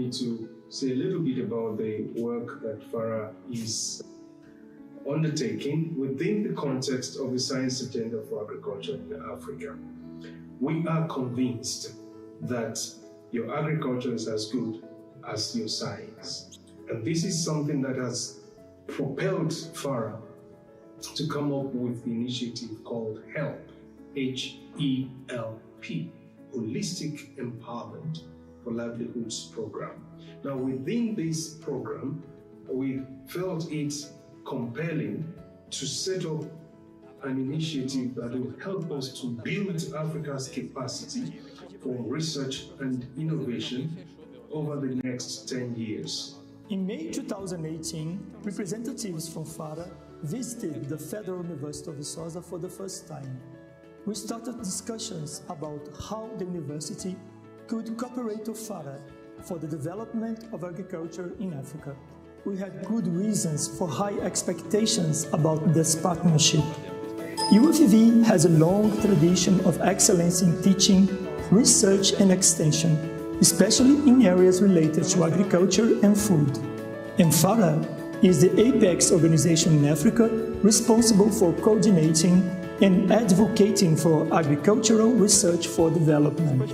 me to say a little bit about the work that FARA is undertaking within the context of the science agenda for agriculture in Africa. We are convinced that your agriculture is as good as your science. And this is something that has propelled FARA to come up with the initiative called HELP, H-E-L-P, Holistic Empowerment for Livelihoods Program. Now, within this program, we felt it compelling to set up an initiative that will help us to build Africa's capacity for research and innovation over the next 10 years. In May 2018, representatives from FARA visited the Federal University of Viçosa for the first time. We started discussions about how the university could cooperate with FARA for the development of agriculture in Africa. We had good reasons for high expectations about this partnership. UFV has a long tradition of excellence in teaching, research and extension, especially in areas related to agriculture and food. And FARA is the apex organization in Africa responsible for coordinating and advocating for agricultural research for development.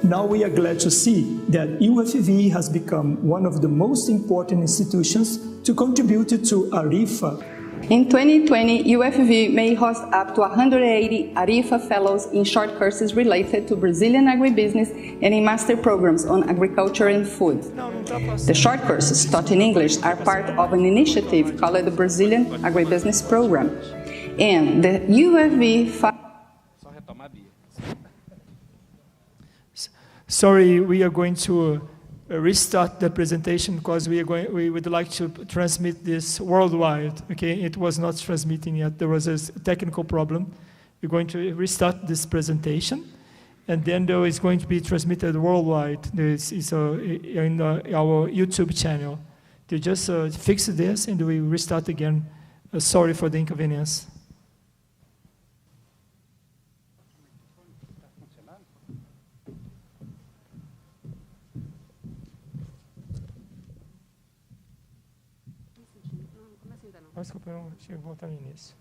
Now we are glad to see that UFV has become one of the most important institutions to contribute to ARIFA. In 2020, UFV may host up to 180 ARIFA fellows in short courses related to Brazilian agribusiness and in master programs on agriculture and food. The short courses taught in English are part of an initiative called the Brazilian Agribusiness Program. And the UFV... Sorry, we are going to restart the presentation because we would like to transmit this worldwide. Okay, it was not transmitting yet. There was a technical problem. We're going to restart this presentation, and then there is going to be transmitted worldwide. This is in our YouTube channel. To just fix this, and we restart again. Sorry for the inconvenience. Desculpa, eu não tinha que voltar no início.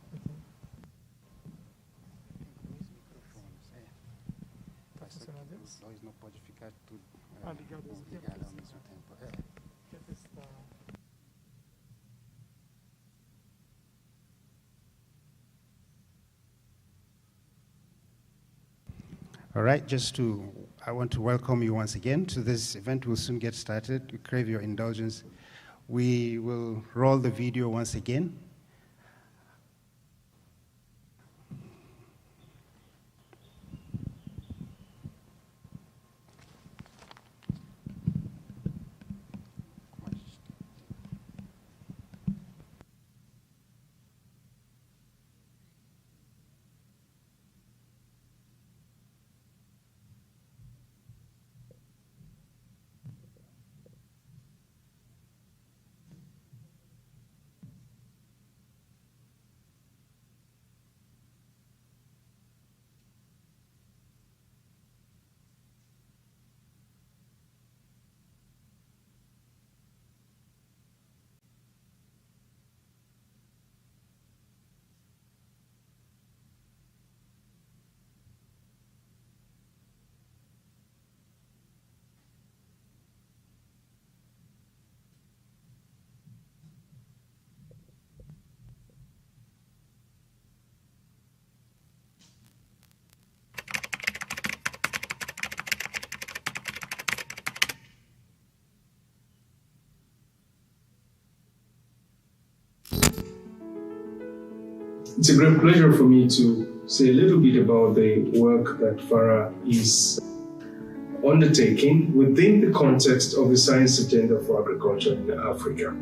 Está funcionando isso? Nós não pode ficar tudo ligado ao mesmo tempo. Quer testar? All right, I want to welcome you once again to this event. We'll soon get started. We crave your indulgence. We will roll the video once again. It's a great pleasure for me to say a little bit about the work that FARA is undertaking within the context of the science agenda for agriculture in Africa.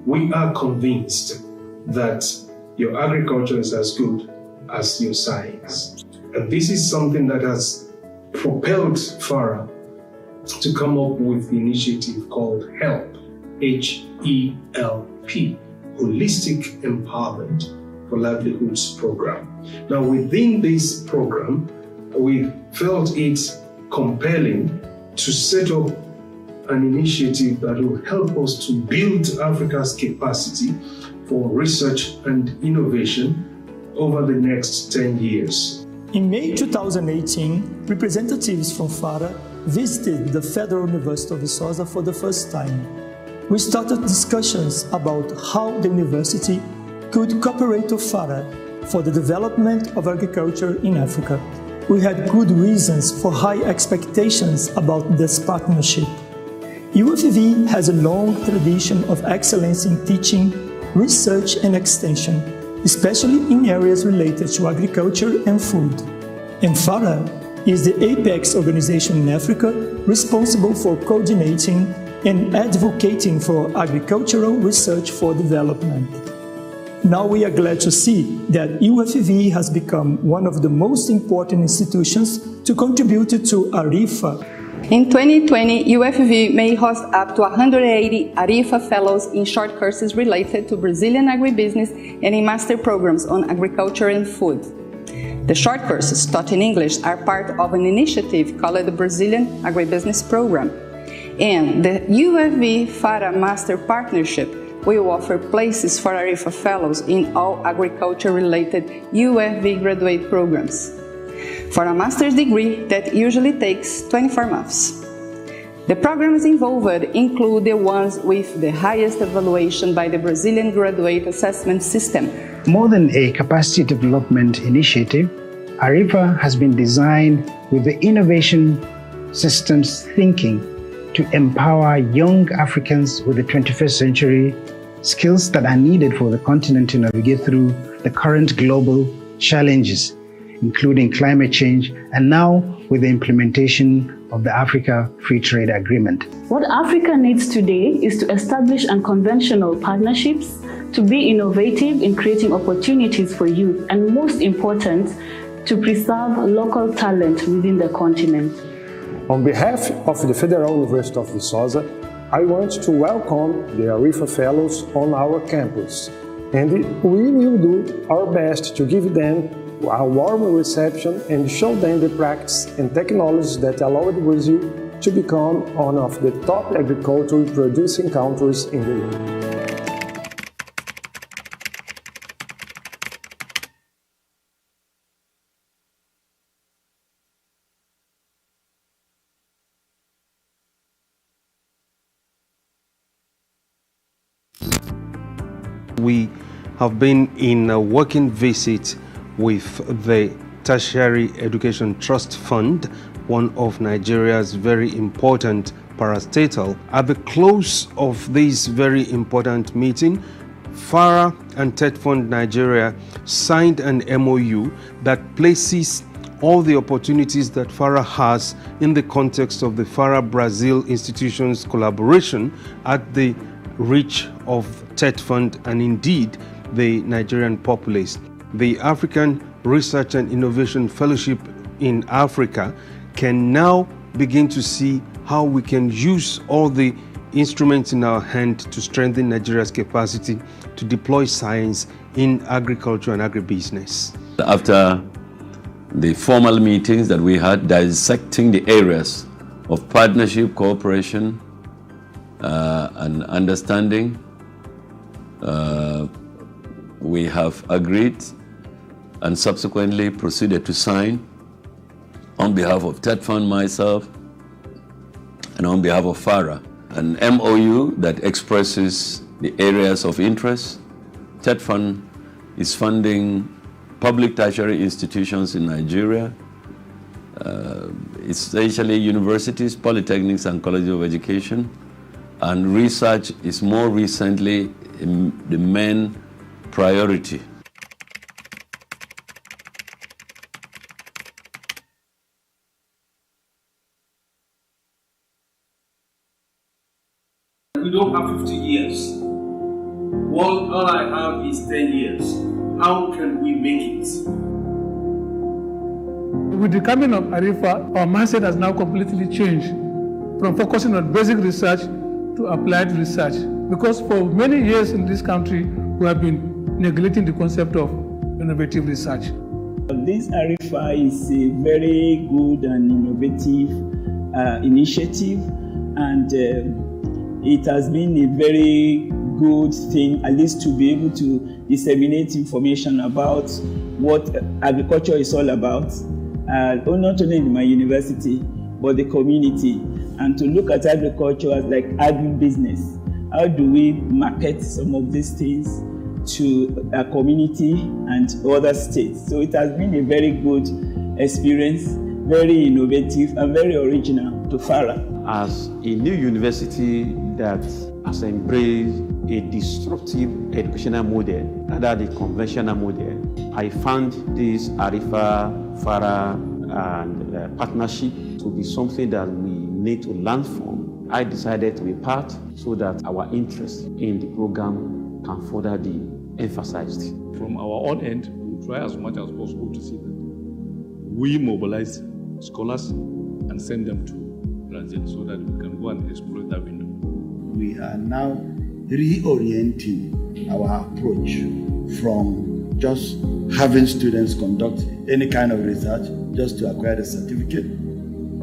We are convinced that your agriculture is as good as your science. And this is something that has propelled FARA to come up with the initiative called HELP, H-E-L-P, Holistic Empowerment for Livelihoods Program. Now, within this program, we felt it compelling to set up an initiative that will help us to build Africa's capacity for research and innovation over the next 10 years. In May 2018, representatives from FARA visited the Federal University of Viçosa for the first time. We started discussions about how the university could cooperate with FARA for the development of agriculture in Africa. We had good reasons for high expectations about this partnership. UFV has a long tradition of excellence in teaching, research and extension, especially in areas related to agriculture and food. And FARA is the apex organization in Africa responsible for coordinating and advocating for agricultural research for development. Now we are glad to see that UFV has become one of the most important institutions to contribute to ARIFA. In 2020, UFV may host up to 180 ARIFA fellows in short courses related to Brazilian agribusiness and in master programs on agriculture and food. The short courses taught in English are part of an initiative called the Brazilian Agribusiness Program. And the UFV FARA Master Partnership will offer places for ARIFA fellows in all agriculture-related UFV graduate programs for a master's degree that usually takes 24 months. The programs involved include the ones with the highest evaluation by the Brazilian Graduate Assessment System. More than a capacity development initiative, ARIFA has been designed with the innovation systems thinking to empower young Africans with the 21st century skills that are needed for the continent to navigate through the current global challenges, including climate change, and now with the implementation of the Africa Free Trade Agreement. What Africa needs today is to establish unconventional partnerships, to be innovative in creating opportunities for youth, and most important, to preserve local talent within the continent. On behalf of the Federal University of Viçosa, I want to welcome the ARIFA Fellows on our campus, and we will do our best to give them a warm reception and show them the practice and technologies that allowed Brazil to become one of the top agriculture producing countries in the world. We have been in a working visit with the Tertiary Education Trust Fund, one of Nigeria's very important parastatal. At the close of this very important meeting, FARA and TED Fund Nigeria signed an MOU that places all the opportunities that FARA has in the context of the FARA Brazil institutions collaboration at the reach of TED Fund and indeed the Nigerian populace. The African Research and Innovation Fellowship in Africa can now begin to see how we can use all the instruments in our hand to strengthen Nigeria's capacity to deploy science in agriculture and agribusiness. After the formal meetings that we had dissecting the areas of partnership, cooperation, and understanding, we have agreed and subsequently proceeded to sign on behalf of TED Fund, myself, and on behalf of FARA, an MOU that expresses the areas of interest. TED Fund is funding public tertiary institutions in Nigeria, essentially universities, polytechnics, and colleges of education, and research is more recently the main priority. We don't have 50 years. All I have is 10 years. How can we make it? With the coming of ARIFA, our mindset has now completely changed from focusing on basic research to applied research. Because for many years in this country, we have been neglecting the concept of innovative research. This ARIFA is a very good and innovative initiative, and it has been a very good thing, at least to be able to disseminate information about what agriculture is all about, not only in my university, but the community, and to look at agriculture as like agribusiness. How do we market some of these things to a community and other states? So it has been a very good experience, very innovative and very original to FARA. As a new university that has embraced a disruptive educational model rather than the conventional model, I found this ARIFA, FARA, and partnership to be something that we need to learn from. I decided to be part so that our interest in the program can further be emphasized. From our own end, we try as much as possible to see that we mobilize scholars and send them to Brazil so that we can go and exploit that window. We are now reorienting our approach from just having students conduct any kind of research just to acquire a certificate,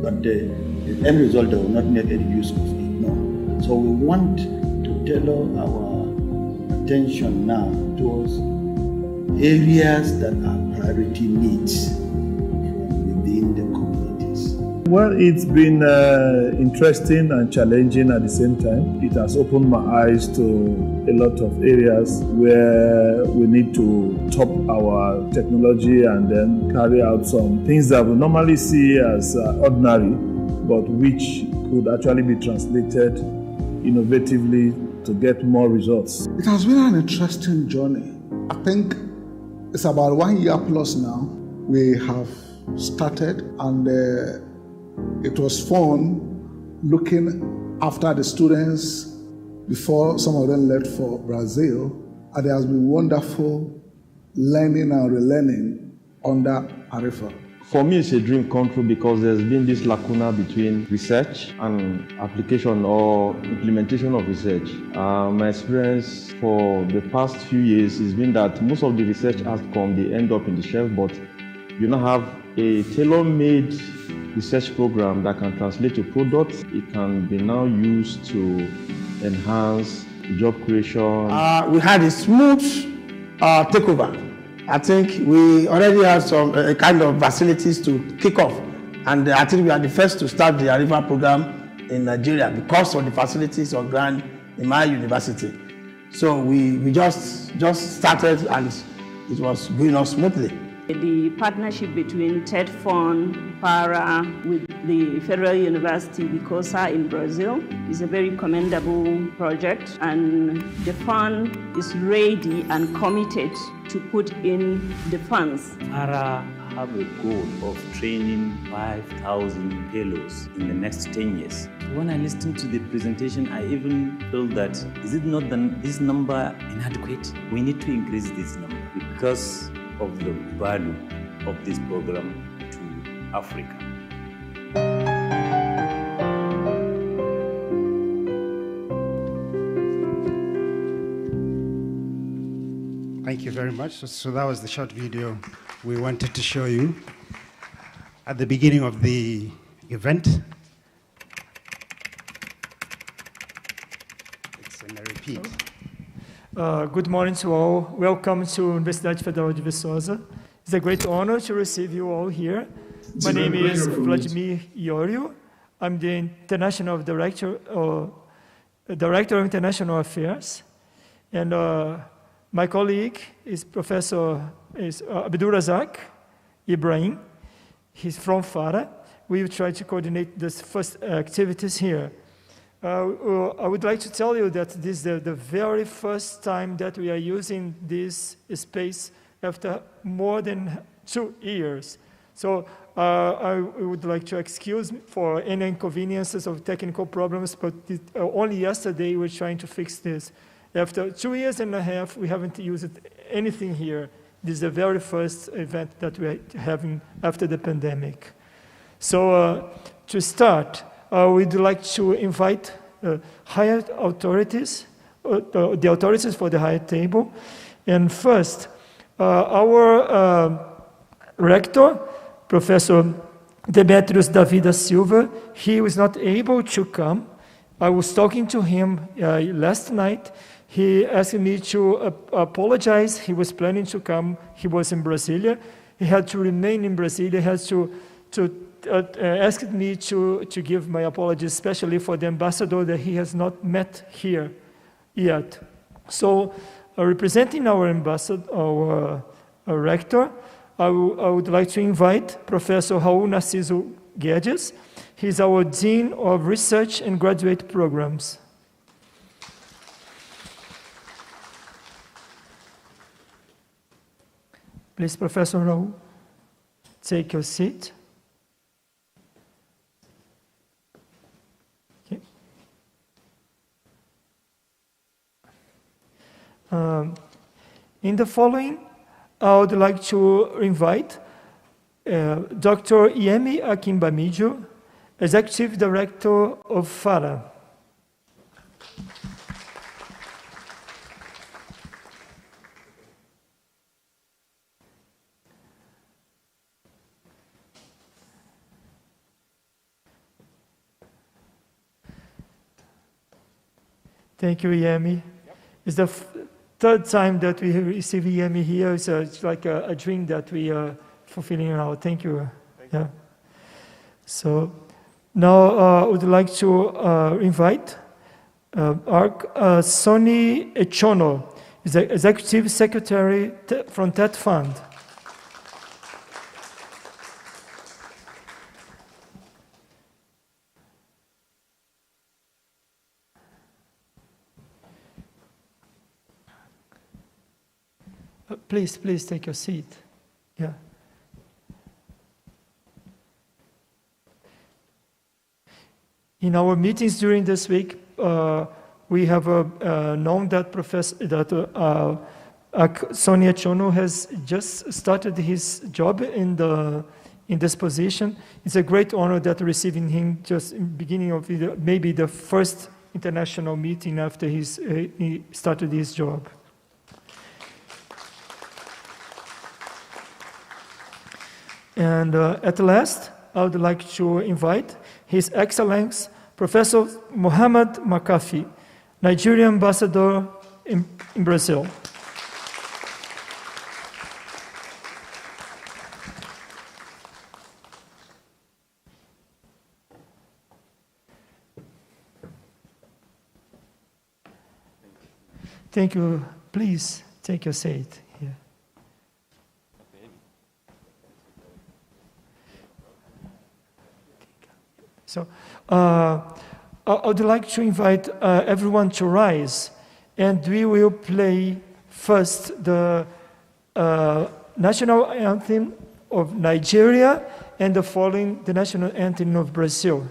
but the end result, they will not make any use of it, no. So we want to tailor our attention now towards areas that are priority needs from within the communities. Well, it's been interesting and challenging at the same time. It has opened my eyes to a lot of areas where we need to top our technology and then carry out some things that we normally see as ordinary, but which could actually be translated innovatively to get more results. It has been an interesting journey. I think it's about 1 year plus now we have started, and it was fun looking after the students before some of them left for Brazil, and there has been wonderful learning and relearning under ARIFA. For me, it's a dream come true because there's been this lacuna between research and application or implementation of research. My experience for the past few years has been that most of the research outcomes, they end up in the shelf, but you now have a tailor-made research program that can translate to products. It can be now used to enhance job creation. We had a smooth takeover. I think we already have some kind of facilities to kick off, and I think we are the first to start the ARIFA program in Nigeria because of the facilities on ground in my university. So we just started, and it was going on smoothly. The partnership between TED Fund, FARA, with the Federal University Vicosa in Brazil is a very commendable project, and the fund is ready and committed to put in the funds. FARA have a goal of training 5,000 fellows in the next 10 years. When I listened to the presentation, I even felt that, is it not this number inadequate? We need to increase this number because of the value of this program to Africa. Thank you very much. So that was the short video we wanted to show you at the beginning of the event. It's a repeat. Good morning to all. Welcome to Universidade Federal de Viçosa. It's a great honor to receive you all here. My name is Vladimir Iorio. I'm the International Director of International Affairs. And my colleague is Professor Abdulrazak Ibrahim. He's from FARA. We will try to coordinate the first activities here. I would like to tell you that this is the very first time that we are using this space after more than 2 years. So I would like to excuse me for any inconveniences of technical problems, but only yesterday we were trying to fix this. After 2 years and a half, we haven't used anything here. This is the very first event that we are having after the pandemic. So to start, we'd like to invite higher authorities, the authorities for the higher table. And first, our rector, Professor Demetrius Davida Silva, he was not able to come. I was talking to him last night. He asked me to apologize. He was planning to come. He was in Brasilia. He had to remain in Brasilia. He has to asked me to give my apologies, especially for the ambassador that he has not met here yet. So, representing our ambassador, our rector, I would like to invite Professor Raul Narciso Guedes. He's our Dean of Research and Graduate Programs. Please, Professor Raul, take your seat. Okay. In the following, I would like to invite Dr. Yemi Akimbamijo, Executive Director of FARA. Thank you, Yemi. It's the third time that we receive Yemi here. It's like a dream that we are fulfilling now. Thank you. Yeah. So now I would like to invite Sonny Echono, is the Executive Secretary from TED Fund. Please take your seat. Yeah. In our meetings during this week, we have known that Sonia Chono has just started his job in this position. It's a great honor that receiving him just in the beginning of maybe the first international meeting after he started his job. And at last, I would like to invite His Excellency Professor Muhammad Makafi, Nigerian Ambassador in Brazil. Thank you. Please take your seat here. So I would like to invite everyone to rise, and we will play first the national anthem of Nigeria and the following the national anthem of Brazil.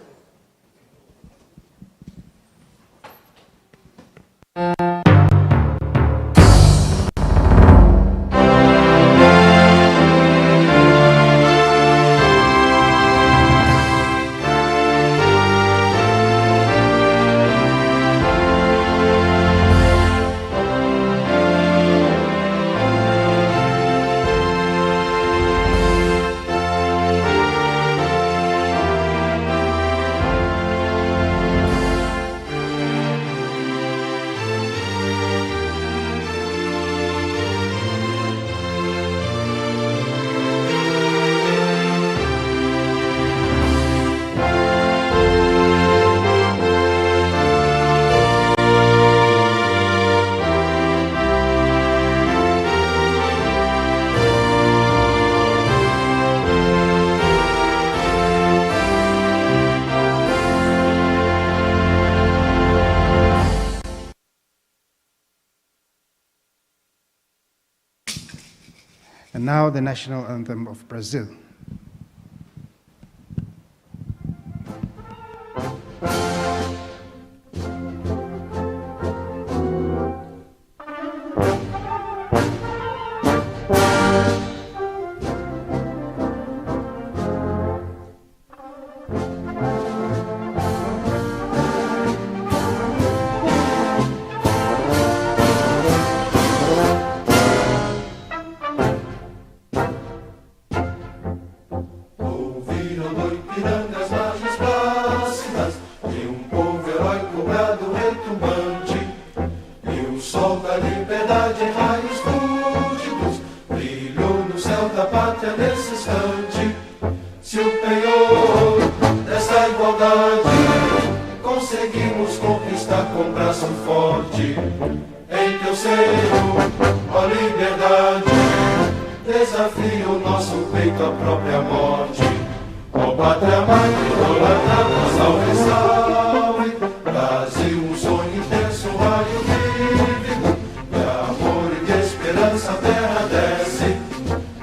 And now the national anthem of Brazil. vamos conquistar com braço forte. Em teu seio, ó liberdade, desafia o nosso peito à própria morte. Ó pátria amada, idolatrada, salve, salve. Brasil, um sonho intenso, um raio vívido, de amor e de esperança a terra desce.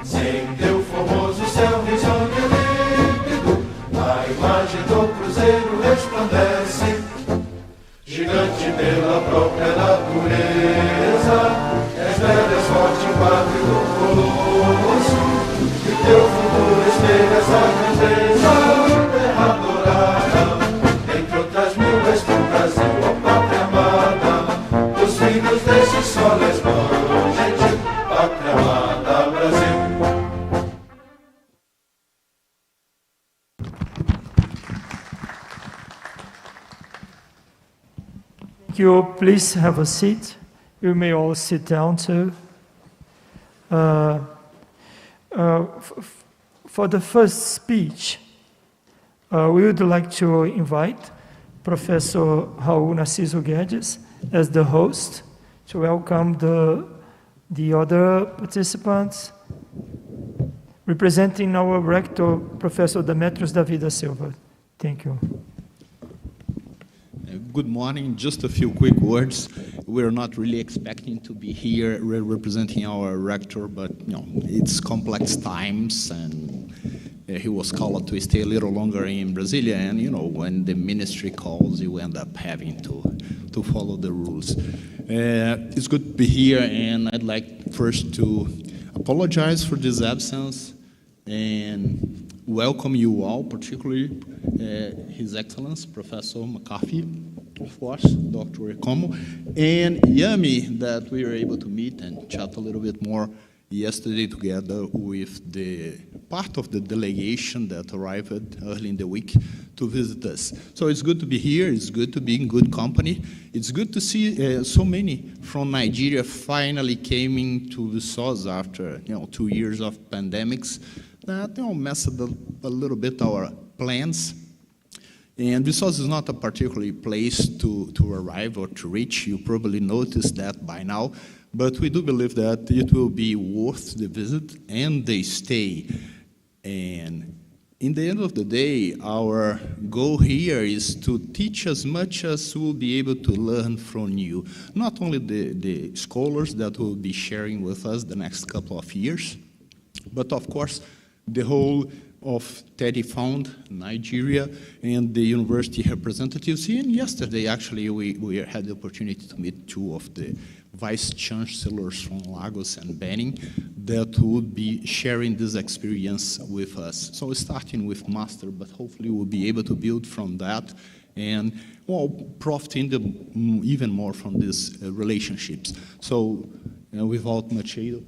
Sem teu formoso céu risonho e límpido, a imagem do cruzeiro resplandece. Gigante pela própria natureza, és velho, és forte, pátrio do colosso, e teu futuro espelha essa grandeza. Terra dourada, entre outras mil, és tu, Brasil, ó pátria amada, os filhos desse sol és bom, gente, pátria amada, Brasil. You please have a seat. You may all sit down too. For the first speech, we would like to invite Professor Raul Narciso Guedes as the host to welcome the other participants. Representing our rector, Professor Demetrios da Vida Silva. Thank you. Good morning. Just a few quick words. We're not really expecting to be here representing our rector, but it's complex times, and he was called to stay a little longer in Brasilia. And when the ministry calls, you end up having to follow the rules. It's good to be here, and I'd like first to apologize for this absence and welcome you all, particularly His Excellency Professor McCarthy, of course, Dr. Como, and Yami, that we were able to meet and chat a little bit more yesterday together with the part of the delegation that arrived early in the week to visit us. So it's good to be here, it's good to be in good company. It's good to see so many from Nigeria finally came into Viçosa after 2 years of pandemics that messed up a little bit our plans. And Viçosa is not a particularly place to arrive or to reach. You probably noticed that by now. But we do believe that it will be worth the visit and the stay. And in the end of the day, our goal here is to teach as much as we'll be able to learn from you. Not only the scholars that will be sharing with us the next couple of years, but of course, the whole of Teddy Fund, Nigeria, and the university representatives. And yesterday, actually, we had the opportunity to meet 2 of the vice chancellors from Lagos and Benin that would be sharing this experience with us. So starting with master, but hopefully we'll be able to build from that and profiting even more from these relationships. So without much ado,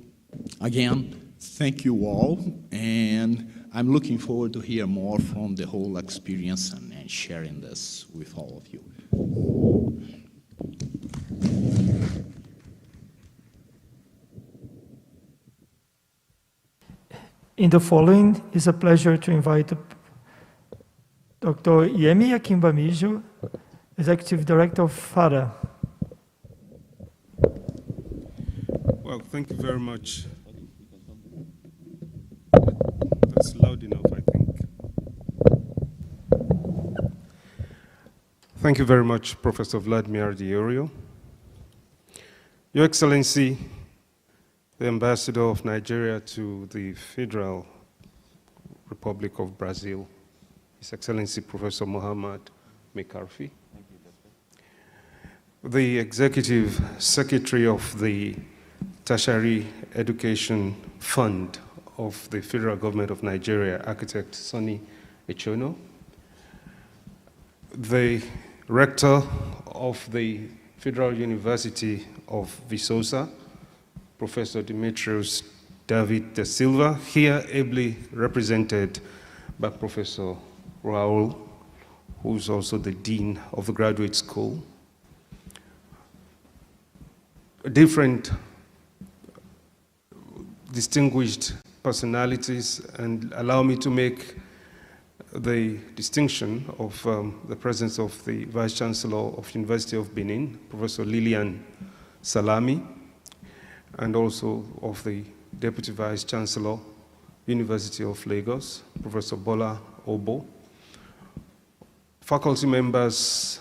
again, thank you all, and I'm looking forward to hear more from the whole experience and sharing this with all of you. In the following, it's a pleasure to invite Dr. Yemi Akimbamijo, Executive Director of FARA. Well, thank you very much. That's loud enough, I think. Thank you very much, Professor Vladimir Diorio. Your Excellency, the Ambassador of Nigeria to the Federal Republic of Brazil, His Excellency Professor Muhammad McCarthy, the Executive Secretary of the Tertiary Education Fund of the Federal Government of Nigeria, Architect Sonny Echono, the Rector of the Federal University of Viçosa, Professor Demetrios David da Silva, here ably represented by Professor Raul, who's also the Dean of the Graduate School. Different distinguished personalities, and allow me to make the distinction of the presence of the Vice Chancellor of University of Benin, Professor Lilian Salami, and also of the Deputy Vice Chancellor, University of Lagos, Professor Bola Obo, faculty members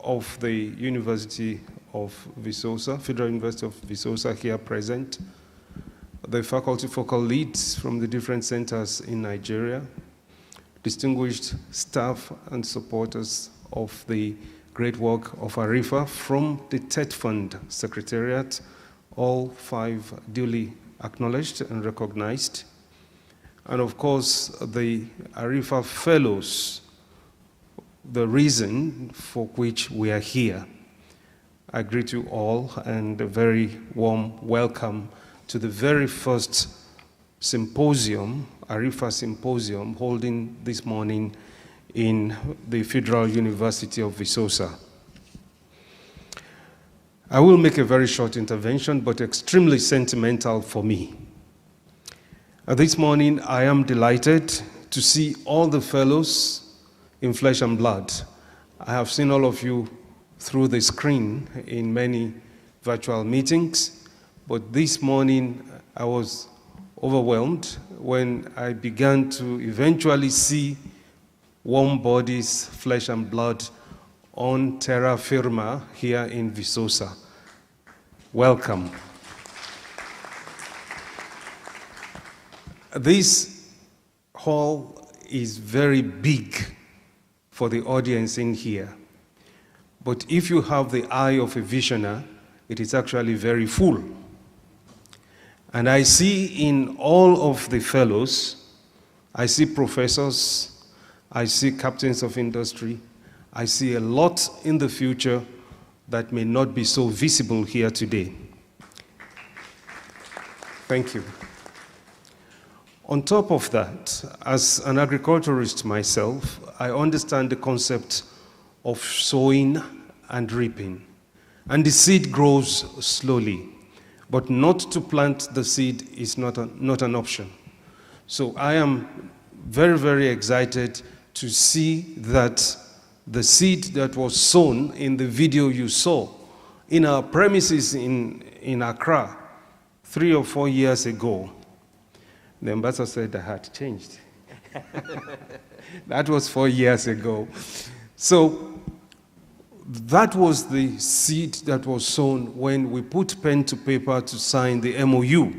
of the University of Visosa, Federal University of Visosa here present, the faculty focal leads from the different centers in Nigeria, distinguished staff and supporters of the great work of ARIFA from the TED Fund Secretariat, all 5 duly acknowledged and recognized, and of course the ARIFA Fellows, the reason for which we are here. I greet you all and a very warm welcome to the very first symposium, ARIFA Symposium, holding this morning in the Federal University of Visosa. I will make a very short intervention, but extremely sentimental for me. This morning, I am delighted to see all the fellows in flesh and blood. I have seen all of you through the screen in many virtual meetings, but this morning I was overwhelmed when I began to eventually see warm bodies, flesh and blood on terra firma here in Visosa. Welcome. This hall is very big for the audience in here. But if you have the eye of a visionary, it is actually very full. And I see in all of the fellows, I see professors, I see captains of industry, I see a lot in the future that may not be so visible here today. Thank you. On top of that, as an agriculturist myself, I understand the concept of sowing and reaping. And the seed grows slowly, but not to plant the seed is not an option. So I am very, very excited to see that the seed that was sown in the video you saw in our premises in Accra 3 or 4 years ago, the ambassador said I had changed. That was 4 years ago. So that was the seed that was sown when we put pen to paper to sign the MOU.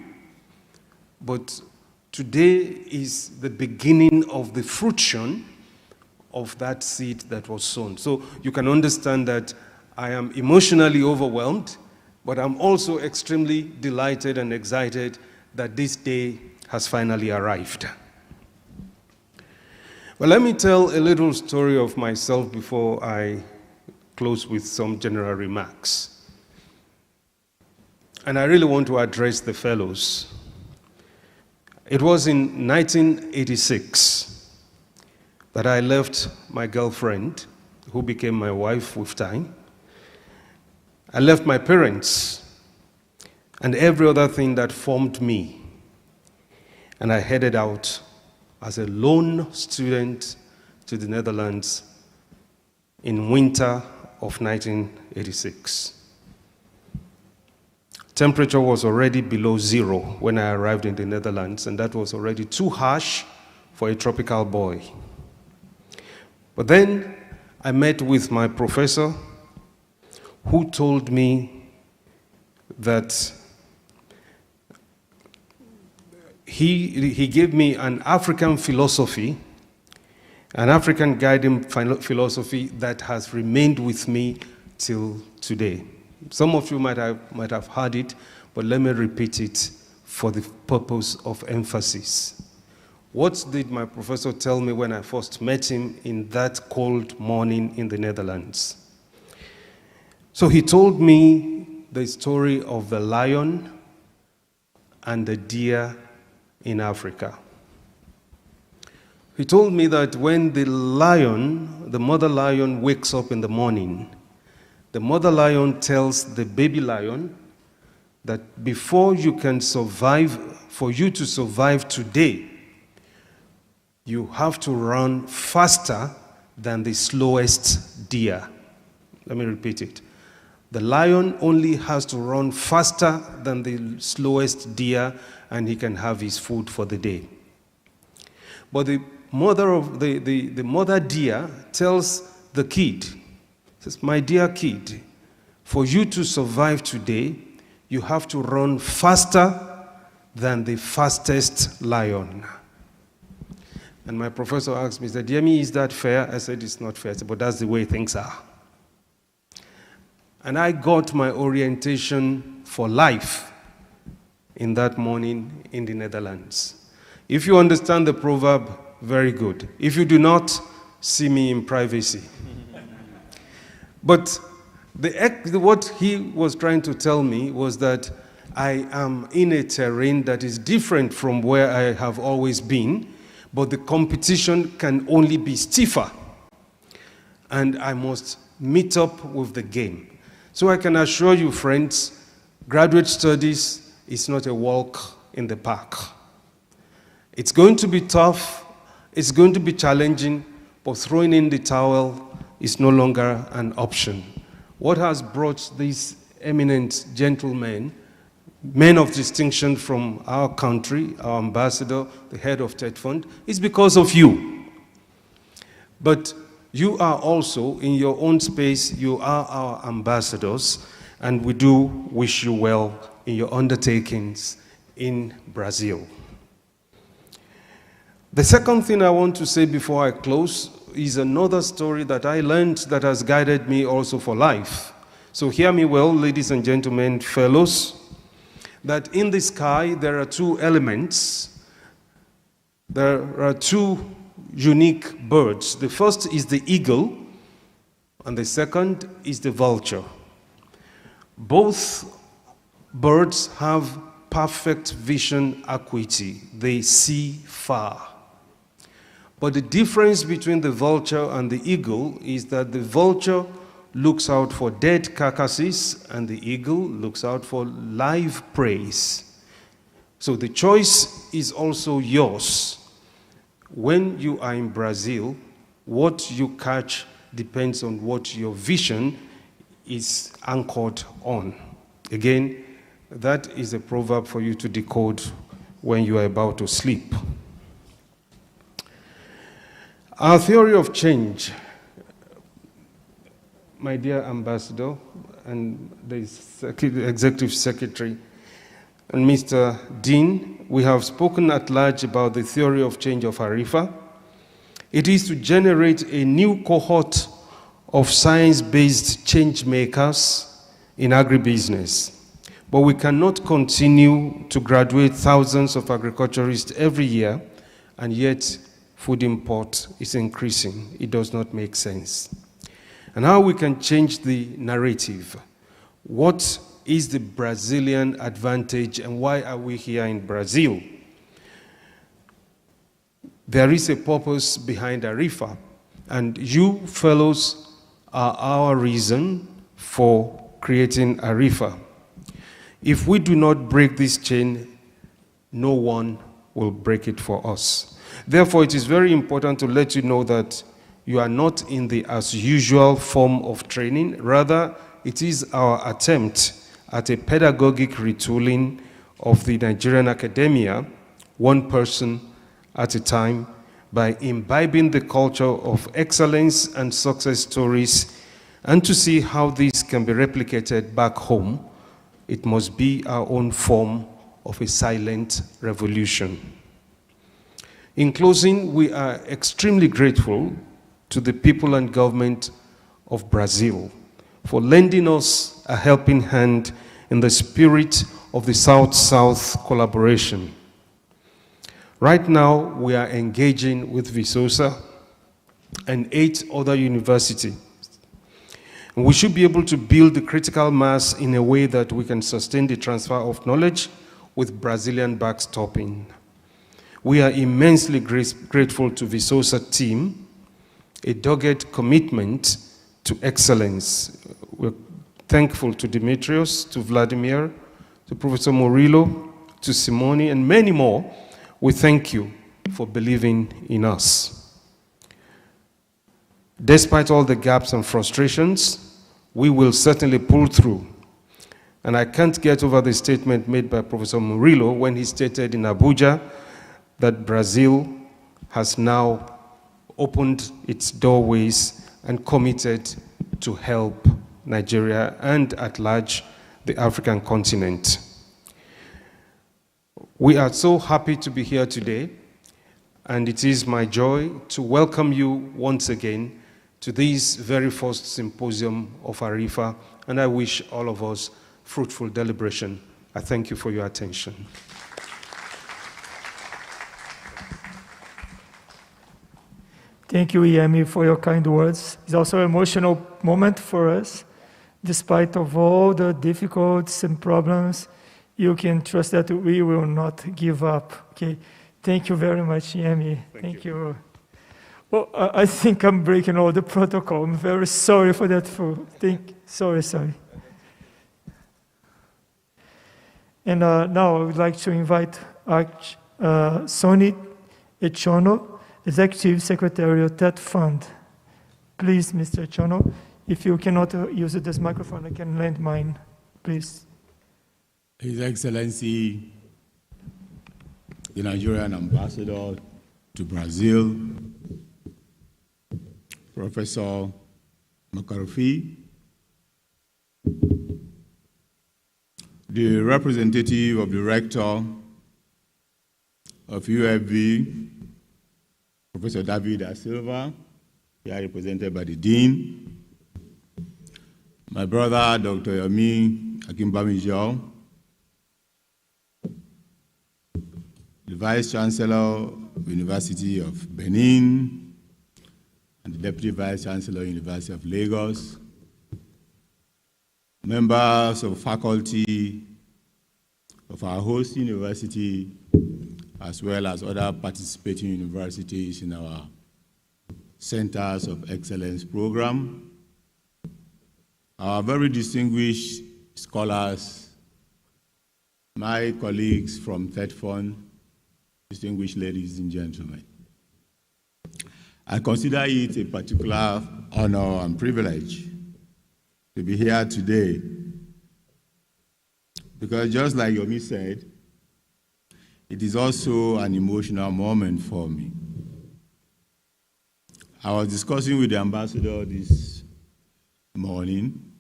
But today is the beginning of the fruition of that seed that was sown. So you can understand that I am emotionally overwhelmed, but I'm also extremely delighted and excited that this day has finally arrived. Well, let me tell a little story of myself before I close with some general remarks. And I really want to address the fellows. It was in 1986 that I left my girlfriend, who became my wife with time. I left my parents and every other thing that formed me. And I headed out as a lone student to the Netherlands in winter of 1986. Temperature was already below 0 when I arrived in the Netherlands, and that was already too harsh for a tropical boy. But then I met with my professor, who told me that he gave me an African philosophy, an African guiding philosophy that has remained with me till today. Some of you might have heard it, but let me repeat it for the purpose of emphasis. What did my professor tell me when I first met him in that cold morning in the Netherlands? So he told me the story of the lion and the deer in Africa. He told me that when the lion, the mother lion, wakes up in the morning, the mother lion tells the baby lion that before you can survive, for you to survive today, you have to run faster than the slowest deer. Let me repeat it. The lion only has to run faster than the slowest deer, and he can have his food for the day. But the mother deer tells the kid, says, "My dear kid, for you to survive today, you have to run faster than the fastest lion." And my professor asked me, he said, "Yemi, is that fair?" I said, "It's not fair." I said, "But that's the way things are." And I got my orientation for life in that morning in the Netherlands. If you understand the proverb, very good. If you do not, see me in privacy. But what he was trying to tell me was that I am in a terrain that is different from where I have always been, but the competition can only be stiffer. And I must meet up with the game. So I can assure you, friends, graduate studies is not a walk in the park. It's going to be tough, it's going to be challenging, but throwing in the towel is no longer an option. What has brought these eminent gentlemen, men of distinction from our country, our ambassador, the head of TED Fund, is because of you. But you are also, in your own space, you are our ambassadors, and we do wish you well in your undertakings in Brazil. The second thing I want to say before I close is another story that I learned that has guided me also for life. So hear me well, ladies and gentlemen, fellows, that in the sky there are two elements. There are two unique birds. The first is the eagle, and the second is the vulture. Both birds have perfect vision acuity. They see far. But the difference between the vulture and the eagle is that the vulture looks out for dead carcasses and the eagle looks out for live prey. So the choice is also yours. When you are in Brazil, what you catch depends on what your vision is anchored on. Again, that is a proverb for you to decode when you are about to sleep. Our theory of change, my dear ambassador and the executive secretary and Mr. Dean, we have spoken at large about the theory of change of ARIFA. It is to generate a new cohort of science-based change makers in agribusiness. But we cannot continue to graduate thousands of agriculturists every year, and yet food import is increasing. It does not make sense. And how we can change the narrative. What is the Brazilian advantage and why are we here in Brazil? There is a purpose behind ARIFA, and you fellows are our reason for creating ARIFA. If we do not break this chain, no one will break it for us. Therefore, it is very important to let you know that you are not in the as usual form of training. Rather, it is our attempt at a pedagogic retooling of the Nigerian academia, one person at a time, by imbibing the culture of excellence and success stories, and to see how these can be replicated back home. It must be our own form of a silent revolution. In closing, we are extremely grateful to the people and government of Brazil for lending us a helping hand in the spirit of the South-South collaboration. Right now, we are engaging with Visosa and 8 other universities. And we should be able to build the critical mass in a way that we can sustain the transfer of knowledge with Brazilian backstopping. We are immensely grateful to Visosa team, a dogged commitment to excellence. We're thankful to Demetrios, to Vladimir, to Professor Murillo, to Simone, and many more. We thank you for believing in us. Despite all the gaps and frustrations, we will certainly pull through. And I can't get over the statement made by Professor Murillo when he stated in Abuja that Brazil has now opened its doorways and committed to help Nigeria and at large the African continent. We are so happy to be here today, and it is my joy to welcome you once again to this very first symposium of ARIFA, and I wish all of us fruitful deliberation. I thank you for your attention. Thank you, Yemi, for your kind words. It's also an emotional moment for us. Despite of all the difficulties and problems, you can trust that we will not give up. Okay, thank you very much, Yemi. Thank you. Well, I think I'm breaking all the protocol. I'm very sorry for that. Sorry. And now I would like to invite Sonny Echono, Executive Secretary of TED Fund. Please, Mr. Echono, if you cannot use this microphone, I can lend mine, please. His Excellency, the Nigerian Ambassador to Brazil, Professor McCarthy, the representative of the Rector of UFV, Professor David Da Silva, here represented by the Dean, my brother, Dr. Yomi Akimbamijao, the Vice Chancellor of the University of Benin, and the Deputy Vice Chancellor of the University of Lagos, members of faculty of our host university, as well as other participating universities in our Centers of Excellence program, our very distinguished scholars, my colleagues from TED Fund, distinguished ladies and gentlemen. I consider it a particular honor and privilege to be here today, because just like Yomi said, it is also an emotional moment for me. I was discussing with the ambassador this morning,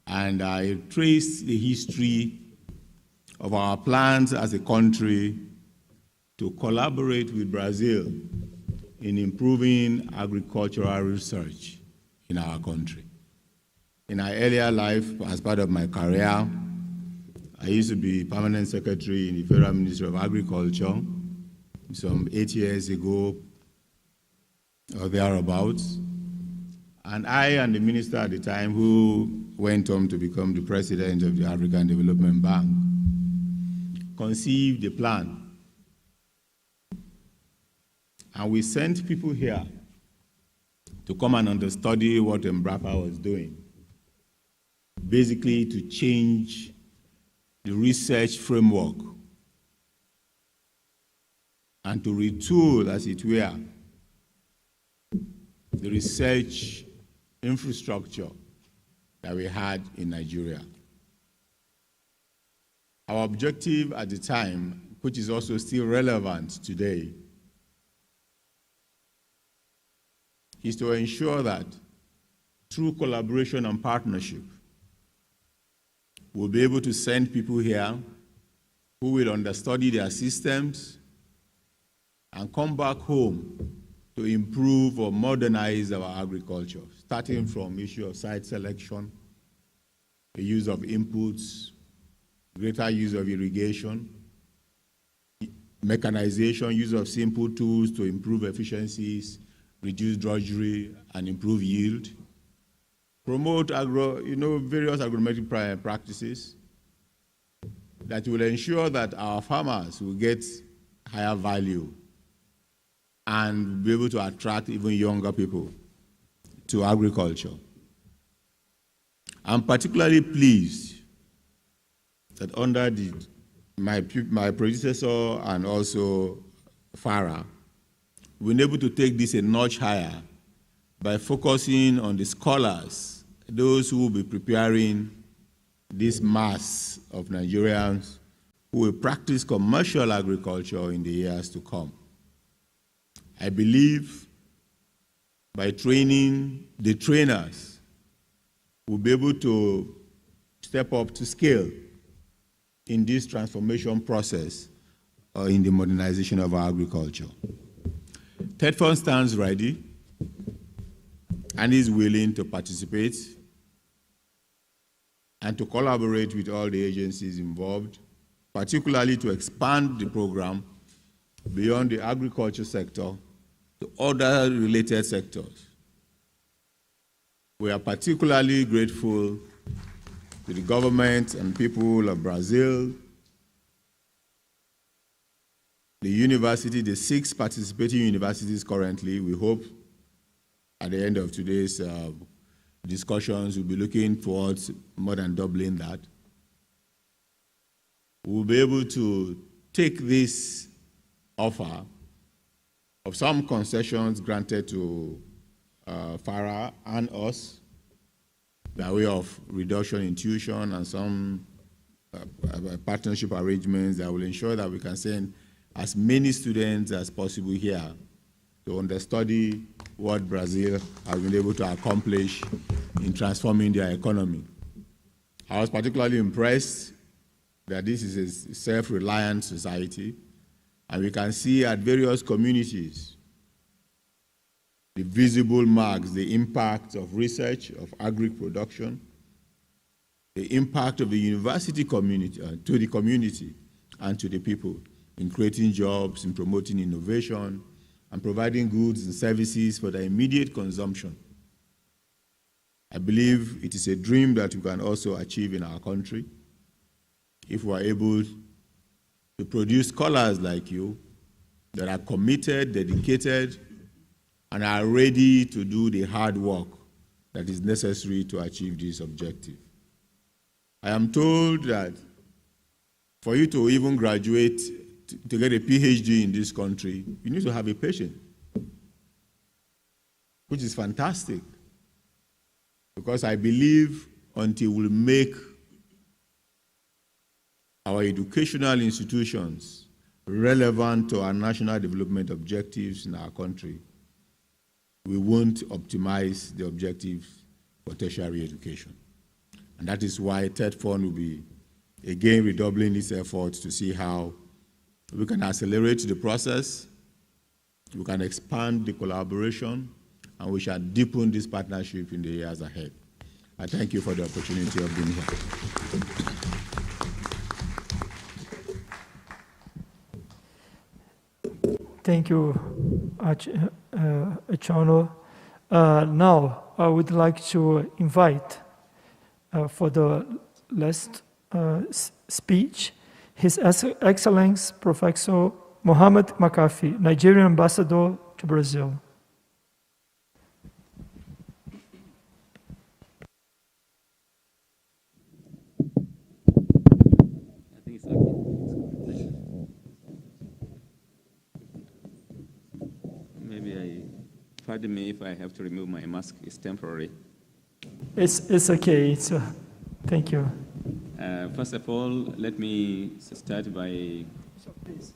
and I traced the history of our plans as a country to collaborate with Brazil in improving agricultural research in our country. In my earlier life, as part of my career, I used to be permanent secretary in the Federal Ministry of Agriculture some 8 years ago or thereabouts. And I and the minister at the time, who went on to become the president of the African Development Bank, conceived a plan. And we sent people here to come and understudy what Embrapa was doing, basically to change the research framework and to retool, as it were, the research infrastructure that we had in Nigeria. Our objective at the time, which is also still relevant today, is to ensure that through collaboration and partnership, we'll be able to send people here who will understudy their systems and come back home to improve or modernize our agriculture, starting from issue of site selection, the use of inputs, greater use of irrigation, mechanization, use of simple tools to improve efficiencies, reduce drudgery, and improve yield. Promote various agronomic practices that will ensure that our farmers will get higher value and be able to attract even younger people to agriculture. I'm particularly pleased that under my predecessor and also FARA, we've been able to take this a notch higher by focusing on the scholars, those who will be preparing this mass of Nigerians who will practice commercial agriculture in the years to come. I believe by training the trainers, we'll be able to step up to scale in this transformation process in the modernization of our agriculture. TEDFund stands ready and is willing to participate and to collaborate with all the agencies involved, particularly to expand the program beyond the agriculture sector to other related sectors. We are particularly grateful to the government and people of Brazil, the university, the 6 participating universities currently. We hope at the end of today's discussions, we'll be looking towards more than doubling that. We'll be able to take this offer of some concessions granted to FARA and us by way of reduction in tuition and some partnership arrangements that will ensure that we can send as many students as possible here to understudy what Brazil has been able to accomplish in transforming their economy. I was particularly impressed that this is a self-reliant society, and we can see at various communities the visible marks, the impact of research, of agri-production, the impact of the university community to the community and to the people in creating jobs, in promoting innovation, and providing goods and services for their immediate consumption. I believe it is a dream that we can also achieve in our country if we are able to produce scholars like you that are committed, dedicated, and are ready to do the hard work that is necessary to achieve this objective. I am told that for you to even graduate, to get a PhD in this country, you need to have a patient, which is fantastic. Because I believe until we make our educational institutions relevant to our national development objectives in our country, we won't optimize the objectives for tertiary education. And that is why TEDFund will be, again, redoubling its efforts to see how we can accelerate the process, we can expand the collaboration, and we shall deepen this partnership in the years ahead. I thank you for the opportunity of being here. Thank you, Achano. Now, I would like to invite for the last speech, His Excellency Professor Mohamed McAfee, Nigerian Ambassador to Brazil. Pardon me if I have to remove my mask. It's temporary. It's okay. Thank you. First of all, let me start by... So please,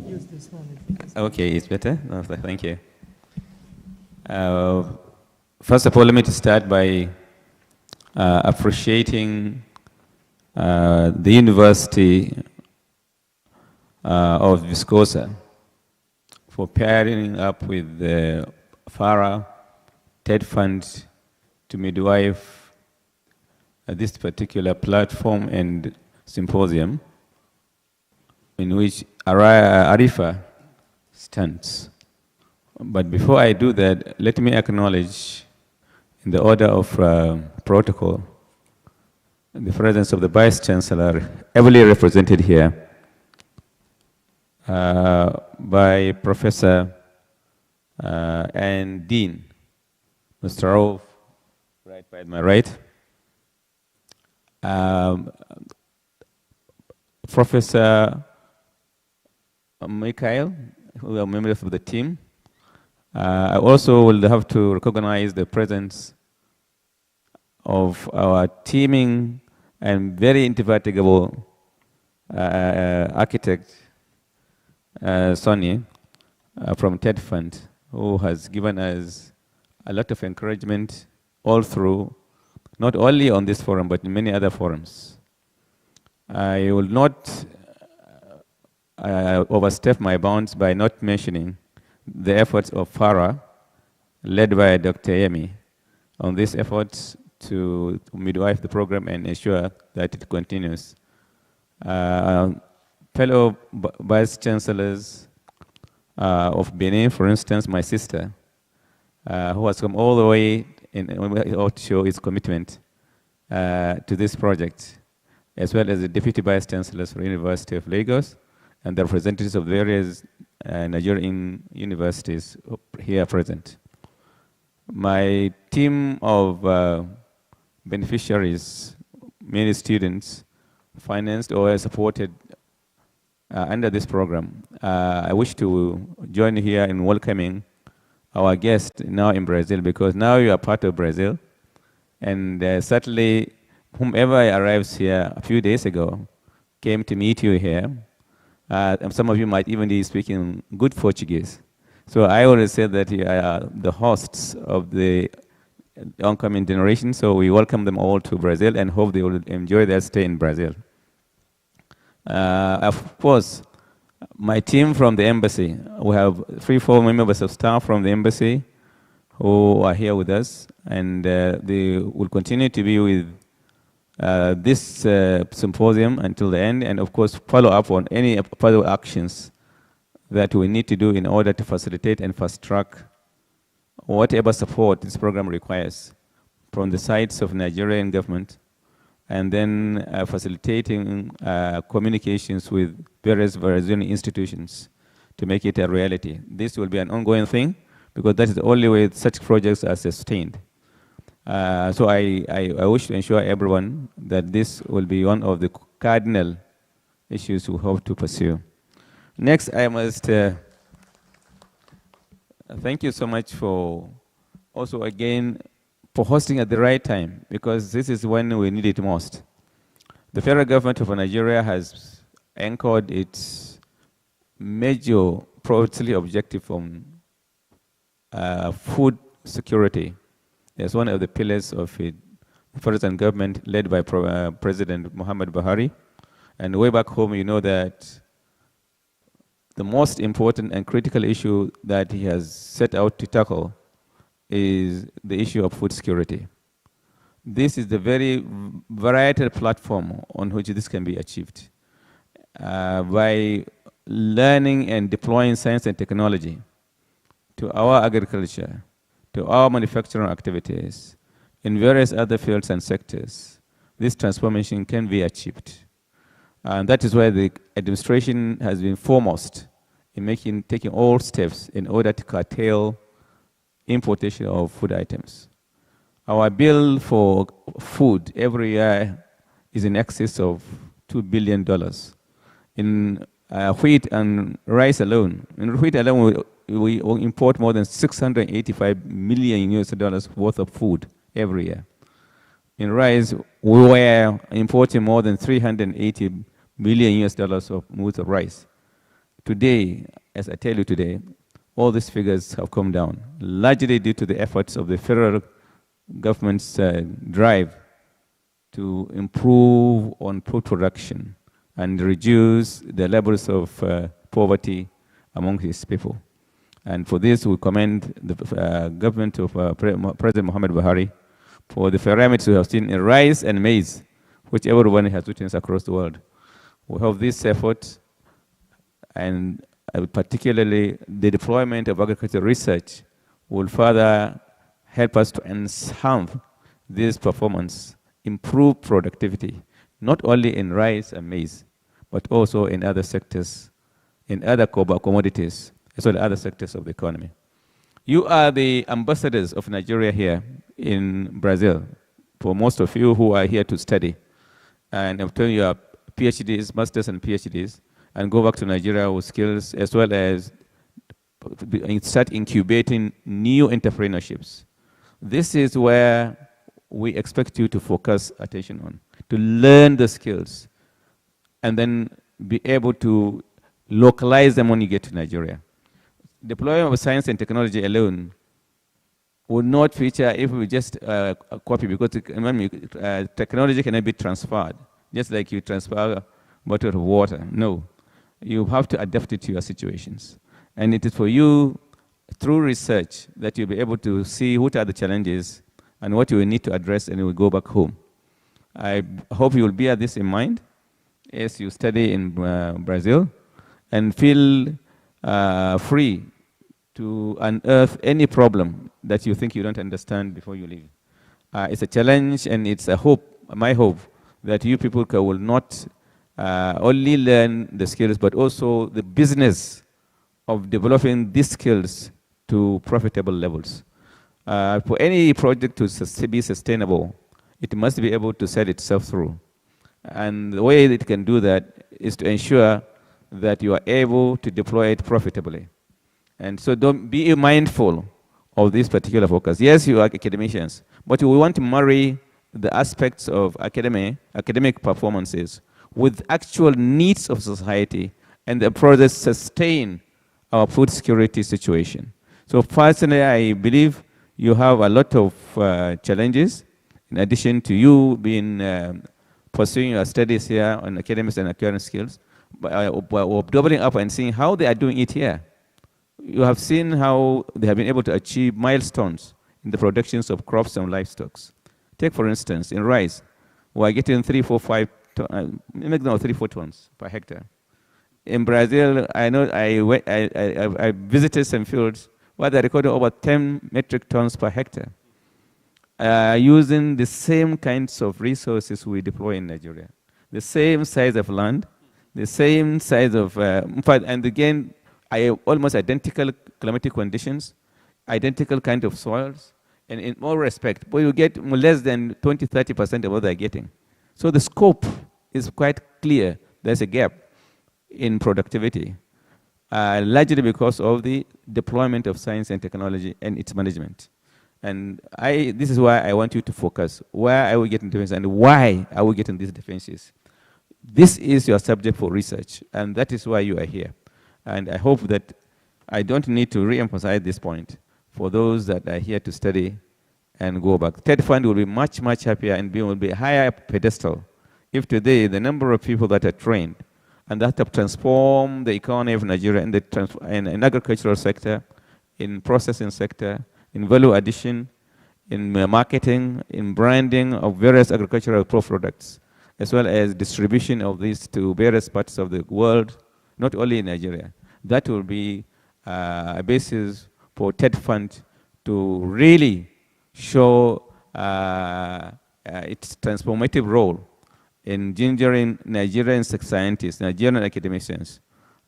use this one. Okay, it's better? No, thank you. First of all, let me start by appreciating the University of Viscosa for pairing up with the FARA, TEDFund to midwife this particular platform and symposium in which FARA-ARIFA stands. But before I do that, let me acknowledge in the order of protocol the presence of the Vice Chancellor, heavily represented here by Professor and Dean, Mr. Rauf, right by my right, Professor Mikhail, who are members of the team. I also will have to recognize the presence of our teaming and very indefatigable architect, Sonny, from TED Fund, who has given us a lot of encouragement all through, not only on this forum, but in many other forums. I will not overstep my bounds by not mentioning the efforts of FARA, led by Dr. Yemi, on these efforts to midwife the program and ensure that it continues. Fellow Vice Chancellors of Benin, for instance, my sister, who has come all the way to show his commitment to this project, as well as the Deputy Vice Chancellors for the University of Lagos and the representatives of various Nigerian universities here present. My team of beneficiaries, many students, financed or supported under this program. I wish to join here in welcoming our guest now in Brazil, because now you are part of Brazil, and certainly whomever arrives here a few days ago came to meet you here. And some of you might even be speaking good Portuguese. So I always say that you are the hosts of the oncoming generation, so we welcome them all to Brazil and hope they will enjoy their stay in Brazil. Of course, my team from the embassy, we have 3-4 members of staff from the embassy who are here with us, and they will continue to be with this symposium until the end, and of course follow up on any further actions that we need to do in order to facilitate and fast track whatever support this program requires from the sides of Nigerian government, and then facilitating communications with various Brazilian institutions to make it a reality. This will be an ongoing thing, because that is the only way such projects are sustained. So I wish to ensure everyone that this will be one of the cardinal issues we hope to pursue. Next, I must thank you so much for also again for hosting at the right time, because this is when we need it most. The federal government of Nigeria has anchored its major policy objective on food security as one of the pillars of the federal government led by President Muhammad Buhari. And way back home, you know that the most important and critical issue that he has set out to tackle is the issue of food security. This is the very varietal platform on which this can be achieved. By learning and deploying science and technology to our agriculture, to our manufacturing activities, in various other fields and sectors, this transformation can be achieved. And that is why the administration has been foremost in taking all steps in order to curtail importation of food items. Our bill for food every year is in excess of $2 billion. In wheat and rice alone, in wheat alone, we import more than $685 million worth of food every year. In rice, we were importing more than $380 million worth of rice. Today, as I tell you today, all these figures have come down, largely due to the efforts of the federal government's drive to improve on food production and reduce the levels of poverty among its people. And for this, we commend the government of President Muhammad Buhari for the parameters we have seen in rice and maize, which everyone has witnessed across the world. We hope this effort, and particularly the deployment of agricultural research, will further help us to enhance this performance, improve productivity, not only in rice and maize, but also in other sectors, in other commodities, as well as other sectors of the economy. You are the ambassadors of Nigeria here in Brazil, for most of you who are here to study. And I'm telling you, PhDs, masters and PhDs, and go back to Nigeria with skills as well as start incubating new entrepreneurships. This is where we expect you to focus attention on, to learn the skills, and then be able to localize them when you get to Nigeria. Deployment of science and technology alone would not feature if we just copy, because technology cannot be transferred, just like you transfer a bottle of water. No, you have to adapt it to your situations. And it is for you, through research, that you'll be able to see what are the challenges and what you will need to address, and you will go back home. I hope you will bear this in mind as you study in Brazil, and feel free to unearth any problem that you think you don't understand before you leave. It's a challenge, and it's a hope, my hope, that you people will not only learn the skills, but also the business of developing these skills to profitable levels. For any project to be sustainable, it must be able to set itself through. And the way it can do that is to ensure that you are able to deploy it profitably. And so don't be mindful of this particular focus. Yes, you are academicians, but we want to marry the aspects of academic performances with actual needs of society, and the process sustain our food security situation. So personally, I believe you have a lot of challenges, in addition to you being pursuing your studies here on academics and acquiring skills, but doubling up and seeing how they are doing it here. You have seen how they have been able to achieve milestones in the productions of crops and livestock. Take, for instance, in rice, we are getting 3, 4, 5, 3, 4 tons per hectare. In Brazil, I know I visited some fields where they recorded over 10 metric tons per hectare, using the same kinds of resources we deploy in Nigeria. The same size of land, the same size of, and again, almost identical climatic conditions, identical kind of soils, and in all respect, but you get less than 20–30% of what they're getting. So the scope is quite clear. There's a gap in productivity, largely because of the deployment of science and technology and its management. And this is why I want you to focus. Where are we getting defenses, and why are we getting these defenses? This is your subject for research, and that is why you are here. And I hope that I don't need to re-emphasize this point for those that are here to study and go back. TED Fund will be much, much happier and will be a higher pedestal if today the number of people that are trained and that have transformed the economy of Nigeria in the agricultural sector, in processing sector, in value addition, in marketing, in branding of various agricultural products, as well as distribution of these to various parts of the world, not only in Nigeria. That will be a basis for TED Fund to really show its transformative role in gingering Nigerian scientists, Nigerian academicians,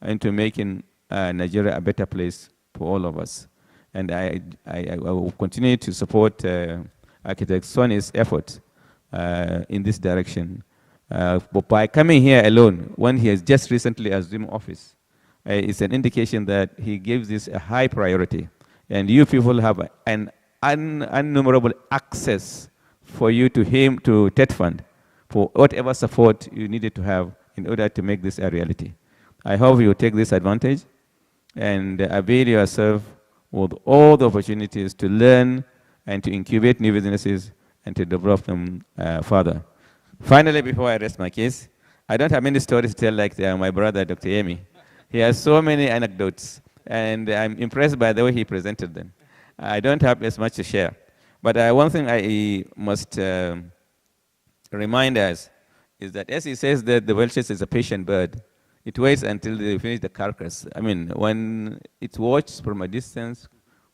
into making Nigeria a better place for all of us. And I will continue to support Architect Sonny's effort in this direction. But by coming here alone, when he has just recently assumed office, it's an indication that he gives this a high priority. And you people have an innumerable access for you to him, to TED Fund, for whatever support you needed to have in order to make this a reality. I hope you take this advantage and avail yourself with all the opportunities to learn and to incubate new businesses and to develop them further. Finally, before I rest my case, I don't have many stories to tell like my brother, Dr. Yemi. He has so many anecdotes, and I'm impressed by the way he presented them. I don't have as much to share. But one thing I must remind us is that, as he says that the vulture is a patient bird, it waits until they finish the carcass. I mean, when it watches from a distance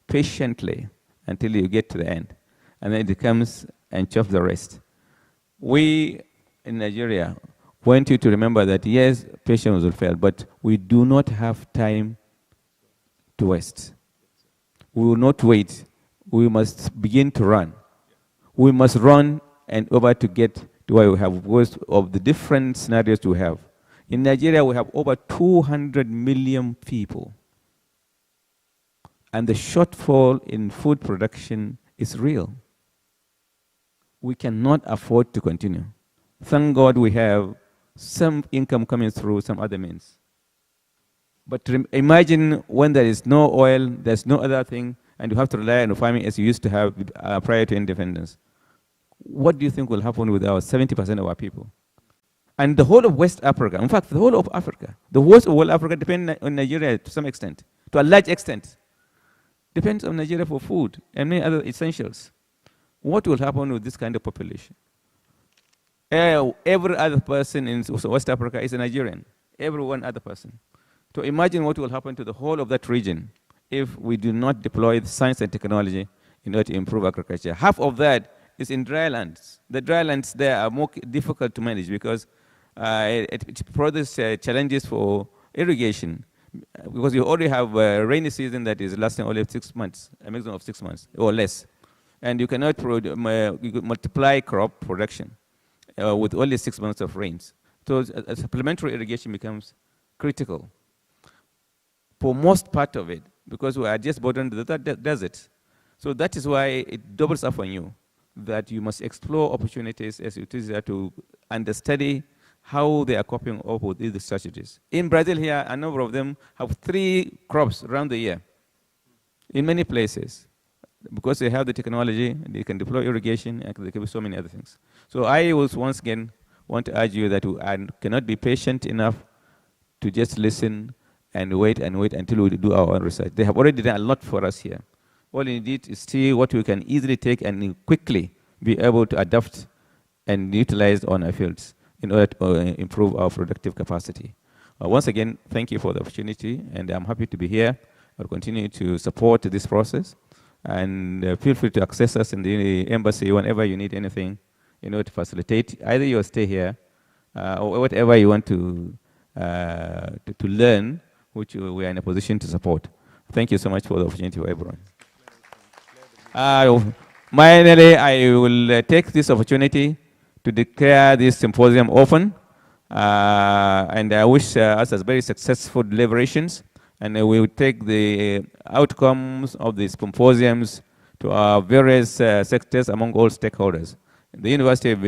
patiently until you get to the end, and then it comes and chops the rest. We in Nigeria want you to remember that, yes, patience will fail, but we do not have time to waste. We will not wait. We must begin to run. We must run and over to get to where we have most of the different scenarios we have. In Nigeria, we have over 200 million people. And the shortfall in food production is real. We cannot afford to continue. Thank God we have some income coming through some other means. But imagine when there is no oil, there's no other thing, and you have to rely on farming as you used to have prior to independence. What do you think will happen with our 70% of our people? And the whole of West Africa, in fact, the whole of Africa, the whole of West Africa depends on Nigeria to some extent, to a large extent. Depends on Nigeria for food and many other essentials. What will happen with this kind of population? Every other person in West Africa is a Nigerian. Every one other person. So imagine what will happen to the whole of that region if we do not deploy the science and technology in order to improve agriculture. Half of that is in dry lands. The dry lands there are more difficult to manage because it produces challenges for irrigation. Because you already have a rainy season that is lasting only 6 months, a maximum of 6 months or less. And you cannot multiply crop production with only 6 months of rains. So a supplementary irrigation becomes critical for most part of it, because we are just bordering the desert. So that is why it doubles up on you, that you must explore opportunities as it is to understudy how they are coping up with these strategies. In Brazil here, a number of them have 3 crops around the year in many places. Because they have the technology, they can deploy irrigation, and there can be so many other things. So I will once again want to urge you that we cannot be patient enough to just listen and wait until we do our own research. They have already done a lot for us here. All you need is see what we can easily take and quickly be able to adapt and utilize on our fields in order to improve our productive capacity. Once again, thank you for the opportunity, and I'm happy to be here. I'll continue to support this process. And feel free to access us in the embassy whenever you need anything in order to facilitate either your stay here or whatever you want to learn, which we are in a position to support. Thank you so much for the opportunity for everyone. Finally, I will take this opportunity to declare this symposium open. And I wish us a very successful deliberations. And we will take the outcomes of the symposiums to our various sectors among all stakeholders. The University of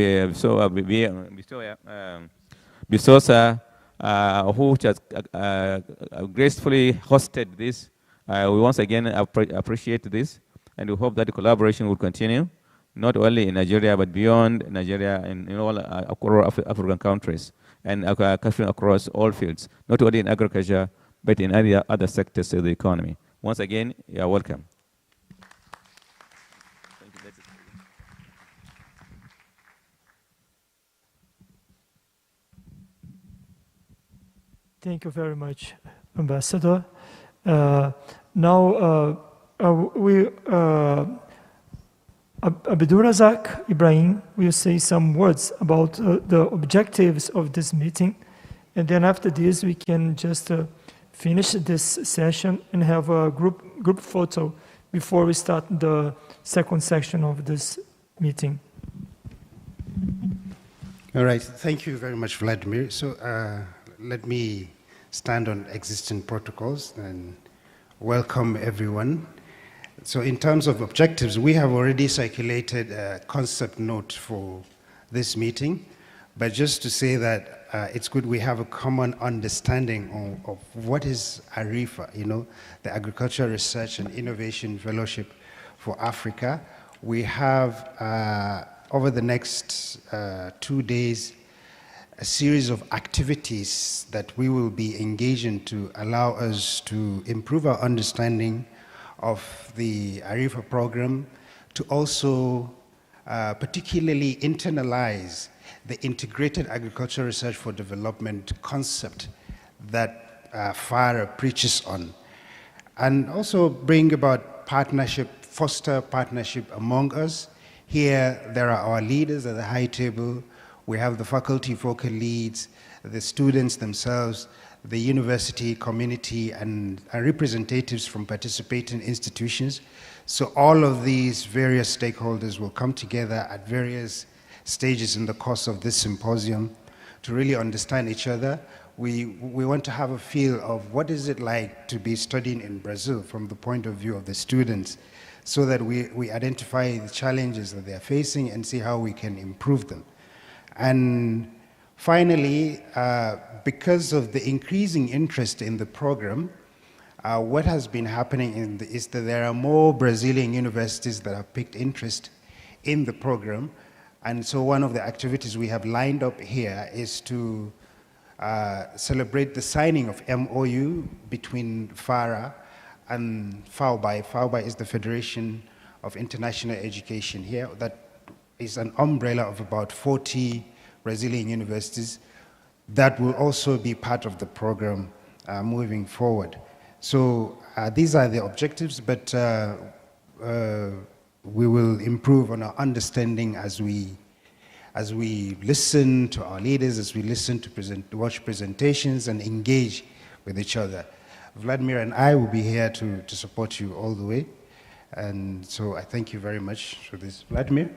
Bisosa, who has gracefully hosted this, we once again appreciate this, and we hope that the collaboration will continue, not only in Nigeria, but beyond Nigeria and in all African countries, and across all fields, not only in agriculture, but in other sectors of the economy. Once again, you are welcome. Thank you very much, Ambassador. Now, Abdulrazak Ibrahim will say some words about the objectives of this meeting. And then after this, we can just finish this session and have a group photo before we start the second section of this meeting. All right, thank you very much, Vladimir. So let me stand on existing protocols and welcome everyone. So in terms of objectives, we have already circulated a concept note for this meeting, but just to say that it's good we have a common understanding of what is ARIFA, the Agricultural Research and Innovation Fellowship for Africa. We have, over the next 2 days, a series of activities that we will be engaging to allow us to improve our understanding of the ARIFA program, to also particularly internalize the Integrated Agricultural Research for Development concept that FARA preaches on, and also bring about partnership, foster partnership among us. Here, there are our leaders at the high table. We have the faculty focal leads, the students themselves, the university community, and representatives from participating institutions. So all of these various stakeholders will come together at various stages in the course of this symposium to really understand each other. we want to have a feel of what is it like to be studying in Brazil from the point of view of the students, so that we identify the challenges that they're facing and see how we can improve them. And finally, because of the increasing interest in the program, what has been happening is that there are more Brazilian universities that have picked interest in the program. And so one of the activities we have lined up here is to celebrate the signing of MOU between FARA and FAUBA. FAUBA is the Federation of International Education here. That is an umbrella of about 40 Brazilian universities that will also be part of the program moving forward. So these are the objectives, but we will improve on our understanding as we listen to our leaders, as we listen to watch presentations and engage with each other. Vladimir and I will be here to support you all the way. And so I thank you very much for this. Vladimir,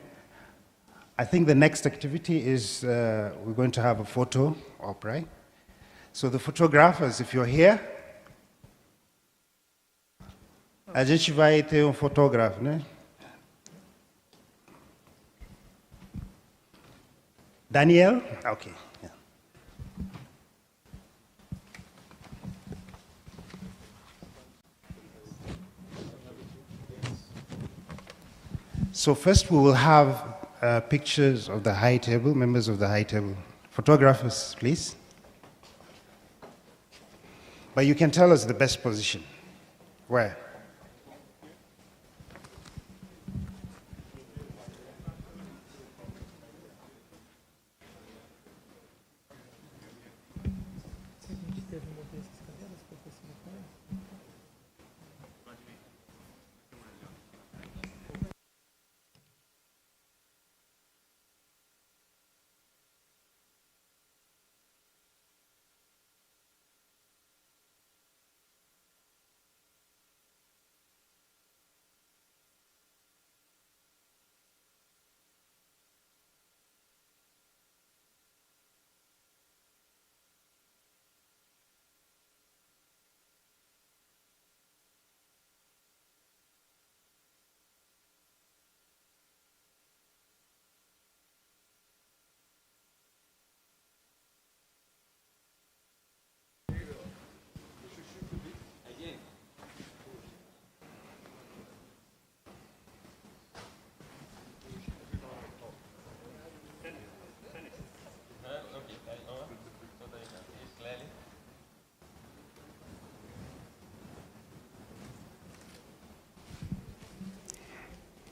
I think the next activity is we're going to have a photo op, right? So the photographers, if you're here, a gente vai ter fotógrafo, né? Daniel? Okay. Yeah. So first we will have pictures of the high table, members of the high table. Photographers, please. But you can tell us the best position. Where?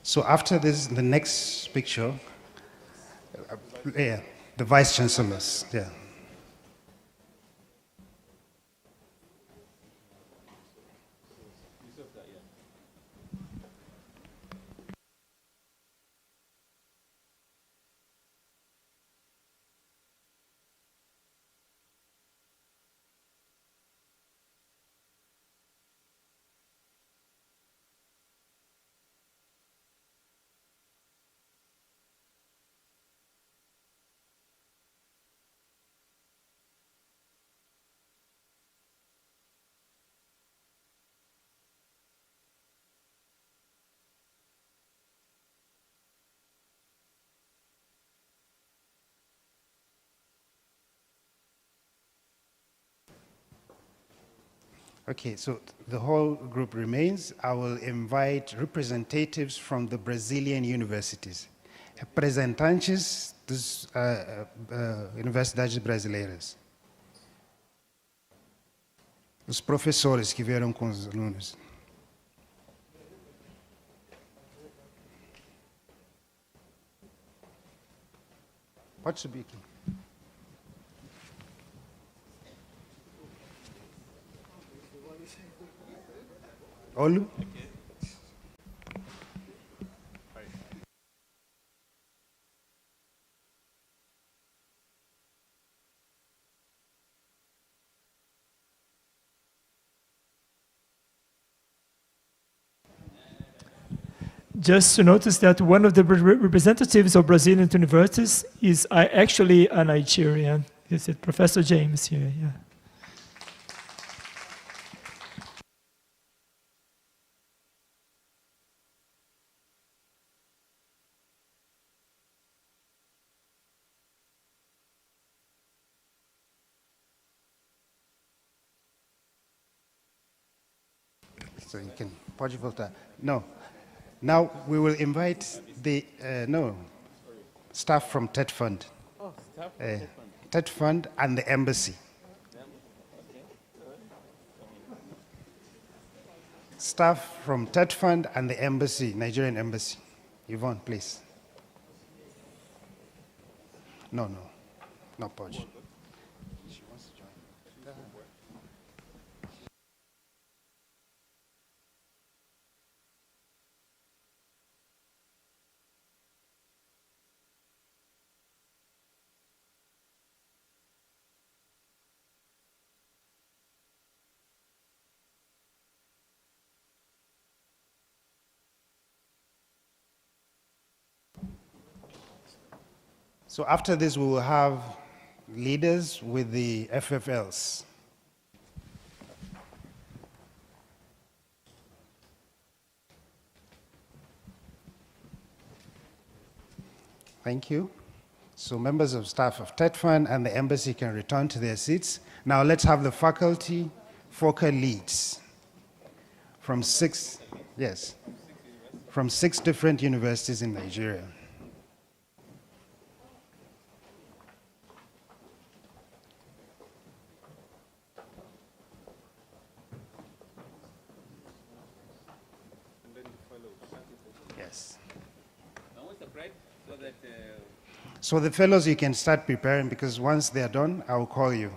So after this, the next picture, yeah, the vice chancellors, yeah. Okay, so the whole group remains. I will invite representatives from the Brazilian universities, representantes das universidades brasileiras, os professores que vieram com os alunos. Pode subir aqui. Olho. Just to notice that one of the representatives of Brazilian universities is actually a Nigerian. Yes, it's Professor James here, yeah. So you can pode voltar. No. Now we will invite the staff from TED Fund. Oh, staff from TED Fund. TED Fund and the embassy. Staff from TED Fund and the embassy, Nigerian embassy. Yvonne, please. No, Podge. So after this, we will have leaders with the FFLs. Thank you. So members of staff of TED Fund and the embassy can return to their seats. Now let's have the faculty focal leads from six different universities in Nigeria. So the fellows, you can start preparing, because once they're done, I'll call you.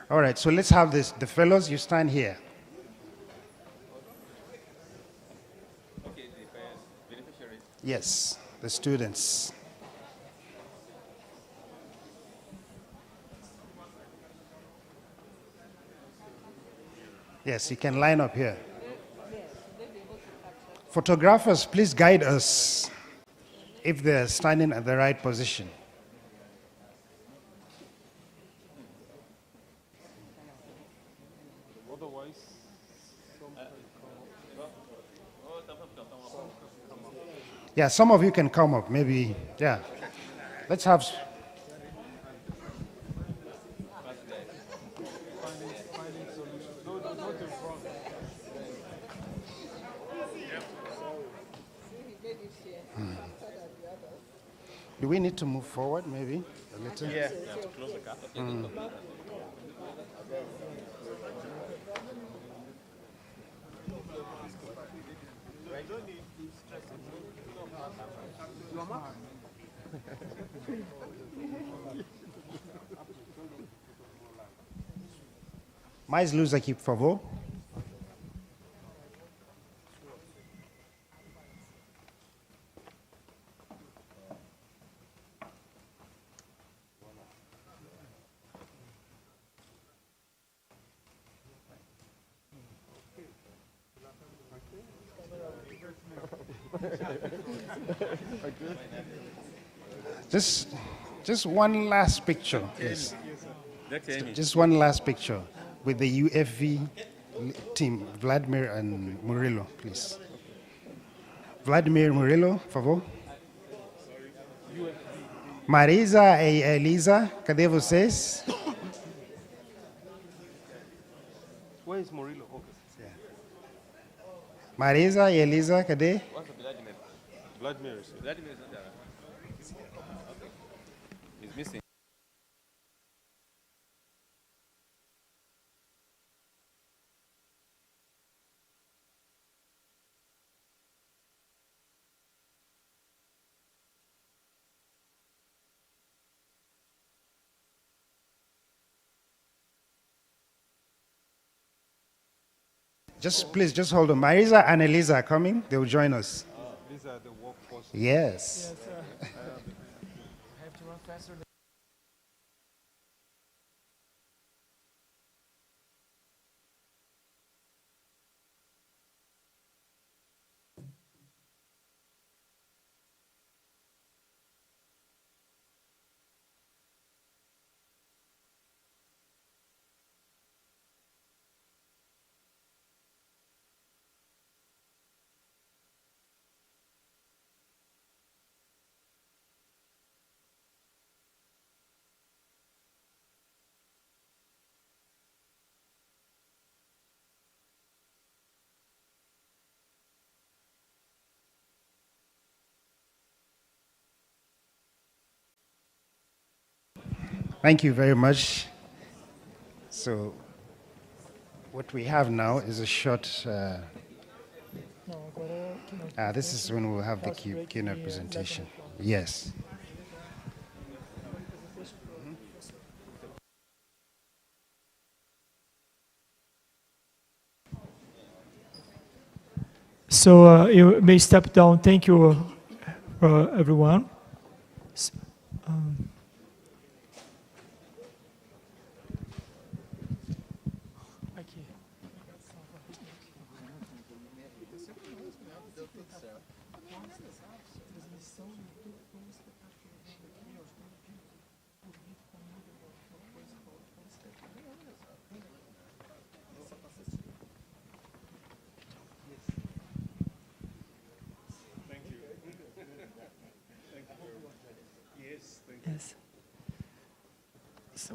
All right, so let's have this. The fellows, you stand here. Okay, the beneficiaries. Yes, the students. Yes, you can line up here. Photographers, please guide us if they're standing at the right position. Yeah, some of you can come up, maybe, yeah. Let's have... Do we need to move forward, maybe, a little? Yeah. You have to close the gap. Mais luz aqui, por favor. Just one last picture, please. Just one last picture with the UFV team, Vladimir and Murillo, please. Vladimir Murillo, por favor. Marisa e Elisa, cadê vocês? Where is Murillo? Okay. Yeah. Marisa e Elisa, cadê? What's Vladimir? Vladimir is not there. Okay. He's missing. Please, just hold on. Marisa and Elisa are coming. They will join us. These are the workforce. Yes. I have to run faster. Thank you very much. So what we have now is a short, this is when we'll have the keynote presentation. Yes. So you may step down. Thank you, everyone. Yes. So,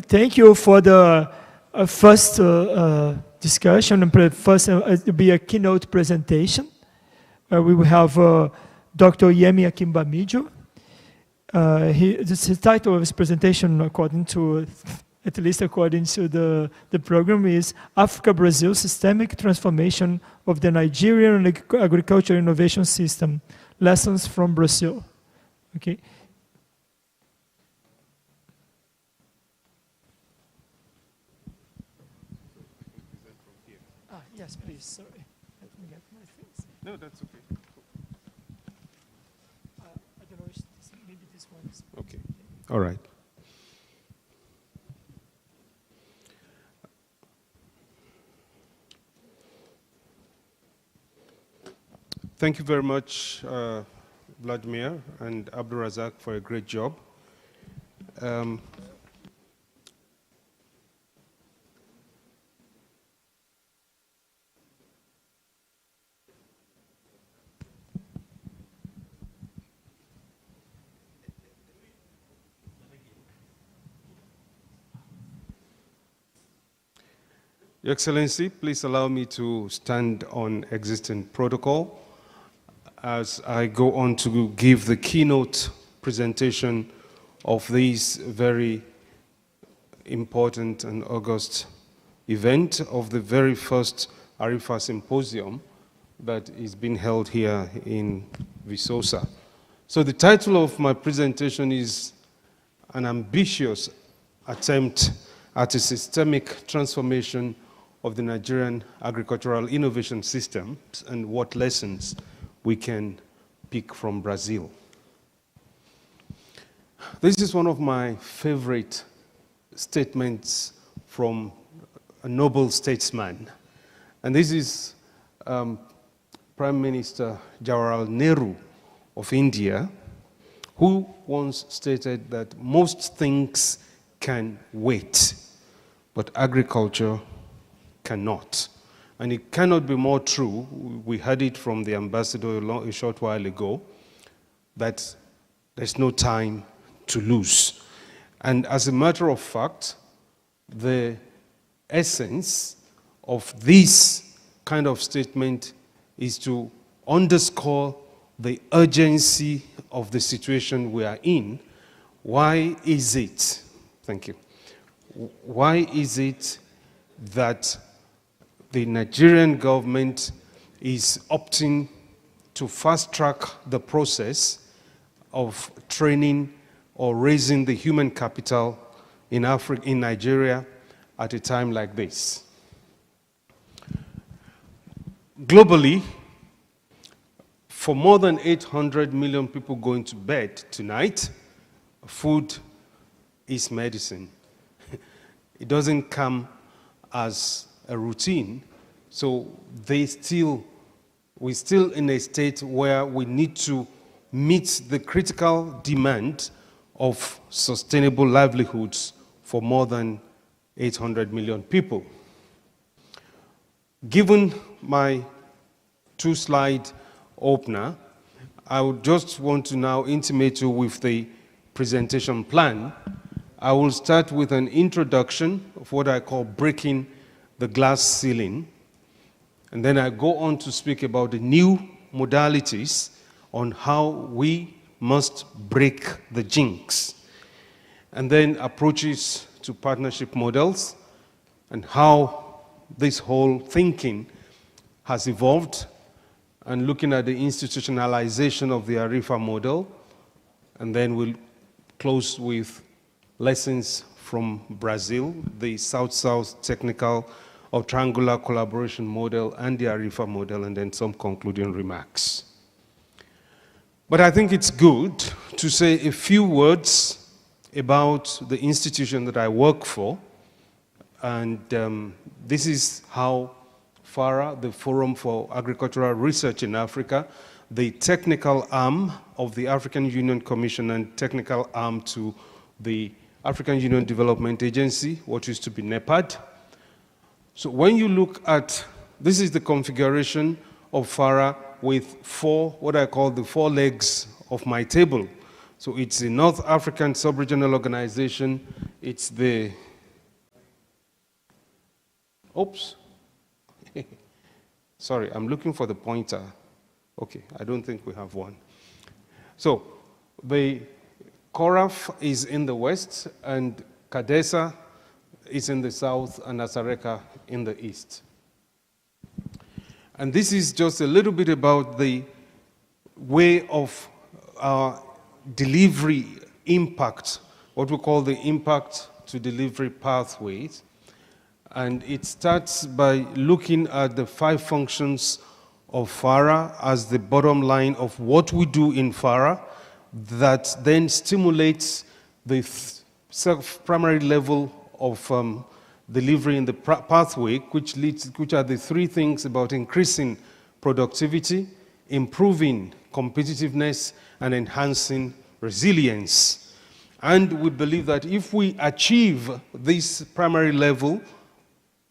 thank you for the first discussion. First, it will be a keynote presentation. We will have Dr. Yemi Akimbamijo. The title of his presentation, according to, at least according to the program, is Africa-Brazil Systemic Transformation of the Nigerian Agricultural Innovation System, Lessons from Brazil. Okay. Yes, please. Sorry. Let me get my things. No, that's okay. I don't know if maybe this one is. Okay. All right. Thank you very much, Vladimir and Abdulrazak, for a great job. Your Excellency, please allow me to stand on existing protocol as I go on to give the keynote presentation of this very important and august event of the very first ARIFA Symposium that is being held here in Viçosa. So the title of my presentation is An Ambitious Attempt at a Systemic Transformation of the Nigerian Agricultural Innovation System and What Lessons we Can Pick from Brazil. This is one of my favorite statements from a noble statesman. And this is Prime Minister Jawaharlal Nehru of India, who once stated that most things can wait, but agriculture cannot. And it cannot be more true. We heard it from the ambassador a short while ago, that there's no time to lose. And as a matter of fact, the essence of this kind of statement is to underscore the urgency of the situation we are in. Why is it, thank you, why is it that the Nigerian government is opting to fast-track the process of training or raising the human capital in Nigeria at a time like this? Globally, for more than 800 million people going to bed tonight, food is medicine. It doesn't come as a routine, so we're still in a state where we need to meet the critical demand of sustainable livelihoods for more than 800 million people. Given my two-slide opener, I would just want to now intimate you with the presentation plan. I will start with an introduction of what I call breaking the glass ceiling, and then I go on to speak about the new modalities on how we must break the jinx. and then approaches to partnership models and how this whole thinking has evolved, and looking at the institutionalization of the ARIFA model, and then we'll close with lessons from Brazil, the South-South technical or triangular collaboration model and the ARIFA model, and then some concluding remarks. But I think it's good to say a few words about the institution that I work for, and this is how FARA, the Forum for Agricultural Research in Africa, the technical arm of the African Union Commission and technical arm to the African Union Development Agency, what used to be NEPAD. So when you look at, this is the configuration of FARA with what I call the 4 legs of my table. So it's the North African Sub-Regional Organization, it's the, oops. Sorry, I'm looking for the pointer. Okay, I don't think we have one. So the CORAF is in the west, and CADESA is in the south, and ASARECA in the east. And this is just a little bit about the way of our delivery impact, what we call the impact to delivery pathways. And it starts by looking at the 5 functions of FARA as the bottom line of what we do in FARA that then stimulates the primary level of delivery in the pathway, which are the 3 things about increasing productivity, improving competitiveness, and enhancing resilience. And we believe that if we achieve this primary level,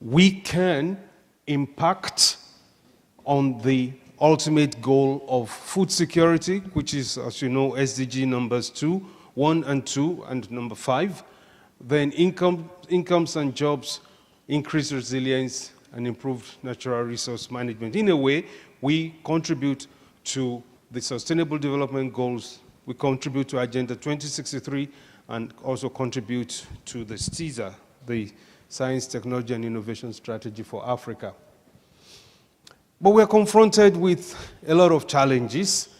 we can impact on the ultimate goal of food security, which is, as you know, SDG numbers 1 and 2, and number 5. Then incomes and jobs, increased resilience, and improved natural resource management. In a way, we contribute to the Sustainable Development Goals, we contribute to Agenda 2063, and also contribute to the STISA, the Science, Technology, and Innovation Strategy for Africa. But we're confronted with a lot of challenges,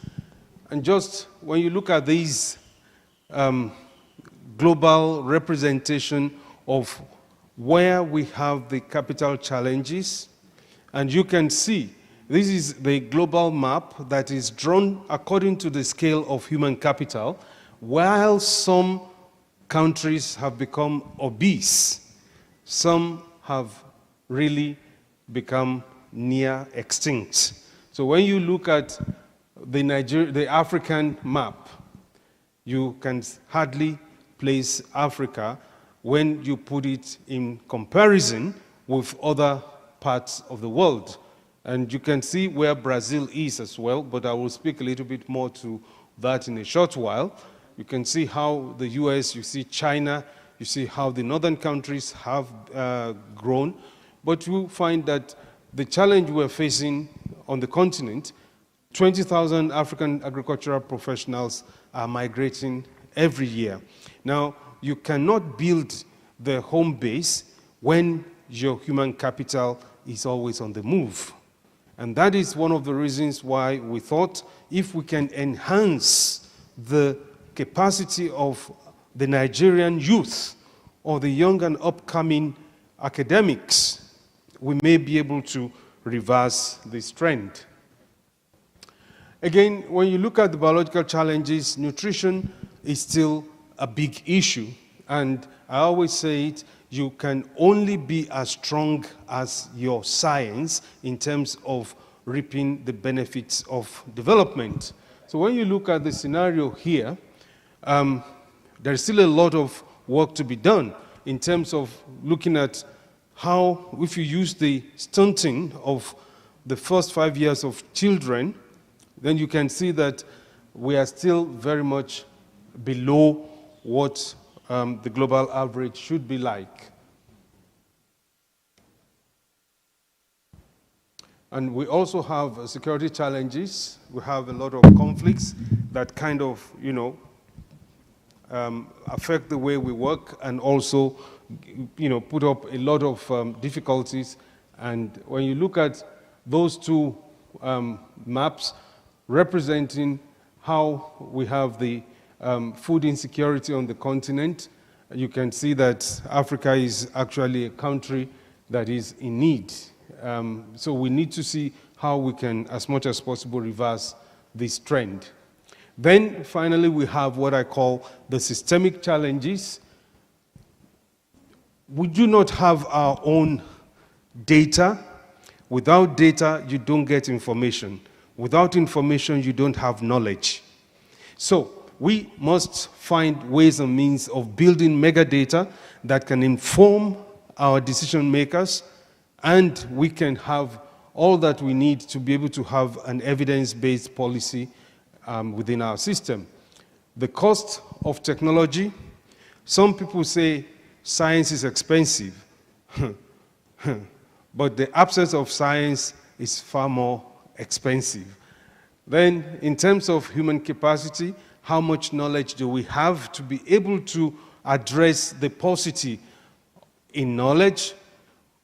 and just when you look at these global representation of where we have the capital challenges, and you can see this is the global map that is drawn according to the scale of human capital. While some countries have become obese, some have really become near extinct. So when you look at the African map, you can hardly place Africa when you put it in comparison with other parts of the world. And you can see where Brazil is as well, but I will speak a little bit more to that in a short while. You can see how the US, you see China, you see how the northern countries have grown, but you find that the challenge we're facing on the continent, 20,000 African agricultural professionals are migrating every year. Now, you cannot build the home base when your human capital is always on the move. And that is one of the reasons why we thought if we can enhance the capacity of the Nigerian youth or the young and upcoming academics, we may be able to reverse this trend. Again, when you look at the biological challenges, nutrition is still a big issue. And I always say it, you can only be as strong as your science in terms of reaping the benefits of development. So when you look at the scenario here, there's still a lot of work to be done in terms of looking at how, if you use the stunting of the first 5 years of children, then you can see that we are still very much below what the global average should be like. And we also have security challenges. We have a lot of conflicts that kind of, affect the way we work and also, put up a lot of difficulties. And when you look at those two maps representing how we have the food insecurity on the continent, you can see that Africa is actually a country that is in need. So we need to see how we can, as much as possible, reverse this trend. Then finally, we have what I call the systemic challenges. We do not have our own data. Without data, you don't get information. Without information, you don't have knowledge. So we must find ways and means of building megadata that can inform our decision makers, and we can have all that we need to be able to have an evidence-based policy within our system. The cost of technology, some people say science is expensive, but the absence of science is far more expensive. Then, in terms of human capacity, how much knowledge do we have to be able to address the paucity in knowledge?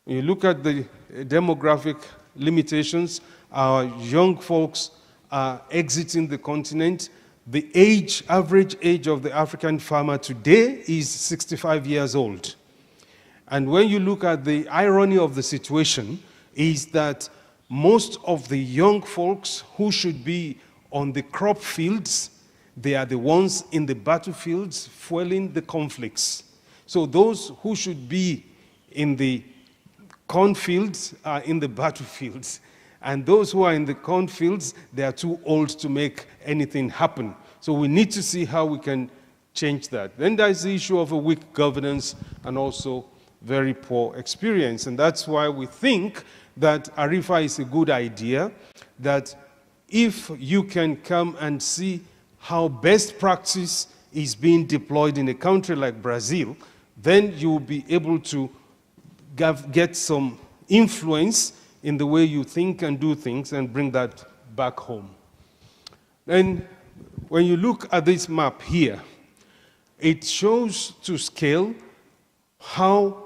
When you look at the demographic limitations, our young folks are exiting the continent. The average age of the African farmer today is 65 years old. And when you look at the irony of the situation, is that most of the young folks who should be on the crop fields, they are the ones in the battlefields fueling the conflicts. So those who should be in the cornfields are in the battlefields. And those who are in the cornfields, they are too old to make anything happen. So we need to see how we can change that. Then there's the issue of a weak governance and also very poor experience. And that's why we think that ARIFA is a good idea, that if you can come and see how best practice is being deployed in a country like Brazil, then you will be able to get some influence in the way you think and do things and bring that back home. Then, when you look at this map here, it shows to scale how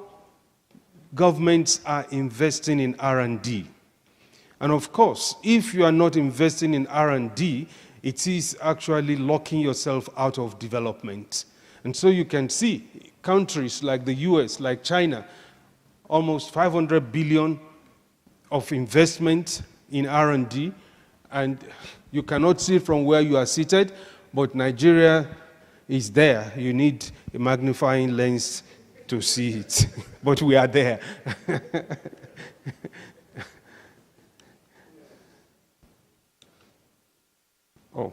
governments are investing in R&D. And of course, if you are not investing in R&D, it is actually locking yourself out of development. And so you can see countries like the US, like China, almost 500 billion of investment in R&D, and you cannot see from where you are seated, but Nigeria is there. You need a magnifying lens to see it, but we are there. Oh,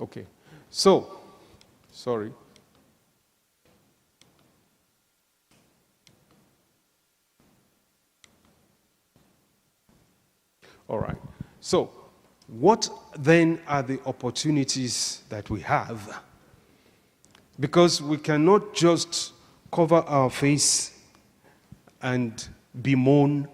okay. So, sorry. All right. So, what then are the opportunities that we have? Because we cannot just cover our face and bemoan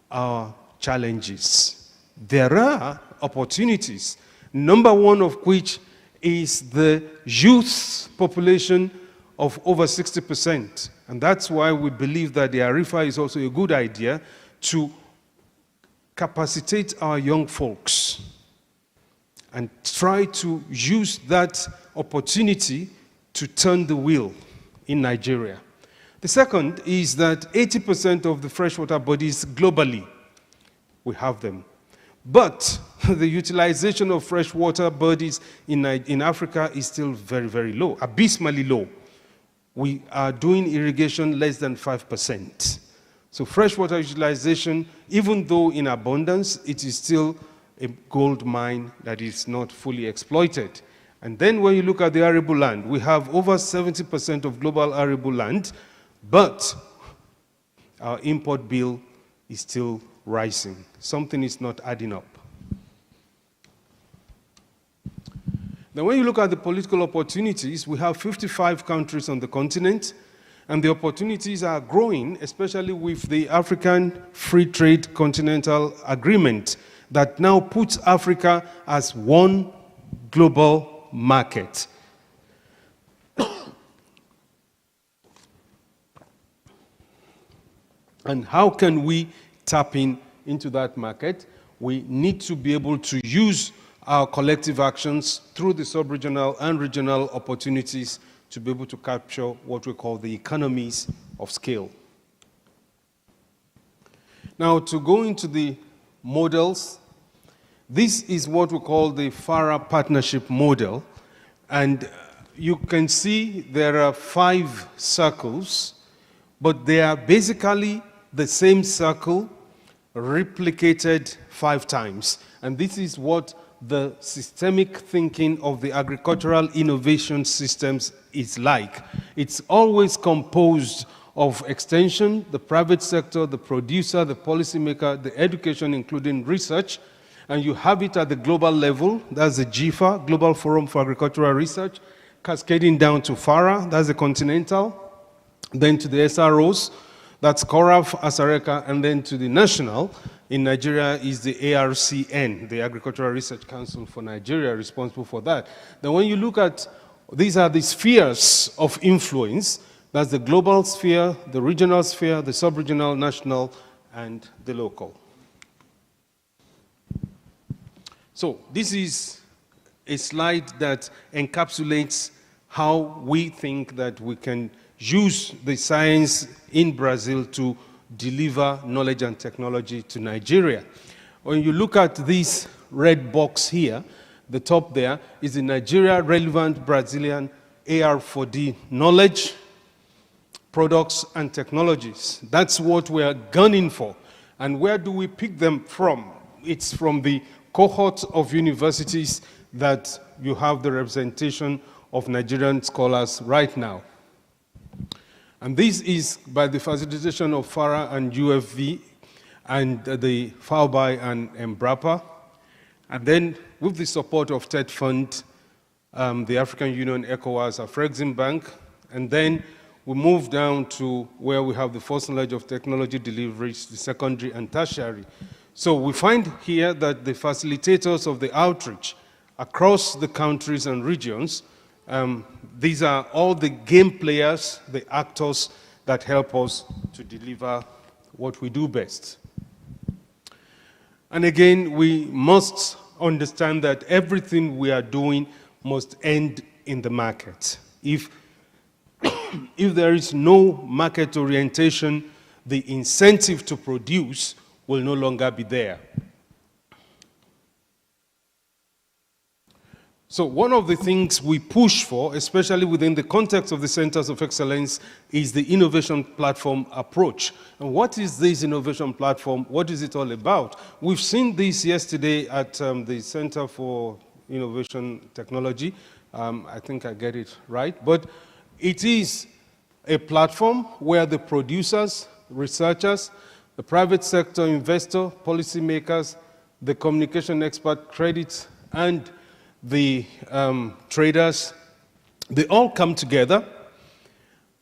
our challenges. There are opportunities, number one of which is the youth population of over 60%. And that's why we believe that the ARIFA is also a good idea to capacitate our young folks and try to use that opportunity to turn the wheel in Nigeria. The second is that 80% of the freshwater bodies globally, we have them. But the utilization of freshwater bodies in Africa is still very, very low, abysmally low. We are doing irrigation less than 5%. So freshwater utilization, even though in abundance, it is still a gold mine that is not fully exploited. And then when you look at the arable land, we have over 70% of global arable land, but our import bill is still rising. Something is not adding up. Then when you look at the political opportunities, we have 55 countries on the continent, and the opportunities are growing, especially with the African Free Trade Continental Agreement that now puts Africa as one global market. And how can we tap into that market? We need to be able to use our collective actions through the sub-regional and regional opportunities to be able to capture what we call the economies of scale. Now, to go into the models, this is what we call the FARA partnership model. And you can see there are 5 circles, but they are basically the same circle replicated 5 times. And this is what the systemic thinking of the agricultural innovation systems is like. It's always composed of extension, the private sector, the producer, the policymaker, the education, including research, and you have it at the global level. That's the GFA, Global Forum for Agricultural Research, cascading down to FARA, that's the continental, then to the SROs, that's CORAF, ASARECA, and then to the national. In Nigeria is the ARCN, the Agricultural Research Council for Nigeria, responsible for that. Then when you look at, these are the spheres of influence. That's the global sphere, the regional sphere, the sub-regional, national, and the local. So this is a slide that encapsulates how we think that we can use the science in Brazil to deliver knowledge and technology to Nigeria. When you look at this red box here, the top there is the Nigeria Relevant Brazilian AR4D knowledge, products, and technologies. That's what we are gunning for. And where do we pick them from? It's from the cohort of universities that you have the representation of Nigerian scholars right now. And this is by the facilitation of FARA and UFV and the FAOBI and EMBRAPA. And then with the support of TED Fund, the African Union, ECOWAS, Afrexim Bank, and then we move down to where we have the first knowledge of technology deliveries, the secondary and tertiary. So we find here that the facilitators of the outreach across the countries and regions, these are all the game players, the actors that help us to deliver what we do best. And again, we must understand that everything we are doing must end in the market. If there is no market orientation, the incentive to produce will no longer be there. So one of the things we push for, especially within the context of the Centers of Excellence, is the innovation platform approach. And what is this innovation platform? What is it all about? We've seen this yesterday at the Center for Innovation Technology. I think I get it right. But it is a platform where the producers, researchers, the private sector investor, policymakers, the communication expert, credits, and the traders, they all come together,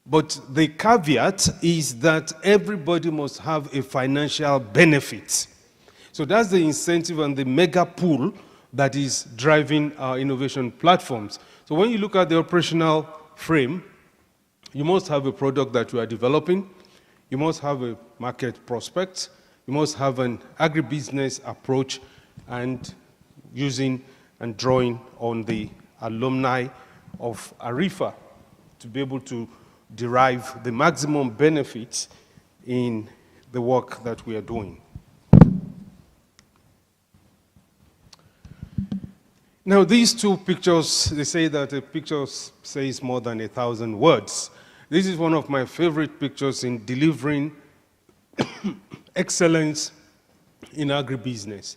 but the caveat is that everybody must have a financial benefit. So that's the incentive and the mega pool that is driving our innovation platforms. So when you look at the operational frame, you must have a product that you are developing, you must have a market prospect, you must have an agribusiness approach, and using and drawing on the alumni of ARIFA to be able to derive the maximum benefits in the work that we are doing. Now, these two pictures, they say that a picture says more than 1,000 words. This is one of my favorite pictures in delivering excellence in agribusiness.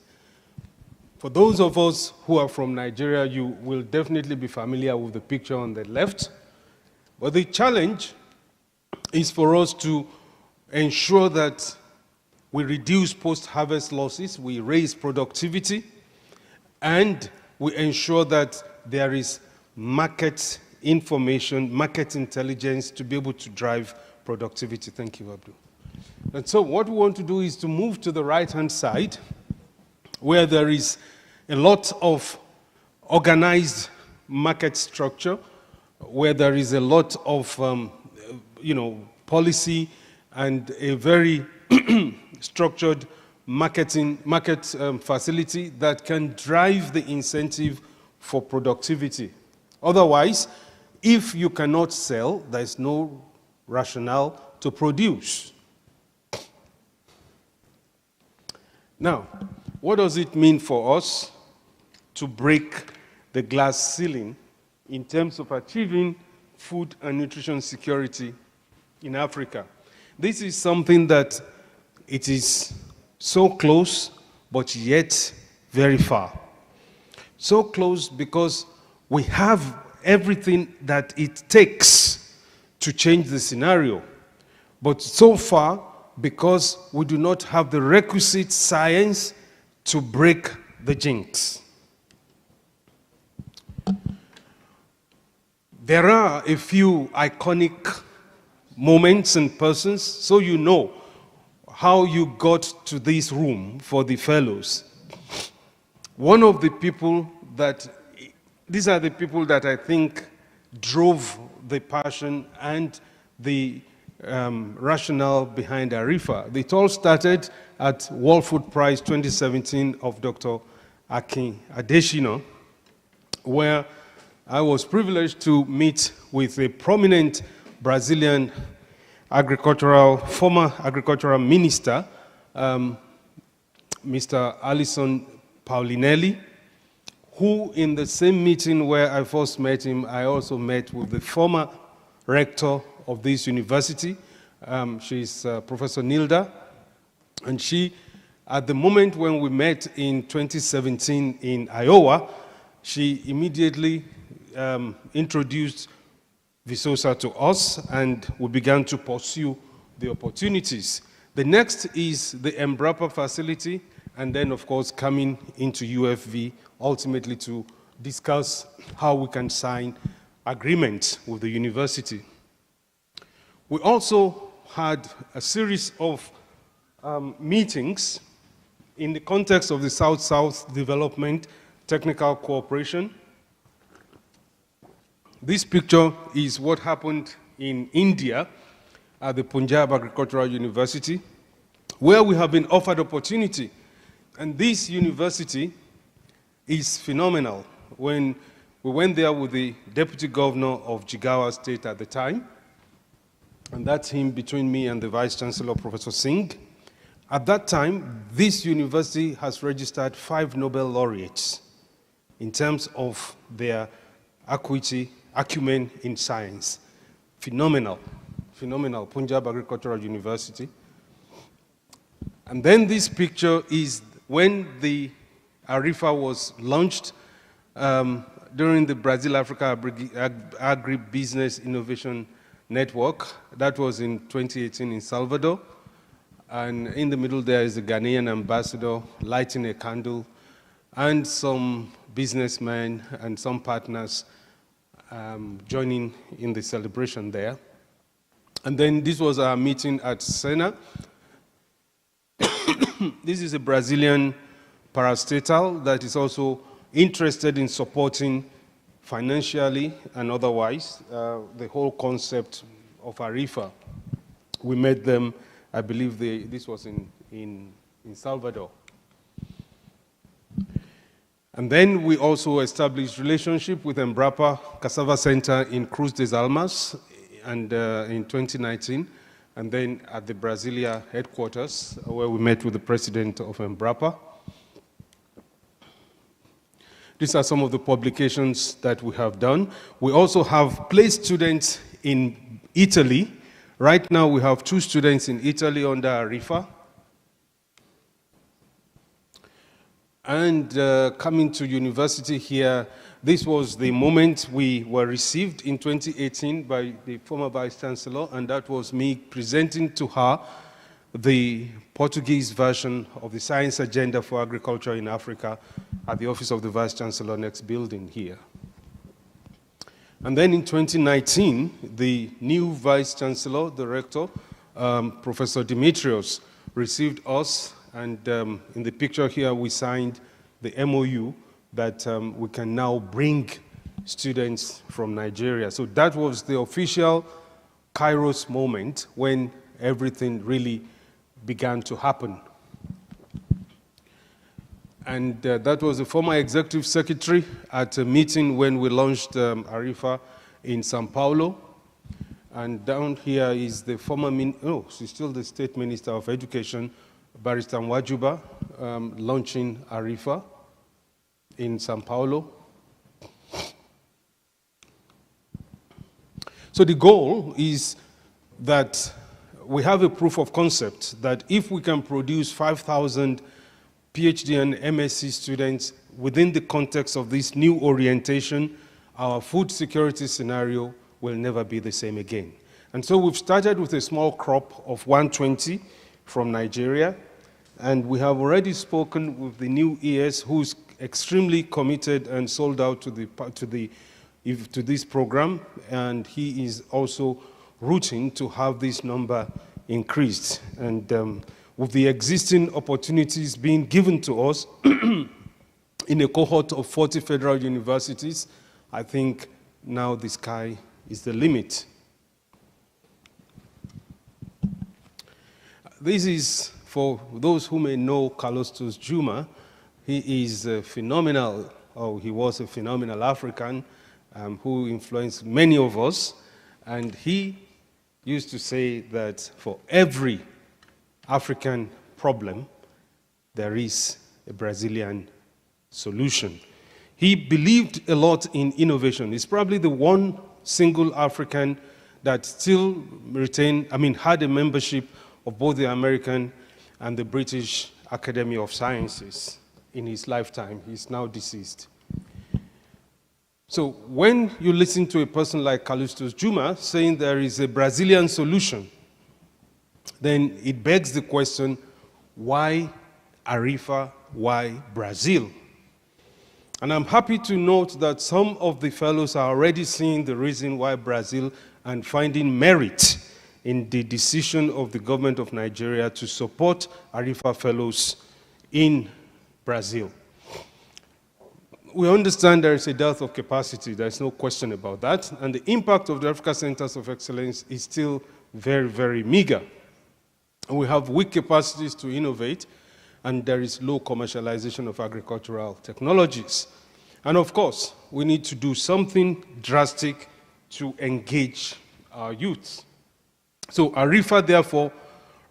For those of us who are from Nigeria, you will definitely be familiar with the picture on the left. But the challenge is for us to ensure that we reduce post-harvest losses, we raise productivity, and we ensure that there is market information, market intelligence to be able to drive productivity. Thank you, Abdul. And so what we want to do is to move to the right-hand side, where there is a lot of organized market structure, where there is a lot of policy and a very structured market facility that can drive the incentive for productivity. Otherwise, if you cannot sell, there is no rationale to produce. Now, what does it mean for us to break the glass ceiling in terms of achieving food and nutrition security in Africa? This is something that it is so close, but yet very far. So close because we have everything that it takes to change the scenario, but so far because we do not have the requisite science to break the jinx. There are a few iconic moments and persons, so you know how you got to this room for the fellows. One of the people that, these are the people that I think drove the passion and the rationale behind ARIFA. It all started at World Food Prize 2017 of Dr. Akin Adesina, where I was privileged to meet with a prominent Brazilian former agricultural minister, Mr. Alisson Paulinelli, who in the same meeting where I first met him, I also met with the former rector of this university. She's Professor Nilda, and she, at the moment when we met in 2017 in Iowa, she immediately introduced Visosa to us, and we began to pursue the opportunities. The next is the Embrapa facility, and then, of course, coming into UFV, ultimately to discuss how we can sign agreements with the university. We also had a series of meetings in the context of the South-South Development Technical Cooperation. This picture is what happened in India at the Punjab Agricultural University, where we have been offered opportunity. And this university is phenomenal. When we went there with the deputy governor of Jigawa State at the time, and that's him between me and the Vice Chancellor, Professor Singh. At that time, this university has registered 5 Nobel laureates in terms of their acumen in science. Phenomenal, phenomenal, Punjab Agricultural University. And then this picture is when the ARIFA was launched during the Brazil-Africa Agribusiness Innovation Network. That was in 2018 in Salvador. And in the middle there is the Ghanaian ambassador lighting a candle, and some businessmen and some partners joining in the celebration there. And then this was our meeting at Sena. This is a Brazilian parastatal that is also interested in supporting financially and otherwise the whole concept of ARIFA. We met them, I believe this was in Salvador. And then we also established relationship with Embrapa Cassava Center in Cruz das Almas and in 2019, and then at the Brasilia headquarters, where we met with the president of Embrapa. These are some of the publications that we have done. We also have placed students in Italy. Right now we have 2 students in Italy under ARIFA. And coming to university here, this was the moment we were received in 2018 by the former Vice Chancellor, and that was me presenting to her the Portuguese version of the Science Agenda for Agriculture in Africa at the Office of the Vice Chancellor, next building here. And then in 2019, the new Vice Chancellor, the Rector, Professor Dimitrios, received us, and in the picture here we signed the MOU that we can now bring students from Nigeria. So that was the official Kairos moment when everything really began to happen. And that was the former executive secretary at a meeting when we launched ARIFA in Sao Paulo. And down here is the former, she's still the State Minister of Education, Barrister Wajuba, launching ARIFA in Sao Paulo. So the goal is that we have a proof of concept that if we can produce 5,000 PhD and MSc students within the context of this new orientation, our food security scenario will never be the same again. And so we've started with a small crop of 120 from Nigeria, and we have already spoken with the new ES who's extremely committed and sold out to this program, and he is also rooting to have this number increased. And with the existing opportunities being given to us in a cohort of 40 federal universities, I think now the sky is the limit. This is for those who may know Callistus Juma. He is a phenomenal, or he was a phenomenal African who influenced many of us. And he used to say that for every African problem, there is a Brazilian solution. He believed a lot in innovation. He's probably the one single African that still had a membership of both the American and the British Academy of Sciences in his lifetime. He's now deceased. So when you listen to a person like Callistus Juma saying there is a Brazilian solution, then it begs the question, why ARIFA, why Brazil? And I'm happy to note that some of the fellows are already seeing the reason why Brazil and finding merit in the decision of the government of Nigeria to support ARIFA fellows in Brazil. We understand there is a dearth of capacity, there's no question about that, and the impact of the Africa Centers of Excellence is still very, very meager. And we have weak capacities to innovate, and there is low commercialization of agricultural technologies. And of course, we need to do something drastic to engage our youth. So ARIFA, therefore,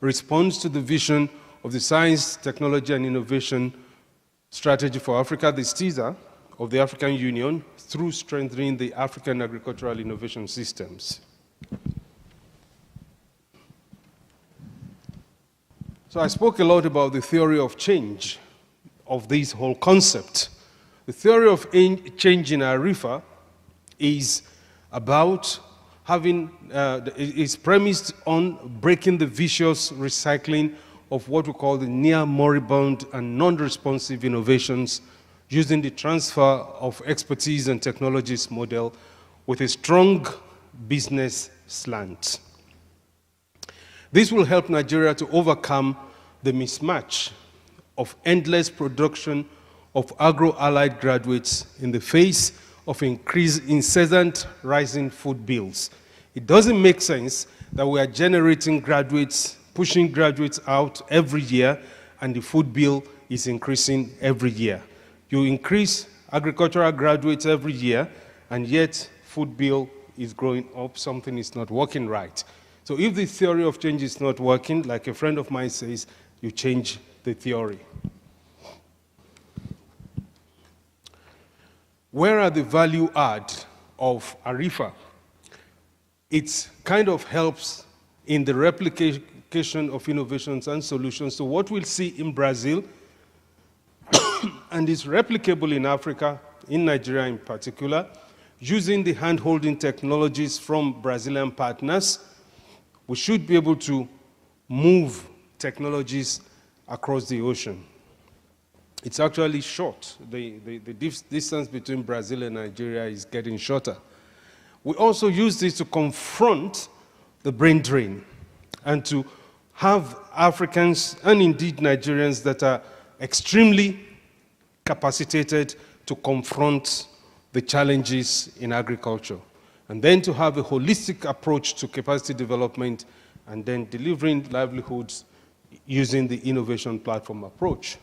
responds to the vision of the Science, Technology, and Innovation Strategy for Africa, the STISA, of the African Union, through strengthening the African agricultural innovation systems. So I spoke a lot about the theory of change of this whole concept. The theory of change in ARIFA is about is premised on breaking the vicious recycling of what we call the near moribund and non-responsive innovations using the transfer of expertise and technologies model with a strong business slant. This will help Nigeria to overcome the mismatch of endless production of agro-allied graduates in the face of incessant rising food bills. It doesn't make sense that we are generating graduates, pushing graduates out every year, and the food bill is increasing every year. You increase agricultural graduates every year, and yet food bill is growing up, something is not working right. So if the theory of change is not working, like a friend of mine says, you change the theory. Where are the value add of ARIFA? It kind of helps in the replication of innovations and solutions. So what we'll see in Brazil, and is replicable in Africa, in Nigeria in particular, using the hand-holding technologies from Brazilian partners, we should be able to move technologies across the ocean. It's actually short. The distance between Brazil and Nigeria is getting shorter. We also use this to confront the brain drain and to have Africans and indeed Nigerians that are extremely capacitated to confront the challenges in agriculture, and then to have a holistic approach to capacity development and then delivering livelihoods using the innovation platform approach.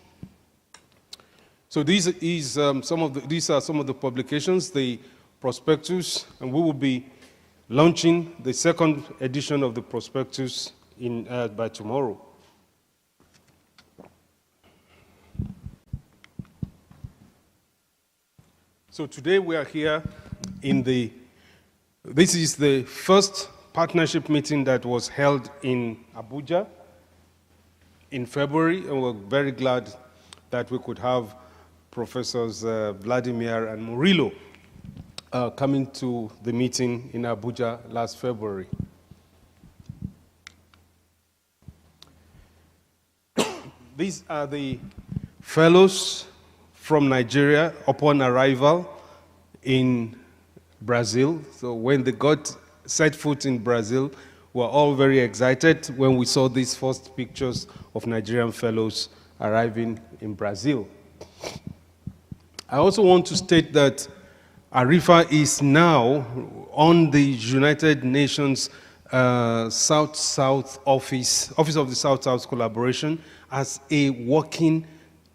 So these are some of the publications, the prospectus, and we will be launching the second edition of the prospectus by tomorrow. So today we are here this is the first partnership meeting that was held in Abuja in February, and we're very glad that we could have Professors Vladimir and Murillo coming to the meeting in Abuja last February. These are the fellows from Nigeria upon arrival in Brazil. So when they set foot in Brazil, we were all very excited when we saw these first pictures of Nigerian fellows arriving in Brazil. I also want to state that ARIFA is now on the United Nations South-South Office of the South-South Collaboration as a working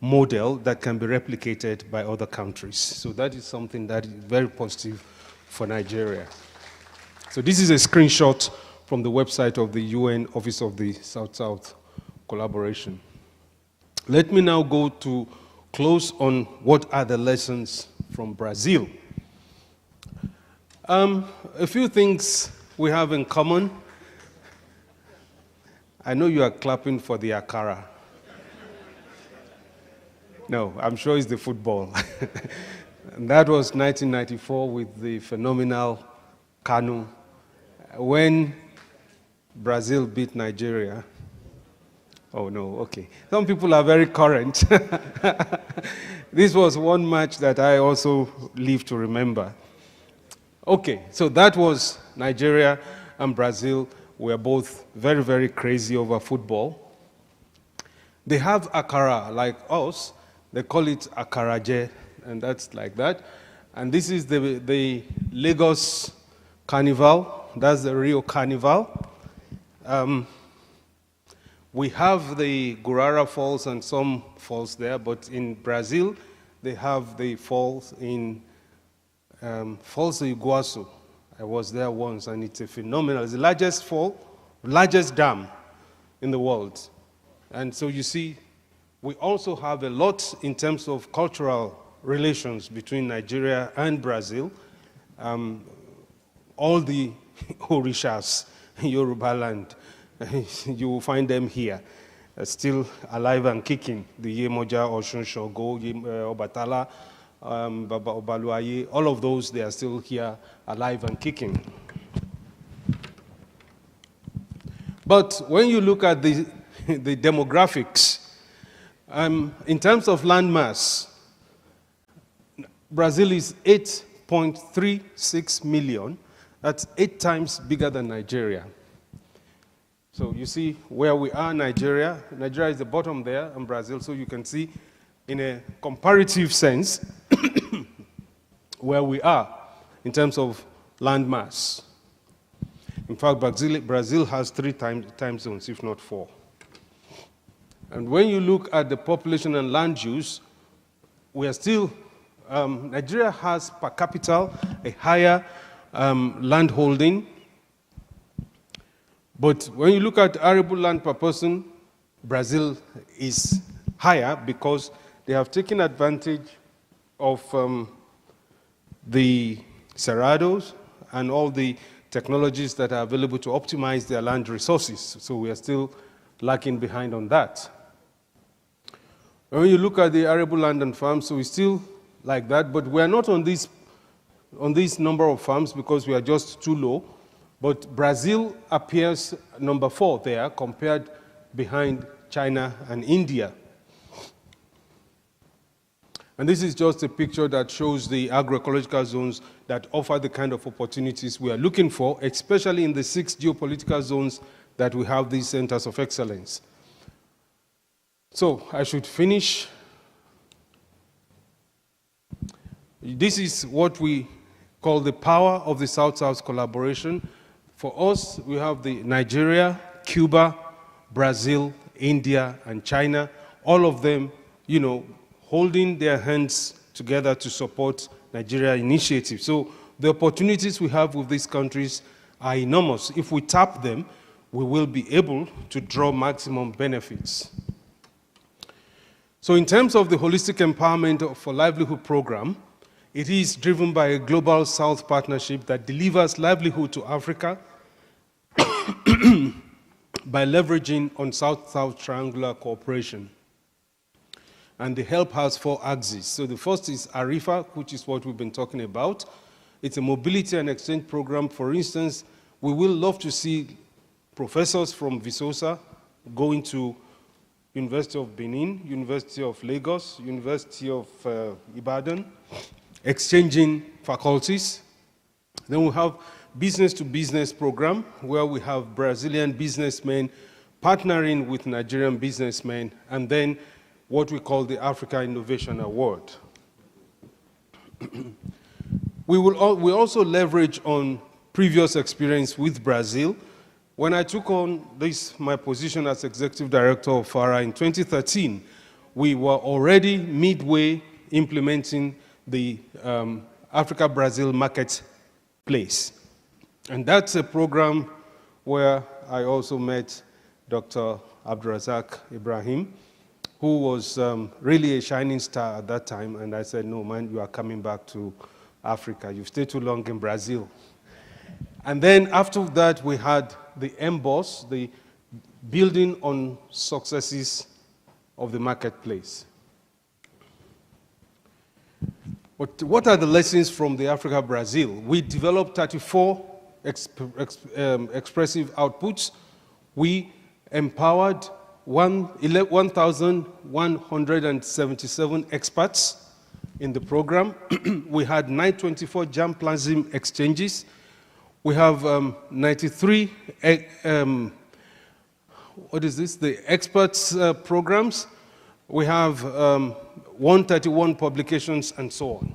model that can be replicated by other countries. So that is something that is very positive for Nigeria. So this is a screenshot from the website of the UN Office of the South-South Collaboration. Let me now go to close on what are the lessons from Brazil. A few things we have in common. I know you are clapping for the Akara. No, I'm sure it's the football. And that was 1994 with the phenomenal Kanu. When Brazil beat Nigeria. Oh no, okay. Some people are very current. This was one match that I also live to remember. Okay, so that was Nigeria and Brazil. Were both very, very crazy over football. They have Akara like us. They call it Akaraje, and that's like that. And this is the Lagos Carnival. That's the Rio Carnival. We have the Gurara Falls and some falls there, but in Brazil, they have the falls in Falls of Iguazu. I was there once, and it's a phenomenal. It's the largest dam in the world. And so you see, we also have a lot in terms of cultural relations between Nigeria and Brazil. All the Orishas in Yoruba land, you will find them here, still alive and kicking. The Yemoja, Oshun Shogo, Obatala, Baba Obaluaye, all of those, they are still here, alive and kicking. But when you look at the demographics, in terms of land mass, Brazil is 8.36 million. That's 8 times bigger than Nigeria. So you see where we are, Nigeria. Nigeria is the bottom there, and Brazil. So you can see in a comparative sense where we are in terms of land mass. In fact, Brazil has 3 time zones, if not 4. And when you look at the population and land use, we are still, Nigeria has per capita a higher land holding. But when you look at arable land per person, Brazil is higher because they have taken advantage of the cerrados and all the technologies that are available to optimize their land resources. So we are still lacking behind on that. When you look at the arable land and farms, so we're still like that, but we are not on this number of farms because we are just too low. But Brazil appears number 4 there, compared behind China and India. And this is just a picture that shows the agroecological zones that offer the kind of opportunities we are looking for, especially in the 6 geopolitical zones that we have these centers of excellence. So I should finish. This is what we call the power of the South-South collaboration. For us, we have the Nigeria, Cuba, Brazil, India, and China, all of them, you know, holding their hands together to support Nigeria initiative. So the opportunities we have with these countries are enormous. If we tap them, we will be able to draw maximum benefits. So in terms of the Holistic Empowerment for Livelihood program, it is driven by a Global South partnership that delivers livelihood to Africa by leveraging on South-South triangular cooperation. And the help has 4 axes. So the first is ARIFA, which is what we've been talking about. It's a mobility and exchange program. For instance, we will love to see professors from Visosa going to University of Benin, University of Lagos, University of Ibadan, exchanging faculties. Then we have business-to-business program, where we have Brazilian businessmen partnering with Nigerian businessmen, and then what we call the Africa Innovation Award. We also leverage on previous experience with Brazil. When I took on my position as Executive Director of FARA in 2013, we were already midway implementing the Africa-Brazil marketplace. And that's a program where I also met Dr. Abdulrazak Ibrahim, who was really a shining star at that time. And I said, no, man, you are coming back to Africa. You've stayed too long in Brazil. And then after that, we had the MBOSS, the building on successes of the marketplace. What are the lessons from the Africa-Brazil? We developed 34 expressive outputs. We empowered 1,177 experts in the program. We had 924 germplasm exchanges. We have 93, the experts programs. We have 131 publications and so on.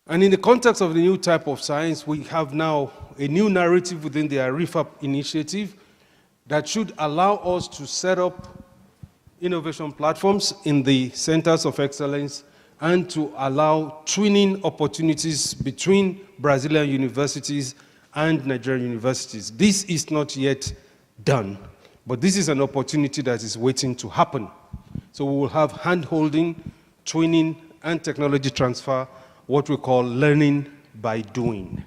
And in the context of the new type of science, we have now a new narrative within the ARIFA initiative that should allow us to set up innovation platforms in the centers of excellence and to allow twinning opportunities between Brazilian universities and Nigerian universities. This is not yet done, but this is an opportunity that is waiting to happen. So we will have hand-holding, twinning, and technology transfer, what we call learning by doing.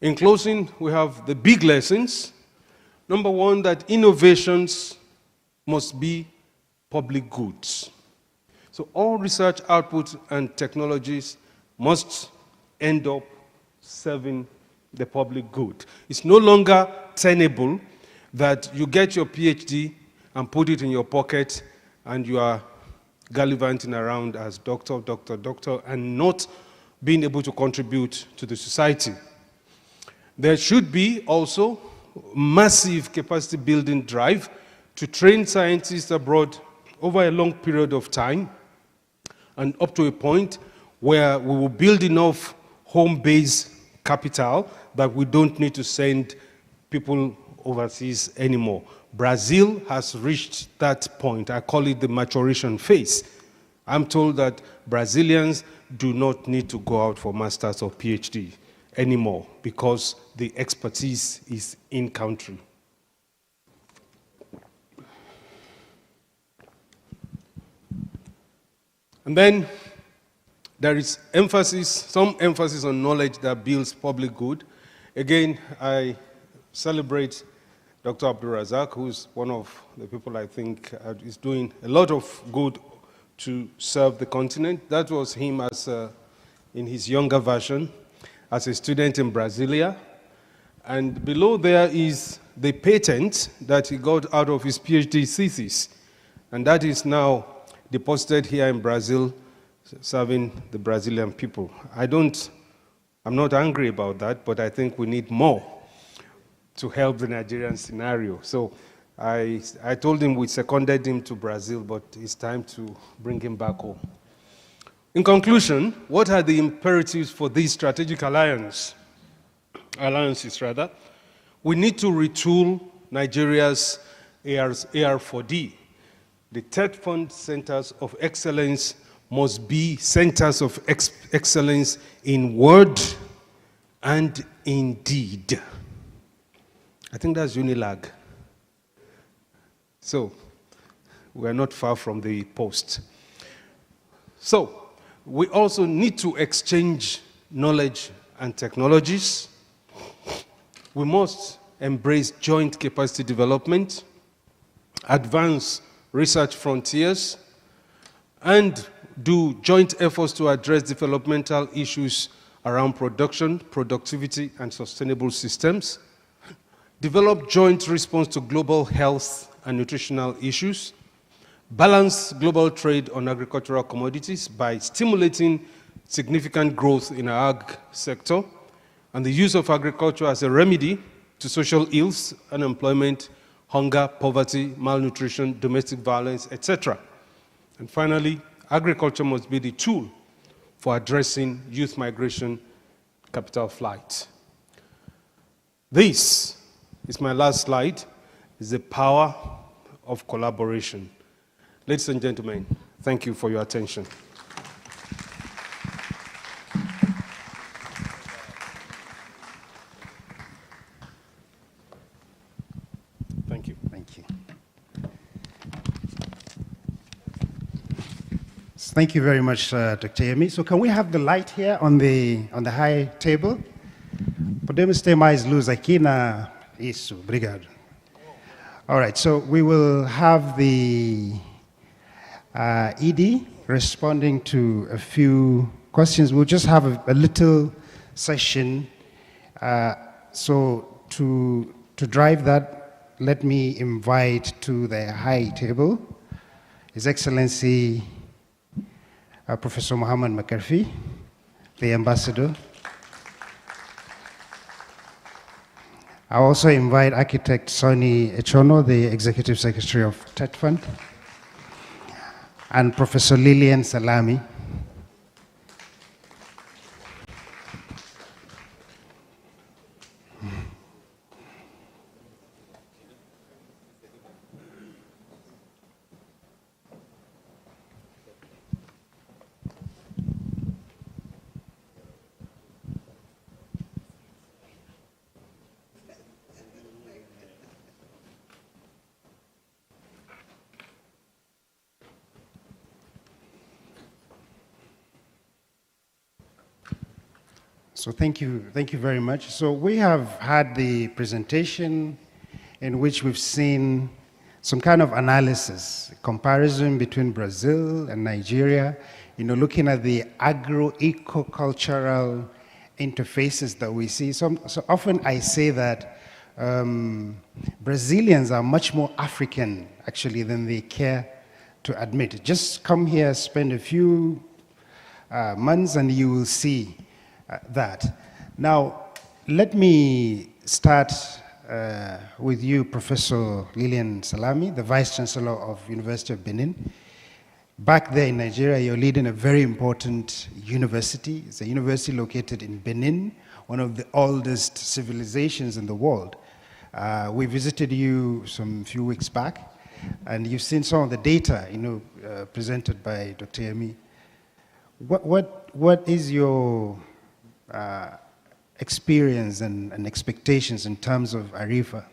In closing, we have the big lessons. Number one, that innovations must be public goods. So all research outputs and technologies must end up serving the public good. It's no longer tenable that you get your PhD and put it in your pocket and you are gallivanting around as doctor, and not being able to contribute to the society. There should be also massive capacity building drive to train scientists abroad over a long period of time and up to a point where we will build enough home-based capital that we don't need to send people overseas anymore. Brazil has reached that point. I call it the maturation phase. I'm told that Brazilians do not need to go out for masters or PhD anymore because the expertise is in country. And then there is some emphasis on knowledge that builds public good. Again, I celebrate Dr. Abdulrazak, who's one of the people I think is doing a lot of good to serve the continent. That was him as in his younger version, as a student in Brasilia. And below there is the patent that he got out of his PhD thesis. And that is now deposited here in Brazil, serving the Brazilian people. I'm not angry about that, but I think we need more to help the Nigerian scenario. So I told him we seconded him to Brazil, but it's time to bring him back home. In conclusion, what are the imperatives for this strategic alliance? alliances rather, we need to retool Nigeria's AR4D. The TED Fund Centers of Excellence must be centers of excellence in word and in deed. I think that's Unilag. So, we're not far from the post. So, we also need to exchange knowledge and technologies. We must embrace joint capacity development, advance research frontiers, and do joint efforts to address developmental issues around production, productivity, and sustainable systems, develop joint response to global health and nutritional issues, balance global trade on agricultural commodities by stimulating significant growth in our ag sector, and the use of agriculture as a remedy to social ills, unemployment, hunger, poverty, malnutrition, domestic violence, etc. And finally, agriculture must be the tool for addressing youth migration, capital flight. This is my last slide, is the power of collaboration. Ladies and gentlemen, thank you for your attention. Thank you. Thank you. Thank you very much, Dr. Yemi. So can we have the light here on the high table? Podemos ter mais luz aqui na... Isso, obrigado. All right, so we will have the ED responding to a few questions. We'll just have a little session. So to drive that, let me invite to the high table His Excellency Professor Muhammad McCarthy, the Ambassador. I also invite Architect Sonny Echono, the Executive Secretary of TED Fund, and Professor Lilian Salami. So thank you very much. So we have had the presentation in which we've seen some kind of analysis, comparison between Brazil and Nigeria, looking at the agro-eco-cultural interfaces that we see. So often I say that Brazilians are much more African, actually, than they care to admit. Just come here, spend a few months, and you will see that. Now, let me start with you, Professor Lilian Salami, the Vice Chancellor of University of Benin. Back there in Nigeria, you're leading a very important university. It's a university located in Benin, one of the oldest civilizations in the world. We visited you some few weeks back, and you've seen some of the data, presented by Dr. Yemi. What is your experience and expectations in terms of ARIFA?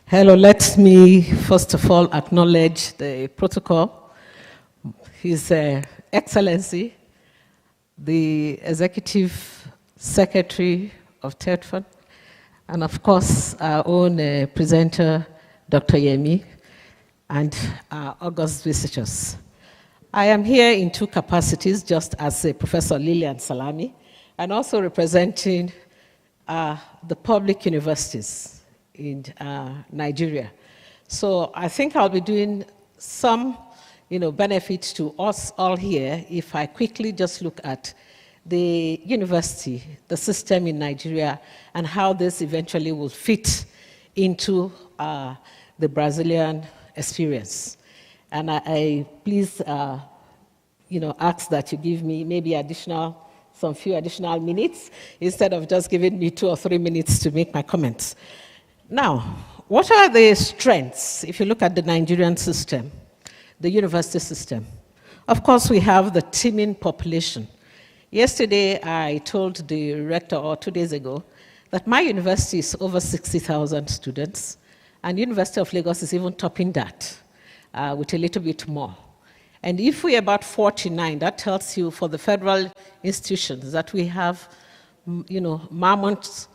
Hello, let me first of all acknowledge the protocol. His Excellency, the Executive Secretary of TED Fund, and of course our own presenter, Dr. Yemi, and our august visitors. I am here in two capacities, just as Professor Lilian Salami, and also representing the public universities in Nigeria. So I think I'll be doing some benefits to us all here if I quickly just look at the university, the system in Nigeria, and how this eventually will fit into the Brazilian experience. And I please ask that you give me maybe some few additional minutes instead of just giving me 2 or 3 minutes to make my comments. Now, what are the strengths if you look at the Nigerian system, the university system? Of course, we have the teeming population. Yesterday, I told the rector, or 2 days ago, that my university is over 60,000 students, and the University of Lagos is even topping that with a little bit more. And if we're about 49, that tells you for the federal institutions that we have, mammoth,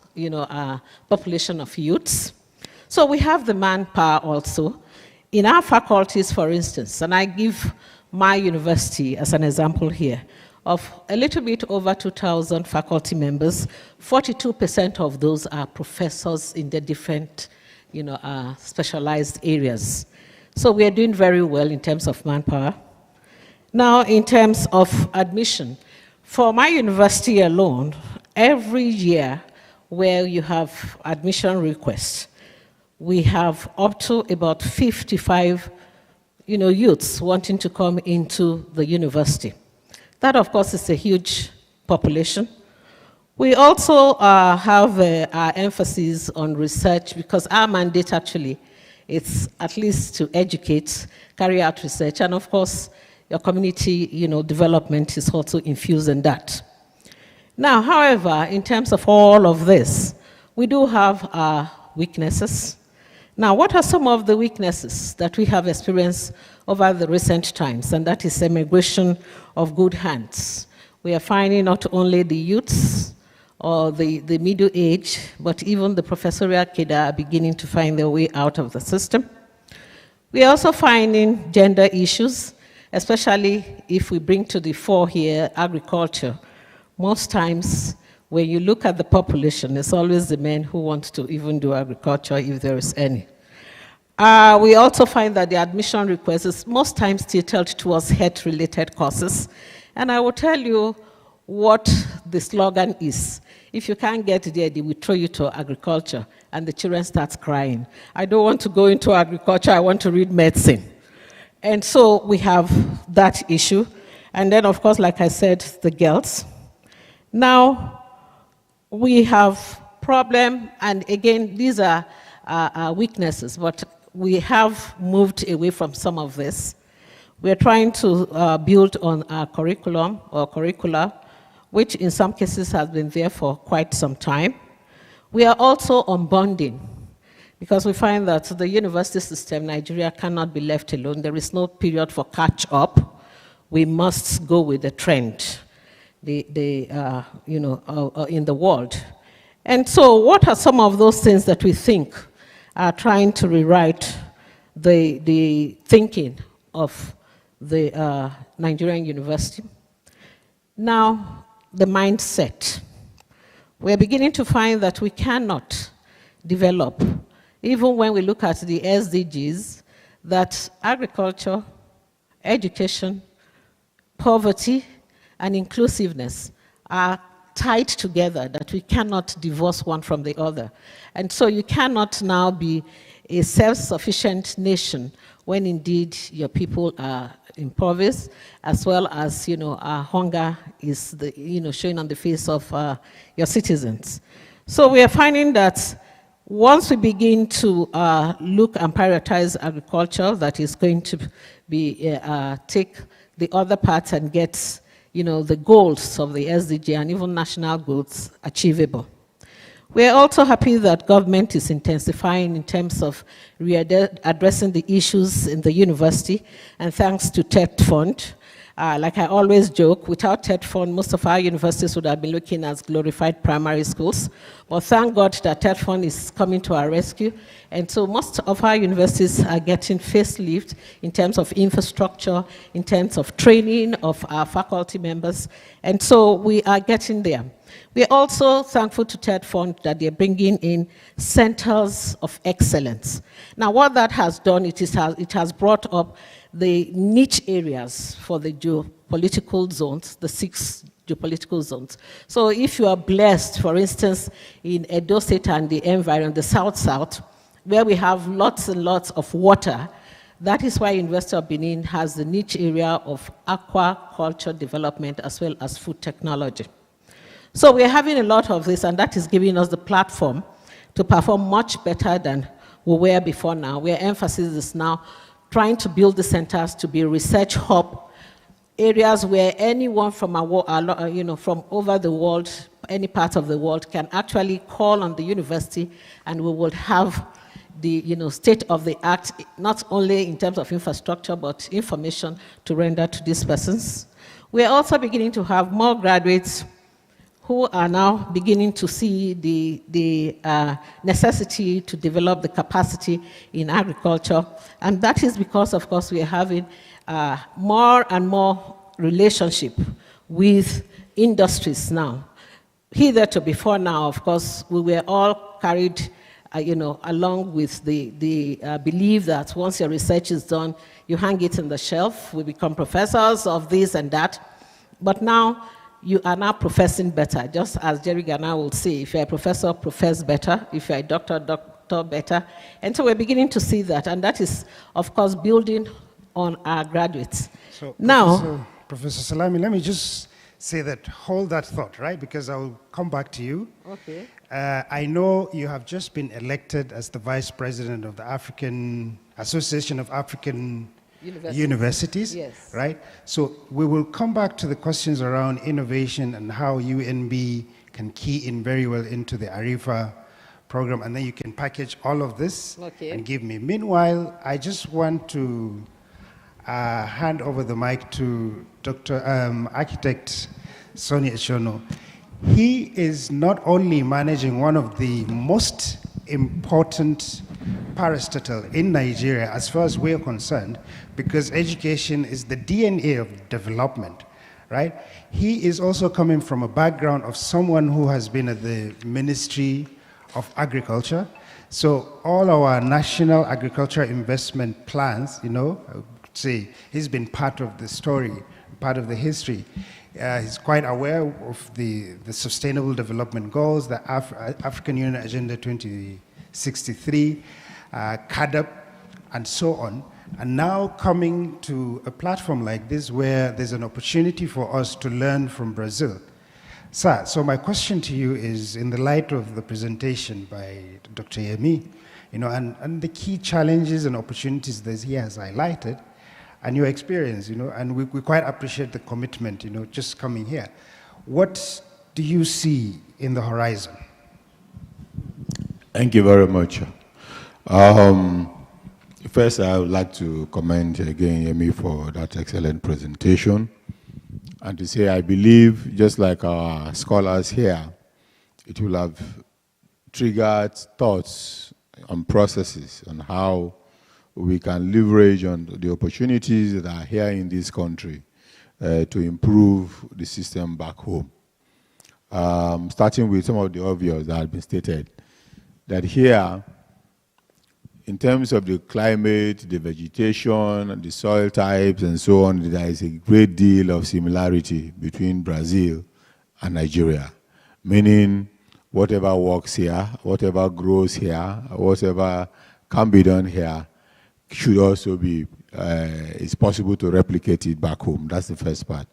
population of youths. So we have the manpower also. In our faculties, for instance, and I give my university as an example here, of a little bit over 2,000 faculty members, 42% of those are professors in the different, specialized areas. So we are doing very well in terms of manpower. Now, in terms of admission, for my university alone, every year where you have admission requests, we have up to about 55, youths wanting to come into the university. That, of course, is a huge population. We also have our emphasis on research because our mandate actually is at least to educate, carry out research, and of course, your community development is also infused in that. Now, however, in terms of all of this, we do have our weaknesses. Now, what are some of the weaknesses that we have experienced over the recent times? And that is emigration of good hands. We are finding not only the youths or the middle age, but even the professorial cadre are beginning to find their way out of the system. We are also finding gender issues, especially if we bring to the fore here agriculture. Most times, when you look at the population, it's always the men who want to even do agriculture, if there is any. We also find that the admission requests is most times tilted towards health-related courses. And I will tell you what the slogan is. If you can't get there, they will throw you to agriculture, and the children start crying. I don't want to go into agriculture, I want to read medicine. And so we have that issue. And then, of course, like I said, the girls. Now, we have problem, and again, these are weaknesses, but we have moved away from some of this. We're trying to build on our curriculum or curricula, which in some cases has been there for quite some time. We are also on bonding, because we find that the university system, Nigeria, cannot be left alone. There is no period for catch up. We must go with the trend, in the world. And so what are some of those things that we think are trying to rewrite the thinking of the Nigerian university? Now, the mindset. We're beginning to find that we cannot develop, even when we look at the SDGs, that agriculture, education, poverty, and inclusiveness are tied together, that we cannot divorce one from the other. And so you cannot now be a self-sufficient nation when indeed your people are impoverished, as well as hunger is showing on the face of your citizens. So we are finding that once we begin to look and prioritize agriculture, that is going to be take the other parts and get the goals of the SDG and even national goals achievable. We are also happy that government is intensifying in terms of addressing the issues in the university, and thanks to TED Fund. Like I always joke, without TED Fund, most of our universities would have been looking as glorified primary schools. But thank God that TED Fund is coming to our rescue. And so most of our universities are getting facelift in terms of infrastructure, in terms of training of our faculty members. And so we are getting there. We are also thankful to TED Fund that they're bringing in centers of excellence. Now, what that has done, it has brought up the niche areas for the geopolitical zones, the 6 geopolitical zones. So if you are blessed, for instance, in Edo State and the environment, the South-South, where we have lots and lots of water, That is why University of Benin has the niche area of aquaculture development as well as food technology. So we're having a lot of this, and that is giving us the platform to perform much better than we were before now. Where emphasis is now trying to build the centers to be research hub, areas where anyone from from over the world, any part of the world, can actually call on the university, and we will have the state-of-the-art, not only in terms of infrastructure, but information to render to these persons. We are also beginning to have more graduates who are now beginning to see the necessity to develop the capacity in agriculture. And that is because, of course, we are having more and more relationship with industries now. Hitherto before now, of course, we were all carried along with the belief that once your research is done, you hang it on the shelf, we become professors of this and that. But now, you are now professing better, just as Jerry Garner will say, if you're a professor, profess better, if you're a doctor, doctor better. And so we're beginning to see that, and that is, of course, building on our graduates. So, now, Professor Salami, let me just say that, hold that thought, right? Because I'll come back to you. Okay. I know you have just been elected as the Vice President of the African Association of African Universities, yes. Right? So we will come back to the questions around innovation and how UNB can key in very well into the ARIFA program, and then you can package all of this and give me. Meanwhile, I just want to hand over the mic to Dr. Architect Sonny Eshono. He is not only managing one of the most important parastatal in Nigeria, as far as we're concerned, because education is the DNA of development, right? He is also coming from a background of someone who has been at the Ministry of Agriculture. So all our national agriculture investment plans, I would say he's been part of the story, part of the history. He's quite aware of the Sustainable Development Goals, the African Union Agenda 2063, CADAP, and so on. And now coming to a platform like this where there's an opportunity for us to learn from Brazil. Sir, so my question to you is, in the light of the presentation by Dr. Yemi, and the key challenges and opportunities that he has highlighted, and your experience, and we quite appreciate the commitment, just coming here. What do you see in the horizon? Thank you very much. First, I would like to commend again Yemi for that excellent presentation, and to say I believe, just like our scholars here, it will have triggered thoughts and processes on how we can leverage on the opportunities that are here in this country to improve the system back home. Starting with some of the obvious that have been stated, that here, in terms of the climate, the vegetation, the soil types, and so on, there is a great deal of similarity between Brazil and Nigeria, meaning whatever works here, whatever grows here, whatever can be done here, should also be, it's possible to replicate it back home. That's the first part.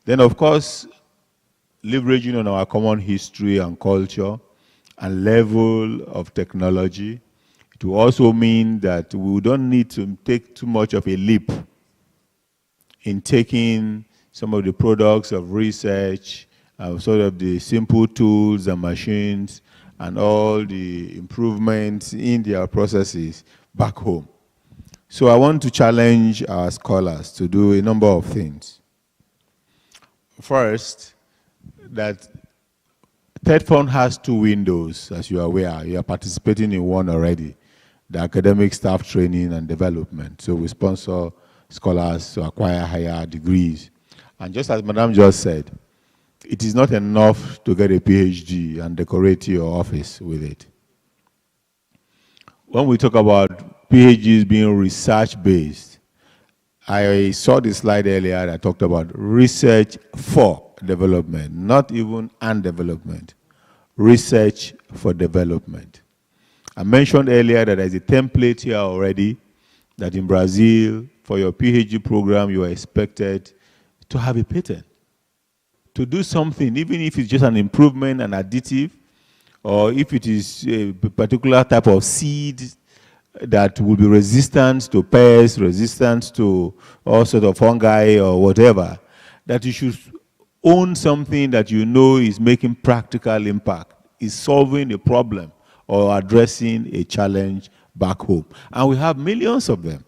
Then, of course, leveraging on our common history and culture and level of technology, it will also mean that we don't need to take too much of a leap in taking some of the products of research, sort of the simple tools and machines and all the improvements in their processes back home. So I want to challenge our scholars to do a number of things. First, that Third Fund has two windows, as you are aware. You are participating in one already, the academic staff training and development. So we sponsor scholars to acquire higher degrees. And just as Madam just said, it is not enough to get a PhD and decorate your office with it. When we talk about PhDs being research-based, I saw the slide earlier that talked about research for development, not even and development, research for development. I mentioned earlier that there's a template here already that in Brazil, for your PhD program, you are expected to have a patent, to do something, even if it's just an improvement, an additive, or if it is a particular type of seed that will be resistant to pests, resistant to all sorts of fungi or whatever, that you should own something that you know is making practical impact, is solving a problem or addressing a challenge back home. And we have millions of them.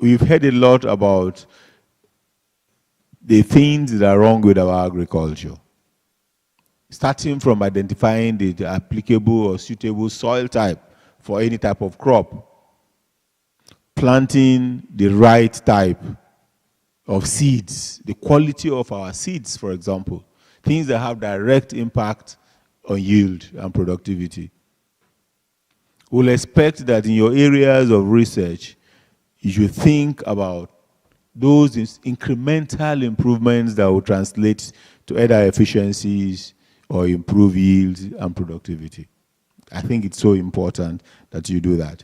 We've heard a lot about the things that are wrong with our agriculture, starting from identifying the applicable or suitable soil type for any type of crop, planting the right type of seeds, the quality of our seeds, for example, things that have direct impact on yield and productivity. We'll expect that in your areas of research, you should think about those incremental improvements that will translate to either efficiencies or improve yield and productivity. I think it's so important that you do that.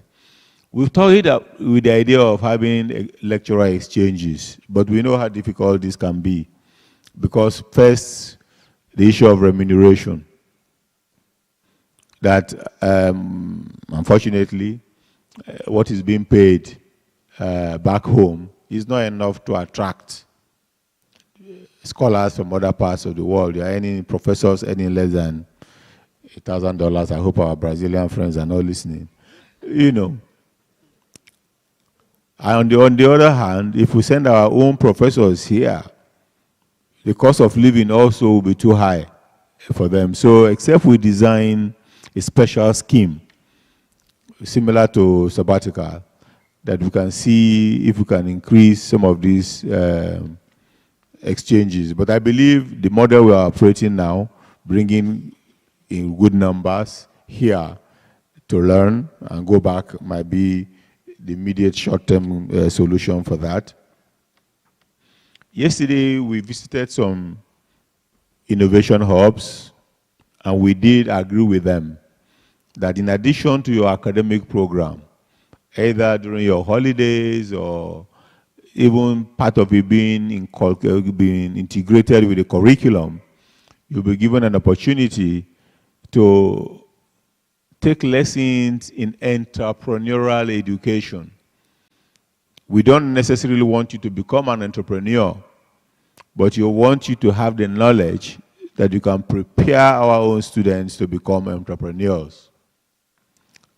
We've started up with the idea of having lecturer exchanges, but we know how difficult this can be because first, the issue of remuneration. That unfortunately, what is being paid back home is not enough to attract scholars from other parts of the world. There are any professors earning less than $1,000. I hope our Brazilian friends are not listening. You know. And on the other hand, if we send our own professors here, the cost of living also will be too high for them. So except we design a special scheme similar to sabbatical, that we can see if we can increase some of these exchanges. But I believe the model we are operating now, bringing in good numbers here to learn and go back, might be the immediate short-term solution for that. Yesterday, we visited some innovation hubs, and we did agree with them that in addition to your academic program, either during your holidays or even part of it being integrated with the curriculum, you'll be given an opportunity to take lessons in entrepreneurial education. We don't necessarily want you to become an entrepreneur, but we want you to have the knowledge that you can prepare our own students to become entrepreneurs.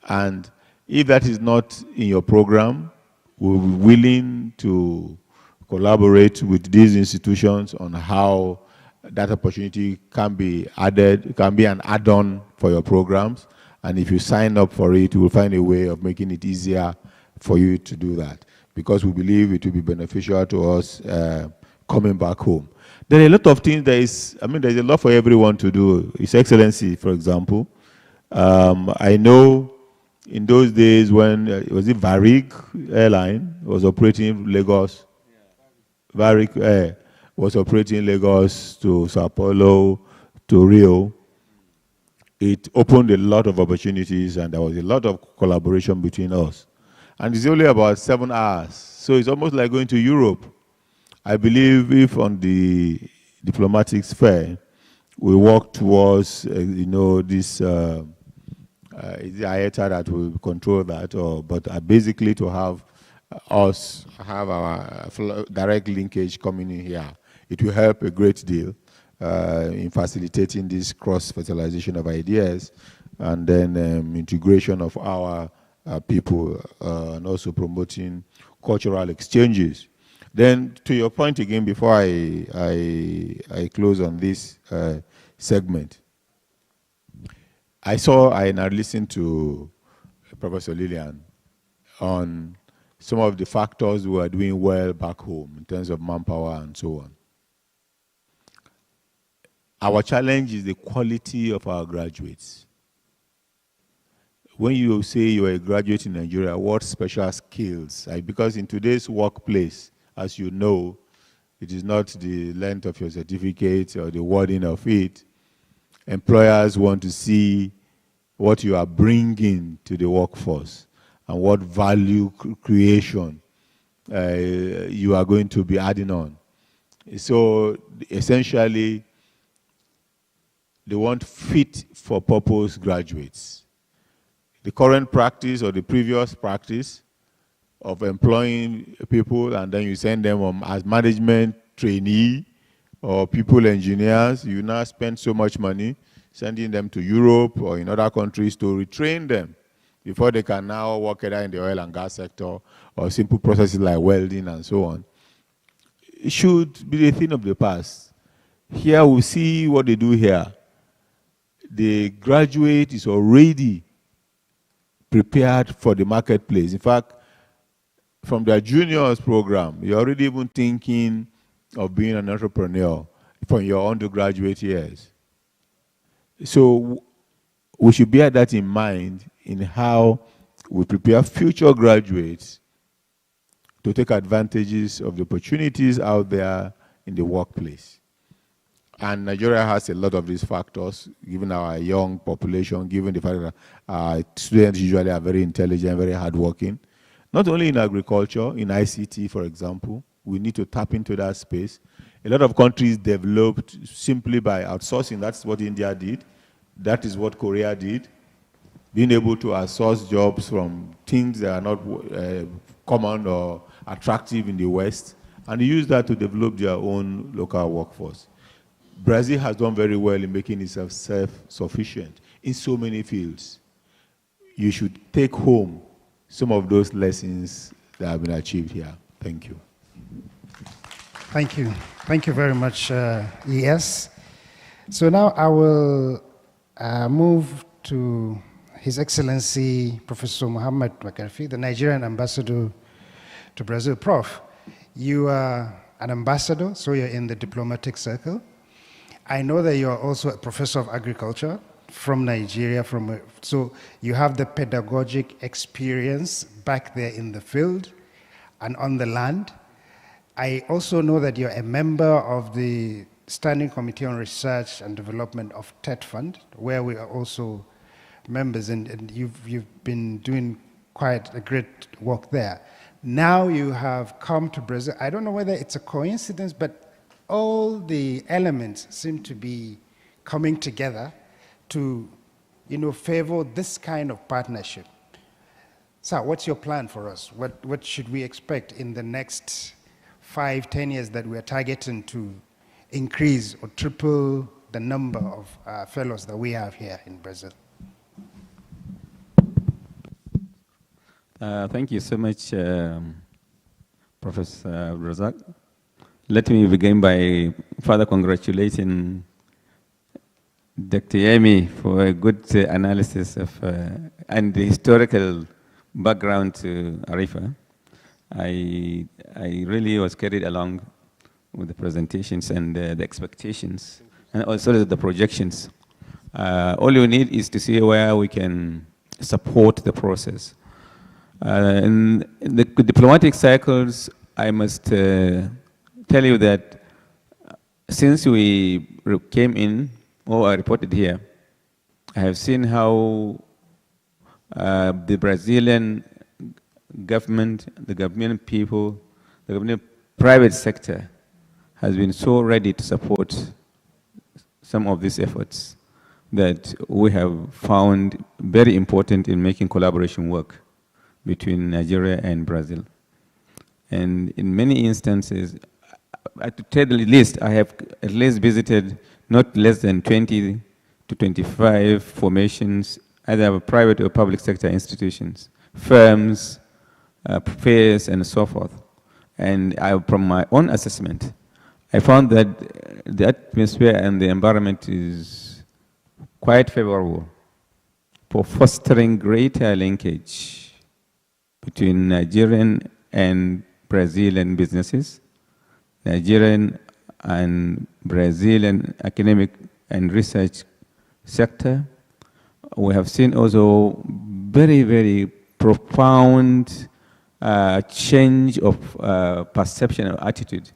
And if that is not in your program, we'll be willing to collaborate with these institutions on how that opportunity can be added, can be an add-on for your programs. And if you sign up for it, we'll find a way of making it easier for you to do that, because we believe it will be beneficial to us coming back home. There are a lot of things. There's a lot for everyone to do. His Excellency, for example. I know in those days when, was it Varig Airline was operating Lagos? Varig Air was operating Lagos to Sao Paulo, to Rio. It opened a lot of opportunities, and there was a lot of collaboration between us. And it's only about 7 hours. So it's almost like going to Europe. I believe if on the diplomatic sphere, we work towards, this, is the IATA that will control that, but basically to have us have our direct linkage coming in here. It will help a great deal in facilitating this cross-fertilization of ideas and then integration of our people and also promoting cultural exchanges. Then to your point again, before I close on this segment, I listened to Professor Lillian on some of the factors we are doing well back home in terms of manpower and so on. Our challenge is the quality of our graduates. When you say you're a graduate in Nigeria, what special skills? Because in today's workplace, as you know, it is not the length of your certificate or the wording of it. Employers want to see what you are bringing to the workforce. and what value creation you are going to be adding on. So essentially, they want fit-for-purpose graduates. The current practice or the previous practice of employing people and then you send them as management trainee or people engineers, you now spend so much money sending them to Europe or in other countries to retrain them before they can now work either in the oil and gas sector or simple processes like welding and so on. It should be a thing of the past. Here we see what they do here. The graduate is already prepared for the marketplace. In fact, from their juniors program, you're already even thinking of being an entrepreneur from your undergraduate years. So we should bear that in mind in how we prepare future graduates to take advantages of the opportunities out there in the workplace. And Nigeria has a lot of these factors, given our young population, given the fact that our students usually are very intelligent, very hardworking. Not only in agriculture, in ICT, for example, we need to tap into that space. A lot of countries developed simply by outsourcing. That's what India did. That is what Korea did. Being able to outsource jobs from things that are not common or attractive in the West, and use that to develop their own local workforce. Brazil has done very well in making itself self-sufficient in so many fields. You should take home some of those lessons that have been achieved here. Thank you. Thank you. Thank you very much, ES. So now I will move to His Excellency Professor Muhammad Makarfi, the Nigerian ambassador to Brazil. Prof, you are an ambassador, so you're in the diplomatic circle. I know that you are also a professor of agriculture from Nigeria, so you have the pedagogic experience back there in the field and on the land. I also know that you're a member of the Standing Committee on Research and Development of TED Fund, where we are also members, and you've been doing quite a great work there. Now you have come to Brazil. I don't know whether it's a coincidence, but all the elements seem to be coming together to, favor this kind of partnership. So what's your plan for us? What should we expect in the next 5-10 years that we are targeting to increase or triple the number of fellows that we have here in Brazil? Thank you so much, Professor Razak. Let me begin by further congratulating Dr. Yemi for a good analysis of and the historical background to ARIFA. I really was carried along with the presentations and the expectations, and also the projections. All you need is to see where we can support the process. In the diplomatic circles, I must tell you that since we came in, or I reported here, I have seen how the Brazilian government, the Gambian people, the Gambian private sector has been so ready to support some of these efforts that we have found very important in making collaboration work between Nigeria and Brazil. And in many instances, to tell the least, I have at least visited not less than 20 to 25 formations, either private or public sector institutions, firms, fairs, and so forth. And from my own assessment, I found that the atmosphere and the environment is quite favorable for fostering greater linkage between Nigerian and Brazilian businesses, Nigerian and Brazilian academic and research sector. We have seen also very, very profound change of perception or attitude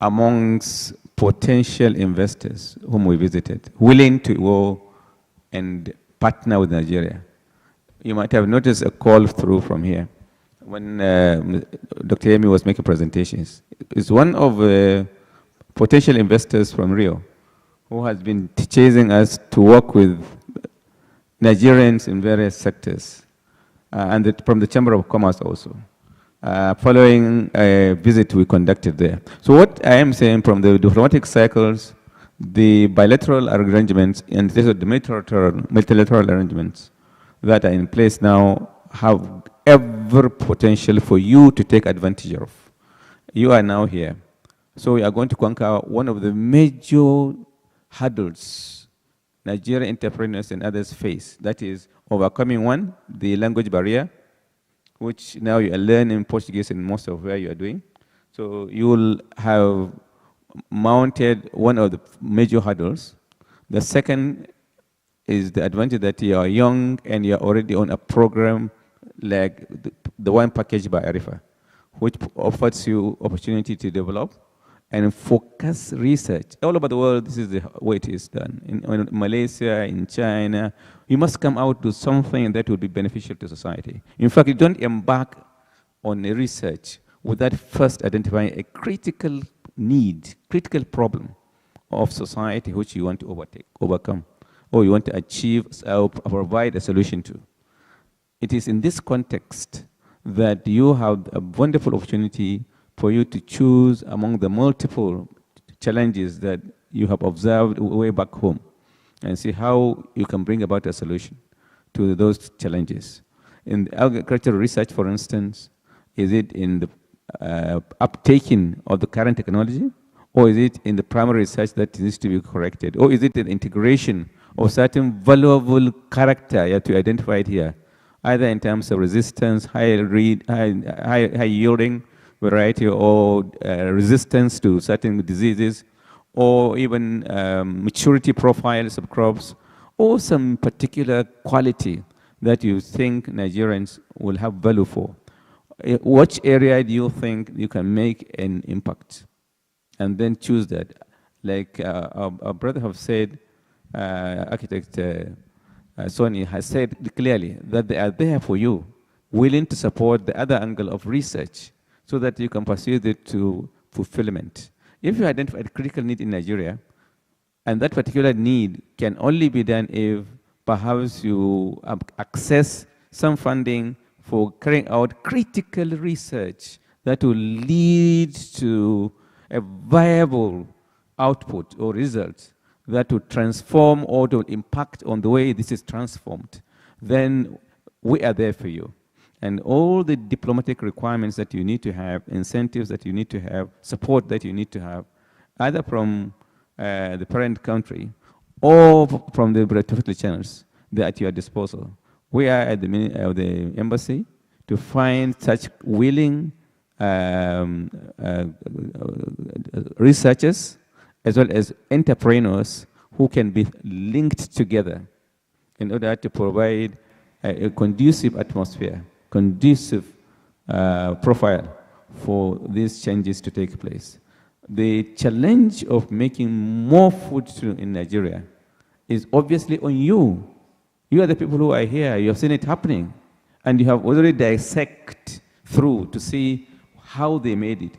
amongst potential investors whom we visited, willing to go and partner with Nigeria. you might have noticed a call through from here when Dr. Yemi was making presentations. It's one of potential investors from Rio who has been chasing us to work with Nigerians in various sectors, and from the Chamber of Commerce also, following a visit we conducted there. So what I am saying, from the diplomatic cycles, the bilateral arrangements, and the multilateral arrangements that are in place now have every potential for you to take advantage of. You are now here. So we are going to conquer one of the major hurdles Nigerian entrepreneurs and others face. That is overcoming, one, the language barrier, which now you are learning Portuguese in most of where you are doing. So you will have mounted one of the major hurdles. The second is the advantage that you are young and you are already on a program like the one packaged by ARIFA, which offers you opportunity to develop and focus research. All over the world, this is the way it is done. In Malaysia, in China, you must come out to something that will be beneficial to society. In fact, you don't embark on a research without first identifying a critical need, critical problem of society which you want to overcome, or you want to achieve or provide a solution to. It is in this context that you have a wonderful opportunity for you to choose among the multiple challenges that you have observed way back home and see how you can bring about a solution to those challenges. In agricultural research, for instance, is it in the uptaking of the current technology, or is it in the primary research that needs to be corrected, or is it an integration of certain valuable character you have to identify it here, either in terms of resistance, high yielding variety, or resistance to certain diseases, or even maturity profiles of crops, or some particular quality that you think Nigerians will have value for. Which area do you think you can make an impact? And then choose that. Like our brother have said, architect Sonny has said clearly that they are there for you, willing to support the other angle of research so that you can pursue it to fulfillment. If you identify a critical need in Nigeria, and that particular need can only be done if perhaps you access some funding for carrying out critical research that will lead to a viable output or result that will transform or to impact on the way this is transformed, then we are there for you. And all the diplomatic requirements that you need to have, incentives that you need to have, support that you need to have, either from the parent country or from the bilateral channels, they're at your disposal. We are at the embassy to find such willing researchers as well as entrepreneurs who can be linked together in order to provide a conducive atmosphere, conducive profile for these changes to take place. The challenge of making more food in Nigeria is obviously on you. You are the people who are here. You have seen it happening. And you have already dissected through to see how they made it.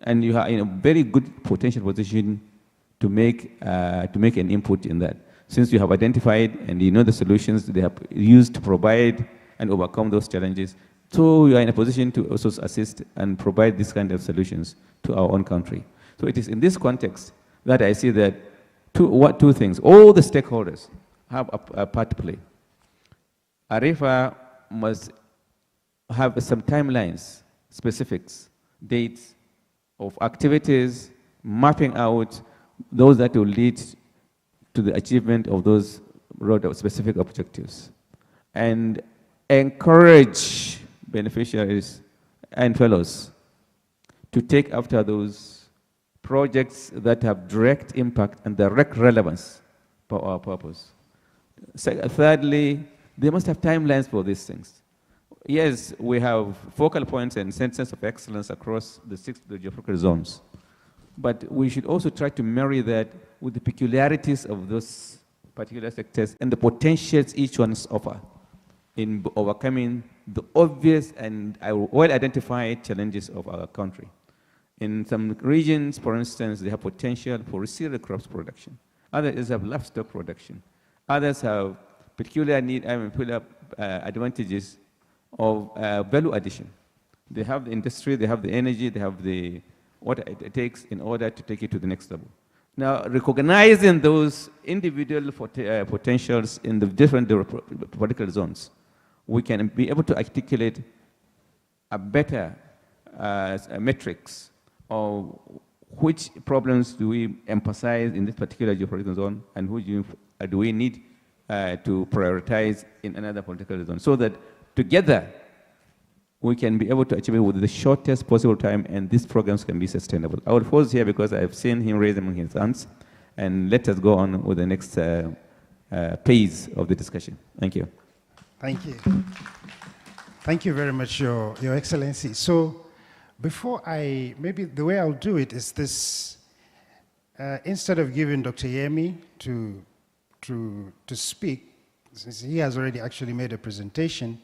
And you are in a very good potential position to make an input in that. Since you have identified and you know the solutions they have used to provide and overcome those challenges, so you are in a position to also assist and provide this kind of solutions to our own country. So it is in this context that I see that two things. All the stakeholders have a part to play. ARIFA must have some timelines, specifics, dates of activities, mapping out those that will lead to the achievement of those specific objectives, and encourage beneficiaries and fellows to take after those projects that have direct impact and direct relevance for our purpose. Thirdly, they must have timelines for these things. Yes, we have focal points and centers of excellence across the 6 geographical zones, but we should also try to marry that with the peculiarities of those particular sectors and the potentials each one offer. in overcoming the obvious and well-identified challenges of our country. In some regions, for instance, they have potential for cereal crops production. Others have livestock production. Others have peculiar advantages of value addition. They have the industry, they have the energy, they have the what it takes in order to take it to the next level. Now, recognizing those individual potentials in the different political zones, we can be able to articulate a better metrics of which problems do we emphasize in this particular geopolitical zone and which do we need to prioritize in another political zone, so that together we can be able to achieve it with the shortest possible time, and these programs can be sustainable. I will pause here because I've seen him raising his hands, and let us go on with the next phase of the discussion. Thank you. Thank you. Thank you very much, Your Excellency. So before maybe the way I'll do it is this, instead of giving Dr. Yemi to speak, since he has already actually made a presentation,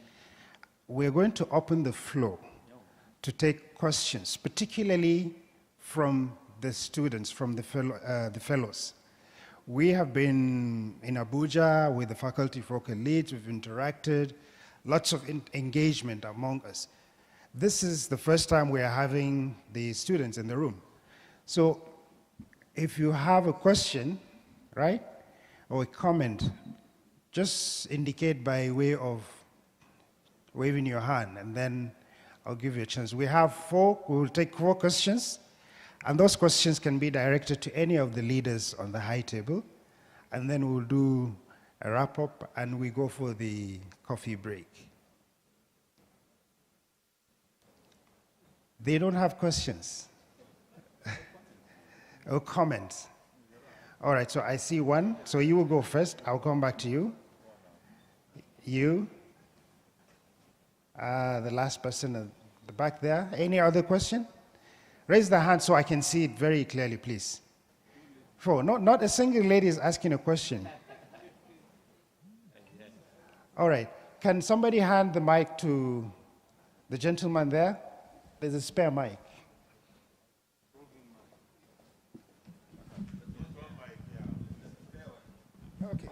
we're going to open the floor to take questions, particularly from the students, from the fellows. We have been in Abuja with the faculty focal leads, we've interacted, lots of engagement among us. This is the first time we are having the students in the room. So if you have a question, right, or a comment, just indicate by way of waving your hand, and then I'll give you a chance. We will take 4 questions, and those questions can be directed to any of the leaders on the high table, and then we'll do a wrap-up, and we go for the coffee break. They don't have questions or comments. All right, so I see one. So you will go first. I'll come back to you. You. The last person at the back there. Any other question? Raise the hand so I can see it very clearly, please. Not a single lady is asking a question. All right. Can somebody hand the mic to the gentleman there? There's a spare mic. Okay.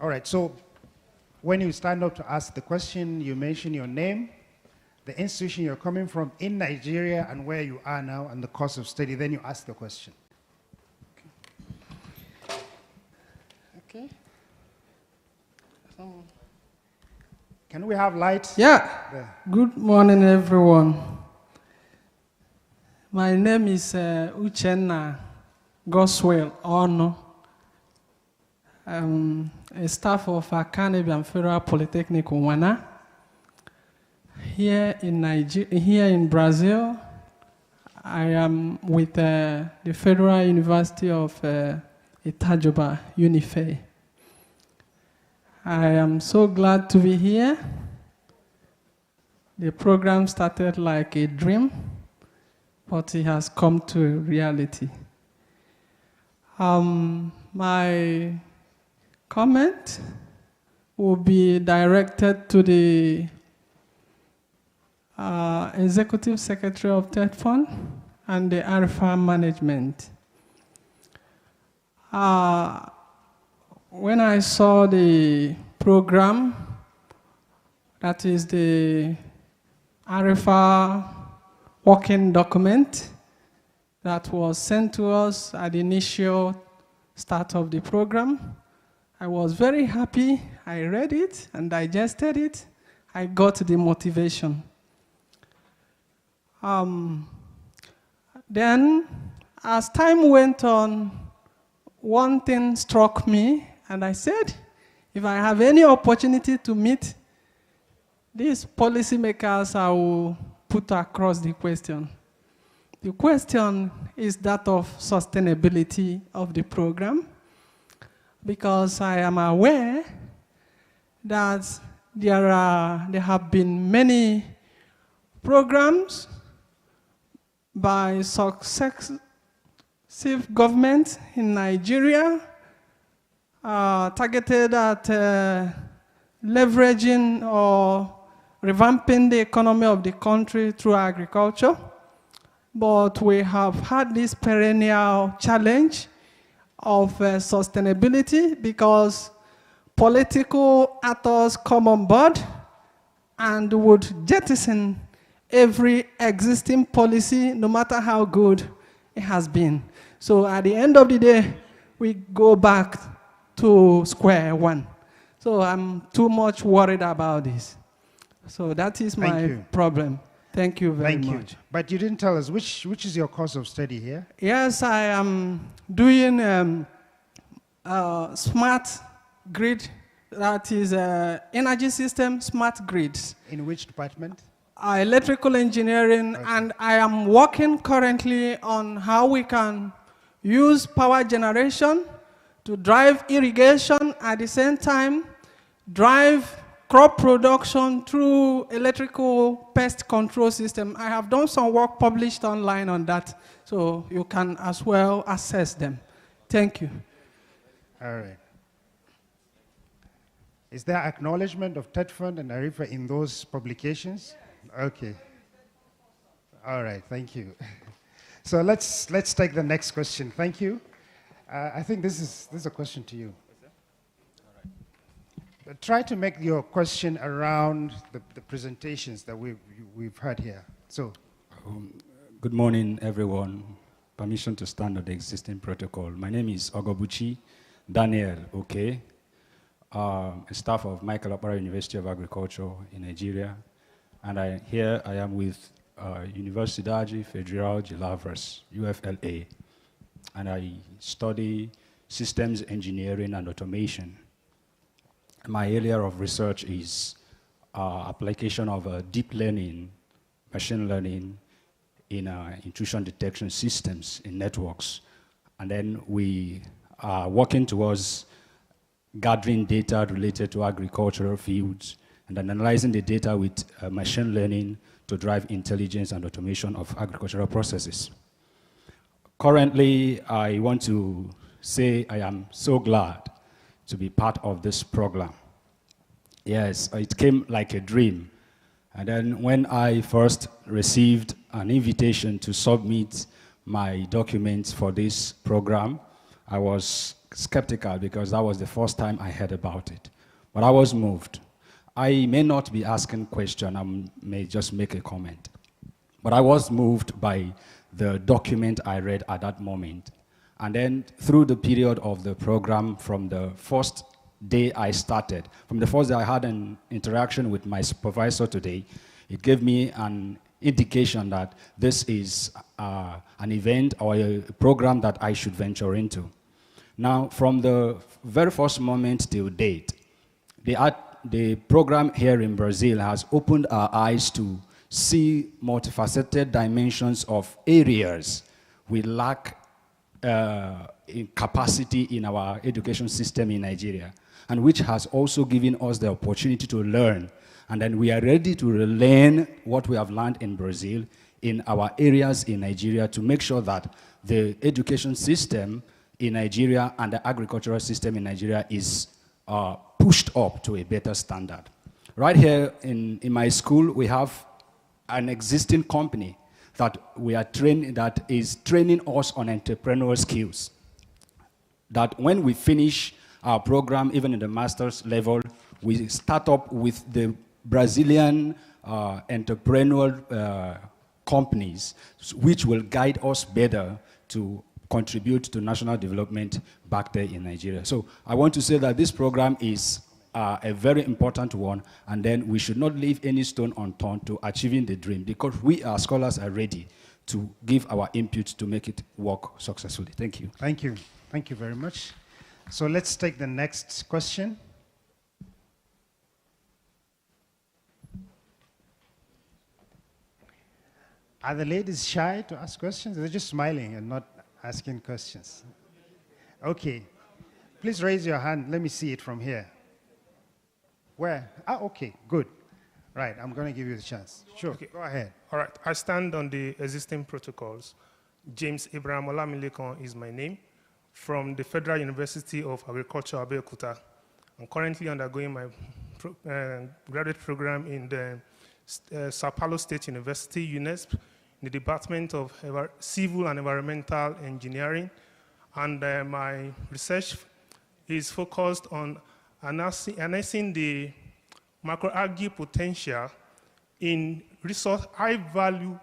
All right, so when you stand up to ask the question, you mention your name, the institution you're coming from in Nigeria, and where you are now, and the course of study. Then you ask the question. Okay. Can we have light? Yeah. There. Good morning, everyone. My name is Uchenna Goswell Ono. I'm a staff of Academy Federal Polytechnic Unwana. Here in Brazil, I am with the Federal University of Itajoba, Unife. I am so glad to be here. The program started like a dream, but it has come to reality. My comment will be directed to the Executive Secretary of Third Fund and the ARIFA management. When I saw the program, that is the ARIFA working document that was sent to us at the initial start of the program, I was very happy. I read it and digested it. I got the motivation. Then, as time went on, one thing struck me, and I said, if I have any opportunity to meet these policymakers, I will put across the question. The question is that of sustainability of the program, because I am aware that there have been many programs by successive inclusive government in Nigeria, targeted at leveraging or revamping the economy of the country through agriculture. But we have had this perennial challenge of sustainability because political actors come on board and would jettison every existing policy, no matter how good it has been. So at the end of the day, we go back to square one. So I'm too much worried about this. So that is my problem. Thank you very much. But you didn't tell us, which is your course of study here? Yes, I am doing smart grid, that is energy system, smart grids. In which department? Electrical engineering, and I am working currently on how we can use power generation to drive irrigation, at the same time drive crop production through electrical pest control system. I have done some work published online on that, so you can as well access them. Thank you. All right. Is there acknowledgement of TED Fund and ARIFA in those publications? Okay. All right, thank you. So let's take the next question. Thank you. I think this is a question to you. Try to make your question around the presentations that we've heard here. So, good morning, everyone. Permission to stand on the existing protocol. My name is Ogobuchi Daniel Oke, a staff of Michael Okpara University of Agriculture in Nigeria, and here I am with Universidade Federal de Lavras, UFLA, and I study systems engineering and automation. My area of research is application of deep learning, machine learning in intrusion detection systems in networks. And then we are working towards gathering data related to agricultural fields and then analyzing the data with machine learning to drive intelligence and automation of agricultural processes. Currently, I want to say I am so glad to be part of this program. Yes, it came like a dream. And then when I first received an invitation to submit my documents for this program, I was skeptical because that was the first time I heard about it. But I was moved. I may not be asking questions, I may just make a comment. But I was moved by the document I read at that moment. And then through the period of the program, from the first day I started, from the first day I had an interaction with my supervisor today, it gave me an indication that this is an event or a program that I should venture into. Now, from the very first moment till date, the program here in Brazil has opened our eyes to see multifaceted dimensions of areas we lack in capacity in our education system in Nigeria, and which has also given us the opportunity to learn. And then we are ready to relearn what we have learned in Brazil in our areas in Nigeria to make sure that the education system in Nigeria and the agricultural system in Nigeria is pushed up to a better standard. Right here in my school, we have an existing company that we are training, that is training us on entrepreneurial skills. That when we finish our program, even in the master's level, we start up with the Brazilian entrepreneurial companies, which will guide us better to contribute to national development back there in Nigeria. So I want to say that this program is a very important one, and then we should not leave any stone unturned to achieving the dream, because we as scholars are ready to give our input to make it work successfully. Thank you. Thank you. Thank you very much. So let's take the next question. Are the ladies shy to ask questions? They're just smiling and not asking questions. Okay. Please raise your hand. Let me see it from here. Where? Ah, okay, good. Right, I'm going to give you the chance. Sure, okay. Go ahead. All right, I stand on the existing protocols. James Abraham Olamilekon is my name, from the Federal University of Agriculture, Abeokuta. I'm currently undergoing my graduate program in the Sao Paulo State University, UNESP, in the Department of Civil and Environmental Engineering. And my research is focused on harnessing the macroalgae potential in high-valued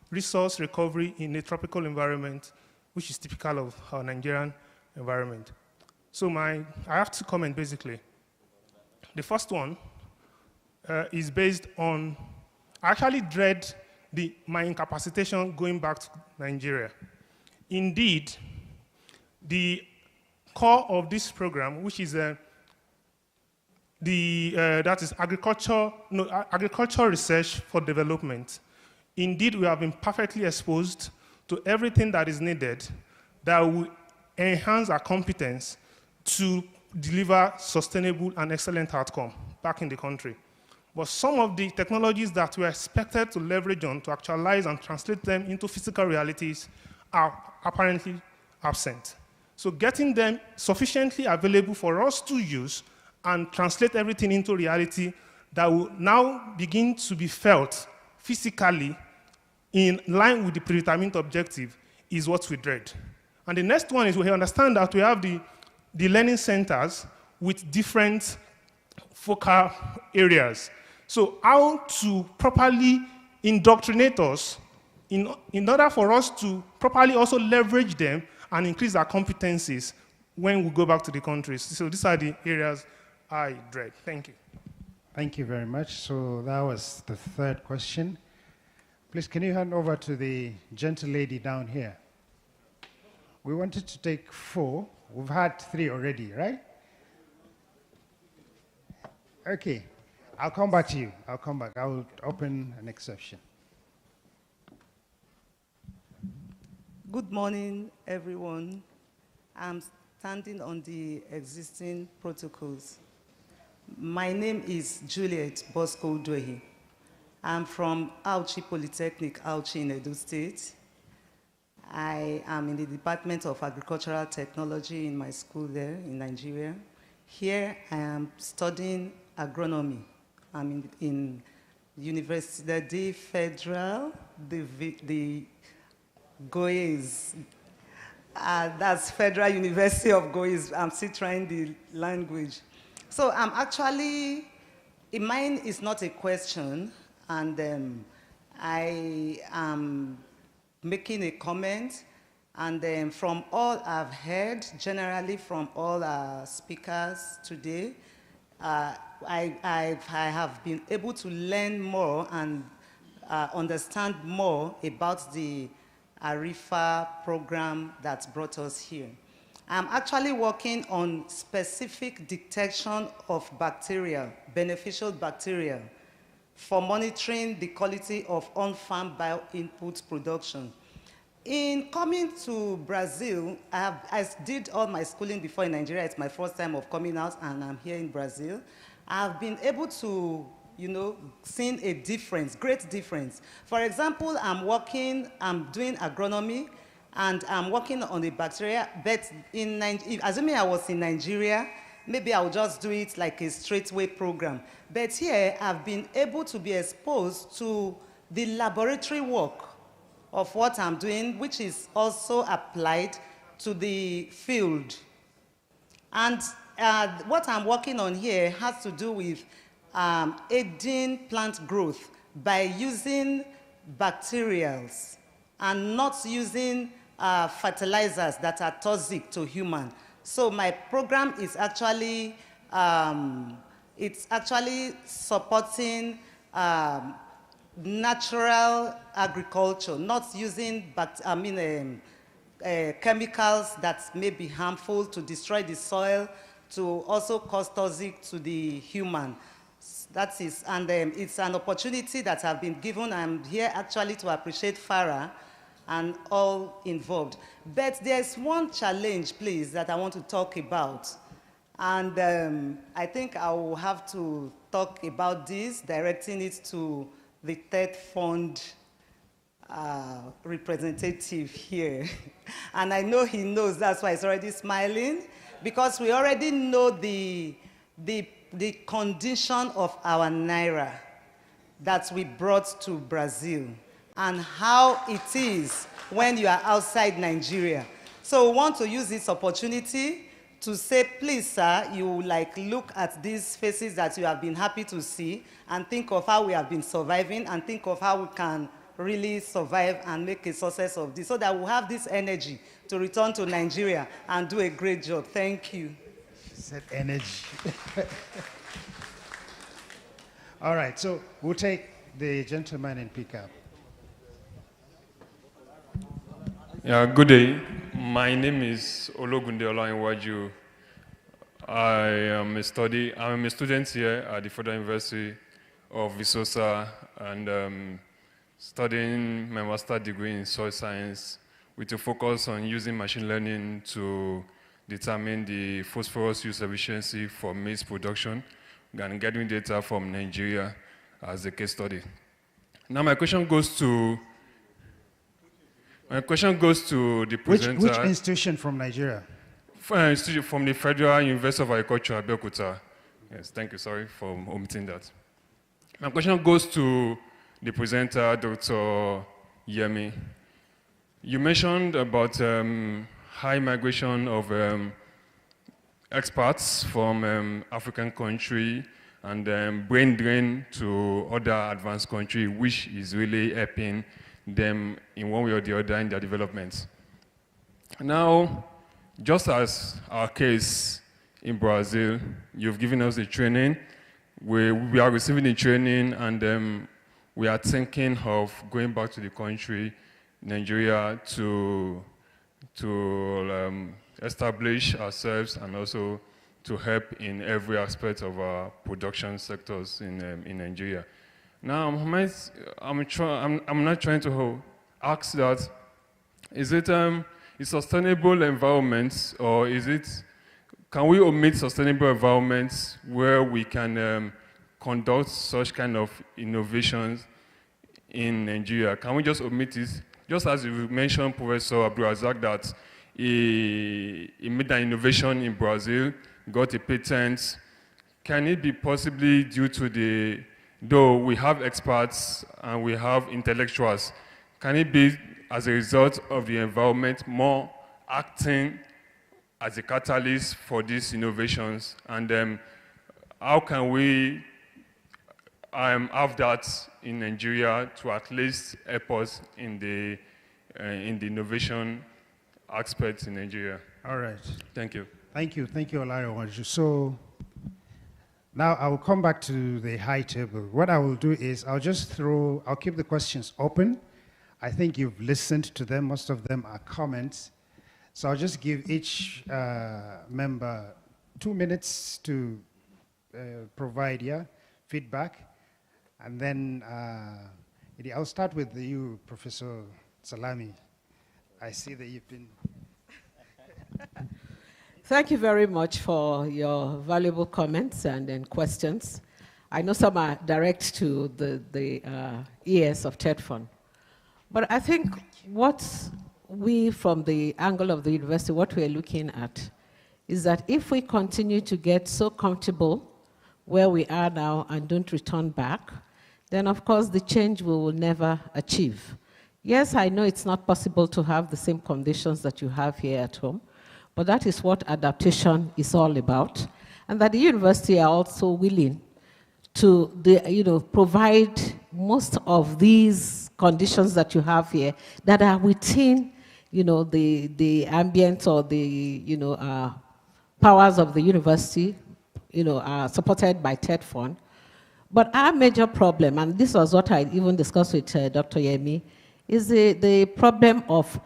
resource recovery in a tropical environment, which is typical of our Nigerian environment. So I have to comment, basically. The first one is based on, I actually dread my incapacitation going back to Nigeria. Indeed, the core of this program, which is that is agriculture research for development. Indeed, we have been perfectly exposed to everything that is needed that will enhance our competence to deliver sustainable and excellent outcome back in the country. But some of the technologies that we are expected to leverage on to actualize and translate them into physical realities are apparently absent. So getting them sufficiently available for us to use and translate everything into reality that will now begin to be felt physically in line with the predetermined objective is what we dread. And the next one is we understand that we have the learning centers with different focal areas. So how to properly indoctrinate us in order for us to properly also leverage them and increase our competencies when we go back to the countries. So these are the areas I dread. Thank you. Thank you very much. So that was the third question. Please, can you hand over to the gentle lady down here? We wanted to take 4. We've had 3 already, right? Okay. I'll come back to you. I'll come back. I will open an exception. Good morning, everyone. I'm standing on the existing protocols. My name is Juliet Bosco Dwehi. I'm from Auchi Polytechnic, Auchi in Edo State. I am in the Department of Agricultural Technology in my school there in Nigeria. Here I am studying agronomy. I'm in Universidade Federal de Goiás. That's Federal University of Goiás. I'm still trying the language. So I'm actually, mine is not a question, and I am making a comment. And from all I've heard, generally from all our speakers today, I have been able to learn more and understand more about the ARIFA program that's brought us here. I'm actually working on specific detection of bacteria, beneficial bacteria, for monitoring the quality of on-farm bio-input production. In coming to Brazil, I did all my schooling before in Nigeria. It's my first time of coming out, and I'm here in Brazil. I've been able to, seen a difference, great difference. For example, I'm doing agronomy, and I'm working on the bacteria, but assuming I was in Nigeria, maybe I'll just do it like a straightway program. But here, I've been able to be exposed to the laboratory work of what I'm doing, which is also applied to the field. And what I'm working on here has to do with aiding plant growth by using bacterials and not using fertilizers that are toxic to humans. So my program is actually, it's actually supporting natural agriculture, not using chemicals that may be harmful to destroy the soil, to also cause toxic to the human. That is, and it's an opportunity that I've been given. I'm here actually to appreciate FARA and all involved. But there's one challenge, please, that I want to talk about. And I think I will have to talk about this, directing it to the third fund representative here. And I know he knows, that's why he's already smiling, because we already know the condition of our Naira that we brought to Brazil and how it is when you are outside Nigeria. So we want to use this opportunity to say, please, sir, you look at these faces that you have been happy to see and think of how we have been surviving and think of how we can really survive and make a success of this so that we'll have this energy to return to Nigeria and do a great job. Thank you. She said energy. All right, so we'll take the gentleman in pickup. Yeah, good day. My name is Ologunde Olainwaju. I'm a student here at the Federal University of Visosa and studying my master's degree in soil science with a focus on using machine learning to determine the phosphorus use efficiency for maize production and gathering data from Nigeria as a case study. Now my question goes to the presenter. Which institution from Nigeria? From the Federal University of Agriculture, Abeokuta. Yes, thank you. Sorry for omitting that. My question goes to the presenter, Dr. Yemi. You mentioned about high migration of expats from African countries and brain drain to other advanced countries, which is really helping them in one way or the other in their development. Now, just as our case in Brazil, you've given us the training, we are receiving the training and we are thinking of going back to the country, Nigeria, to establish ourselves and also to help in every aspect of our production sectors in Nigeria. Now, I'm not trying to ask that, is it a sustainable environment, or can we omit sustainable environments where we can conduct such kind of innovations in Nigeria? Can we just omit it? Just as you mentioned, Professor Abdulrazak, that he made an innovation in Brazil, got a patent. Can it be possibly due to though we have experts and we have intellectuals, can it be as a result of the environment more acting as a catalyst for these innovations? And how can we have that in Nigeria to at least help us in the innovation aspects in Nigeria? All right. Thank you. Thank you, Olainwaju. So now I will come back to the high table. What I will do is I'll keep the questions open. I think you've listened to them. Most of them are comments. So I'll just give each member 2 minutes to provide feedback. And then I'll start with you, Professor Salami. I see that you've been... Thank you very much for your valuable comments and questions. I know some are direct to the ears of TEDFund. But I think what we, from the angle of the university, what we're looking at is that if we continue to get so comfortable where we are now and don't return back, then of course the change we will never achieve. Yes, I know it's not possible to have the same conditions that you have here at home, but that is what adaptation is all about, and that the university are also willing to provide most of these conditions that you have here that are within the ambient or the powers of the university, are supported by TEDFund. But our major problem, and this was what I even discussed with Dr. Yemi, is the problem of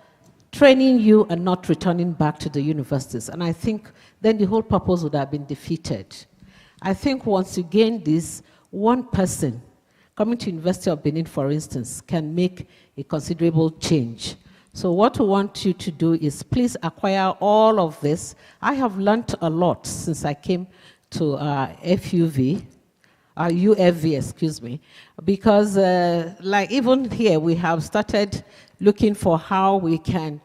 training you and not returning back to the universities. And I think then the whole purpose would have been defeated. I think once you gain this, one person coming to University of Benin, for instance, can make a considerable change. So what we want you to do is please acquire all of this. I have learned a lot since I came to FUV. UFV, excuse me, because like even here we have started looking for how we can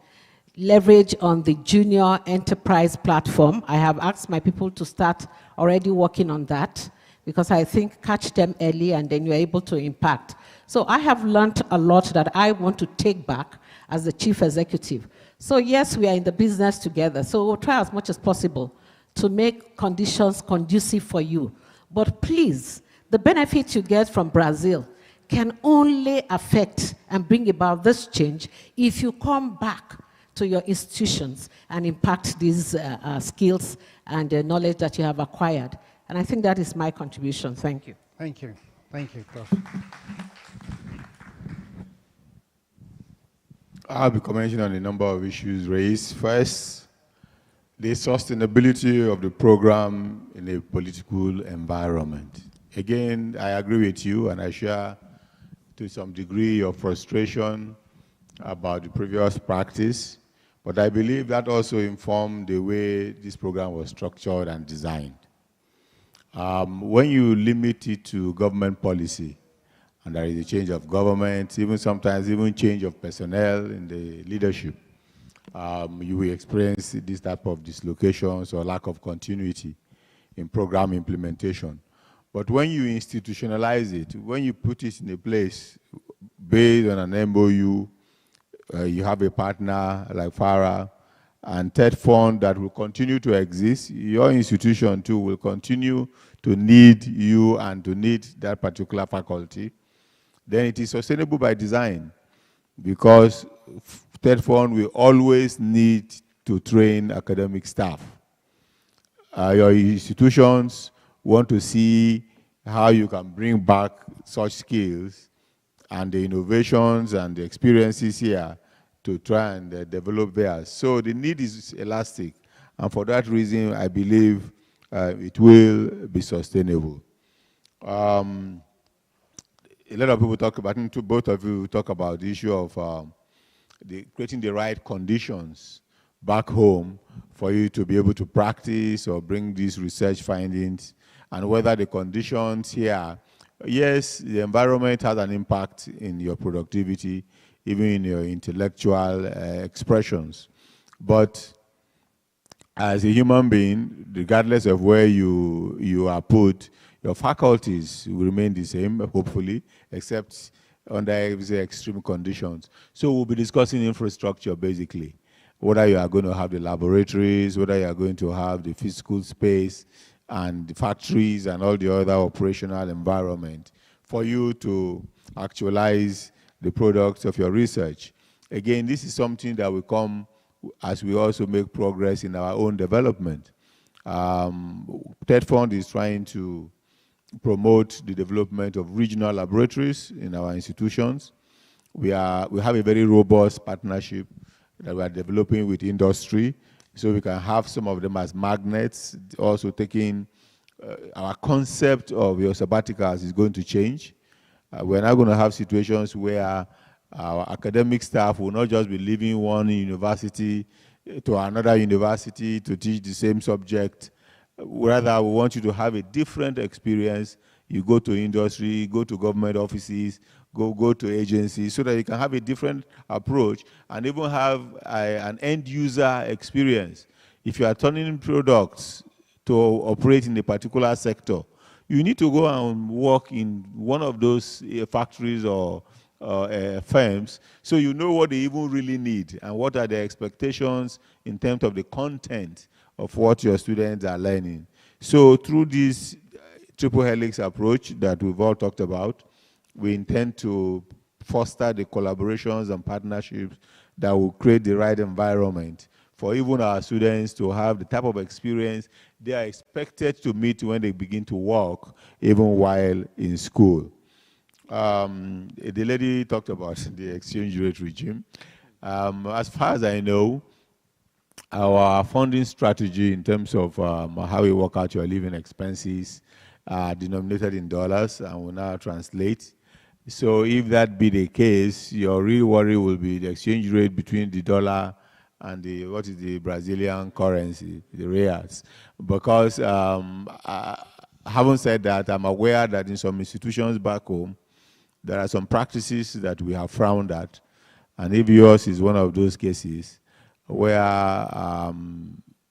leverage on the junior enterprise platform. I have asked my people to start already working on that because I think catch them early and then you're able to impact. So I have learned a lot that I want to take back as the chief executive. So yes, we are in the business together. So we'll try as much as possible to make conditions conducive for you. But please, the benefits you get from Brazil can only affect and bring about this change if you come back to your institutions and impact these skills and knowledge that you have acquired. And I think that is my contribution. Thank you. Thank you. Thank you, Prof. I'll be commenting on a number of issues raised. First, the sustainability of the program in a political environment. Again, I agree with you and I share to some degree your frustration about the previous practice, but I believe that also informed the way this program was structured and designed. When you limit it to government policy, and there is a change of government, even sometimes even change of personnel in the leadership, you will experience this type of dislocations or lack of continuity in program implementation. But when you institutionalize it, when you put it in a place based on an MOU, you have a partner like FARA and TED fund that will continue to exist, your institution too will continue to need you and to need that particular faculty, then it is sustainable by design because TED fund will always need to train academic staff. Your institutions want to see how you can bring back such skills and the innovations and the experiences here to try and develop theirs. So the need is elastic, and for that reason, I believe it will be sustainable. A lot of people talk about, and both of you talk about the issue of creating the right conditions back home for you to be able to practice or bring these research findings, and whether the conditions here, yes, the environment has an impact in your productivity, even in your intellectual expressions. But as a human being, regardless of where you are put, your faculties will remain the same, hopefully, except under extreme conditions. So we'll be discussing infrastructure, basically. Whether you are going to have the laboratories, whether you are going to have the physical space, and the factories and all the other operational environment for you to actualize the products of your research. Again, this is something that will come as we also make progress in our own development. TED Fund is trying to promote the development of regional laboratories in our institutions. We have a very robust partnership that we are developing with industry, so we can have some of them as magnets. Also taking our concept of your sabbaticals is going to change. We're not going to have situations where our academic staff will not just be leaving one university to another university to teach the same subject. Rather, we want you to have a different experience. You go to industry, go to government offices, go to agencies, so that you can have a different approach and even have an end user experience. If you are turning products to operate in a particular sector, you need to go and work in one of those factories or firms, so you know what they even really need and what are their expectations in terms of the content of what your students are learning. So through this triple helix approach that we've all talked about, we intend to foster the collaborations and partnerships that will create the right environment for even our students to have the type of experience they are expected to meet when they begin to work, even while in school. The lady talked about the exchange rate regime. As far as I know, our funding strategy in terms of how we work out your living expenses are denominated in dollars and will now translate. So if that be the case, your real worry will be the exchange rate between the dollar and the Brazilian currency, the reals. Because Having said that, I'm aware that in some institutions back home, there are some practices that we have frowned at, and if yours is one of those cases where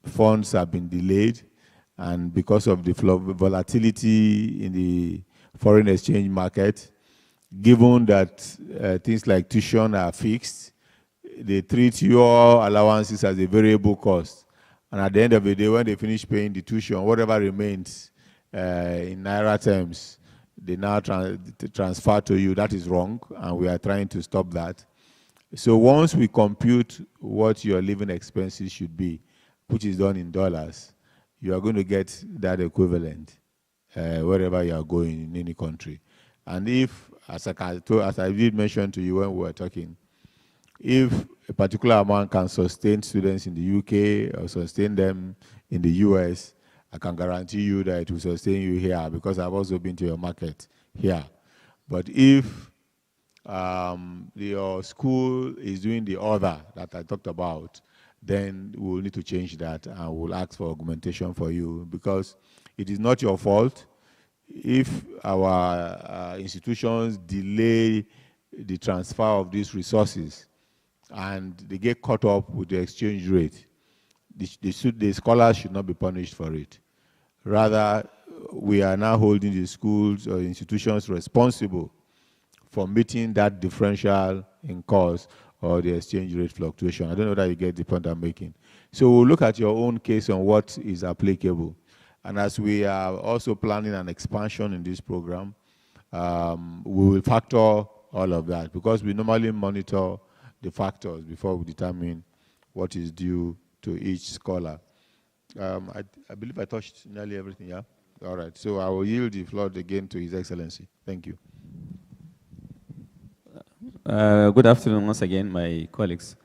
funds have been delayed, and because of the volatility in the foreign exchange market, given that things like tuition are fixed, they treat your allowances as a variable cost. And at the end of the day, when they finish paying the tuition, whatever remains in Naira terms, they now transfer to you. That is wrong, and we are trying to stop that. So once we compute what your living expenses should be, which is done in dollars, you are going to get that equivalent wherever you are going in any country. And if, as I did mention to you when we were talking, if a particular amount can sustain students in the UK or sustain them in the US, I can guarantee you that it will sustain you here, because I've also been to your market here. But if your school is doing the other that I talked about, then we'll need to change that, and we'll ask for augmentation for you, because it is not your fault if our institutions delay the transfer of these resources and they get caught up with the exchange rate. The scholars should not be punished for it. Rather, we are now holding the schools or institutions responsible for meeting that differential in cost or the exchange rate fluctuation. I don't know that you get the point I'm making. So we'll look at your own case on what is applicable. And as we are also planning an expansion in this program, we will factor all of that, because we normally monitor the factors before we determine what is due to each scholar. I believe I touched nearly everything, yeah? All right, so I will yield the floor again to His Excellency. Thank you. Good afternoon once again, my colleagues.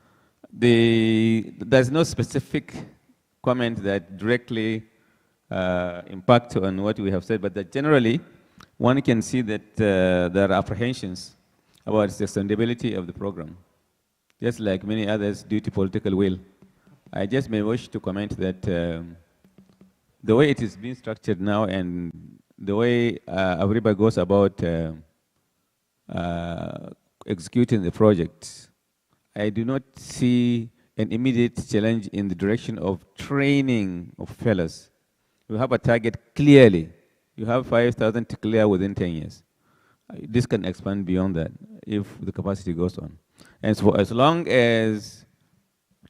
There's no specific comment that directly impact on what we have said, but that generally one can see that there are apprehensions about the sustainability of the program, just like many others due to political will. I just may wish to comment that the way it is being structured now and the way everybody goes about executing the project, I do not see an immediate challenge in the direction of training of fellows. You have a target clearly. You have 5,000 to clear within 10 years. This can expand beyond that if the capacity goes on. And so as long as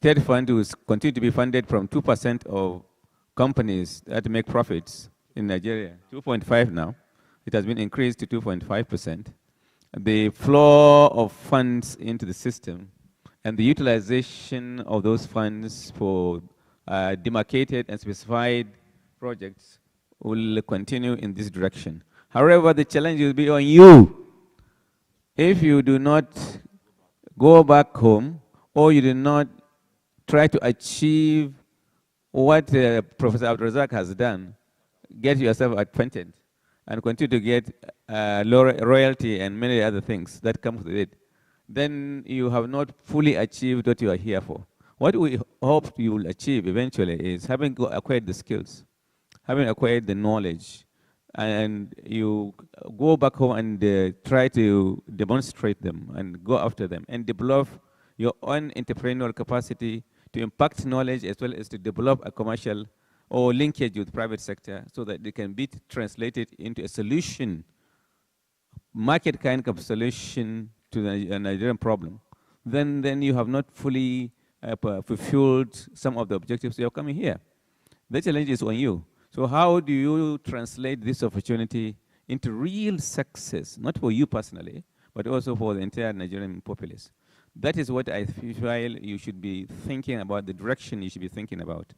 TED fund will continue to be funded from 2% of companies that make profits in Nigeria, 2.5 now, it has been increased to 2.5%. The flow of funds into the system and the utilization of those funds for demarcated and specified projects will continue in this direction. However, the challenge will be on you. If you do not go back home, or you do not try to achieve what Professor Abdulrazak has done, get yourself acquainted, and continue to get royalty and many other things that come with it, then you have not fully achieved what you are here for. What we hope you will achieve eventually is having acquired the skills, having acquired the knowledge, and you go back home and try to demonstrate them and go after them and develop your own entrepreneurial capacity to impact knowledge as well as to develop a commercial or linkage with private sector so that they can be translated into a solution, market kind of solution to the Nigerian problem. Then you have not fully fulfilled some of the objectives you are coming here. The challenge is on you. So how do you translate this opportunity into real success, not for you personally, but also for the entire Nigerian populace? That is what I feel you should be thinking about, the direction you should be thinking about,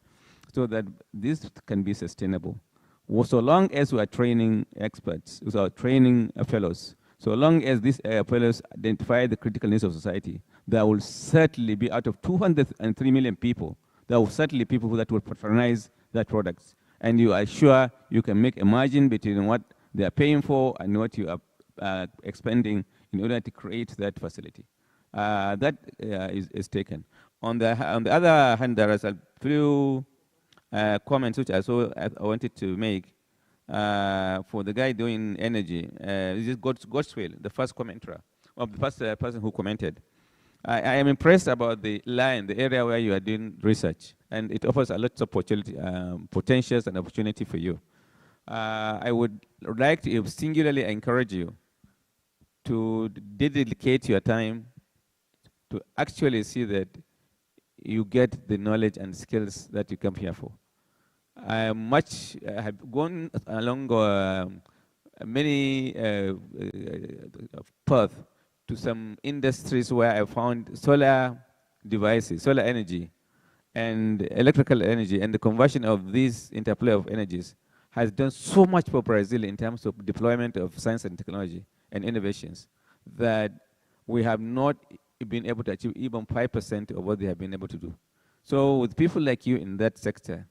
so that this can be sustainable. Well, so long as we are training experts, we are training fellows, so long as these fellows identify the critical needs of society, there will certainly be, out of 203 million people, there will certainly be people that will patronize that products. And you are sure you can make a margin between what they are paying for and what you are expending in order to create that facility. That is taken. On the other hand, there is a few comments which I wanted to make. for the guy doing energy, this is Godswill, the first commenter, or the first person who commented. I am impressed about the line, the area where you are doing research, and it offers a lot of potentials and opportunity for you. I would like to singularly encourage you to dedicate your time to actually see that you get the knowledge and skills that you come here for. I have gone along many paths to some industries where I found solar devices, solar energy, and electrical energy, and the conversion of these interplay of energies has done so much for Brazil in terms of deployment of science and technology and innovations that we have not been able to achieve even 5% of what they have been able to do. So with people like you in that sector,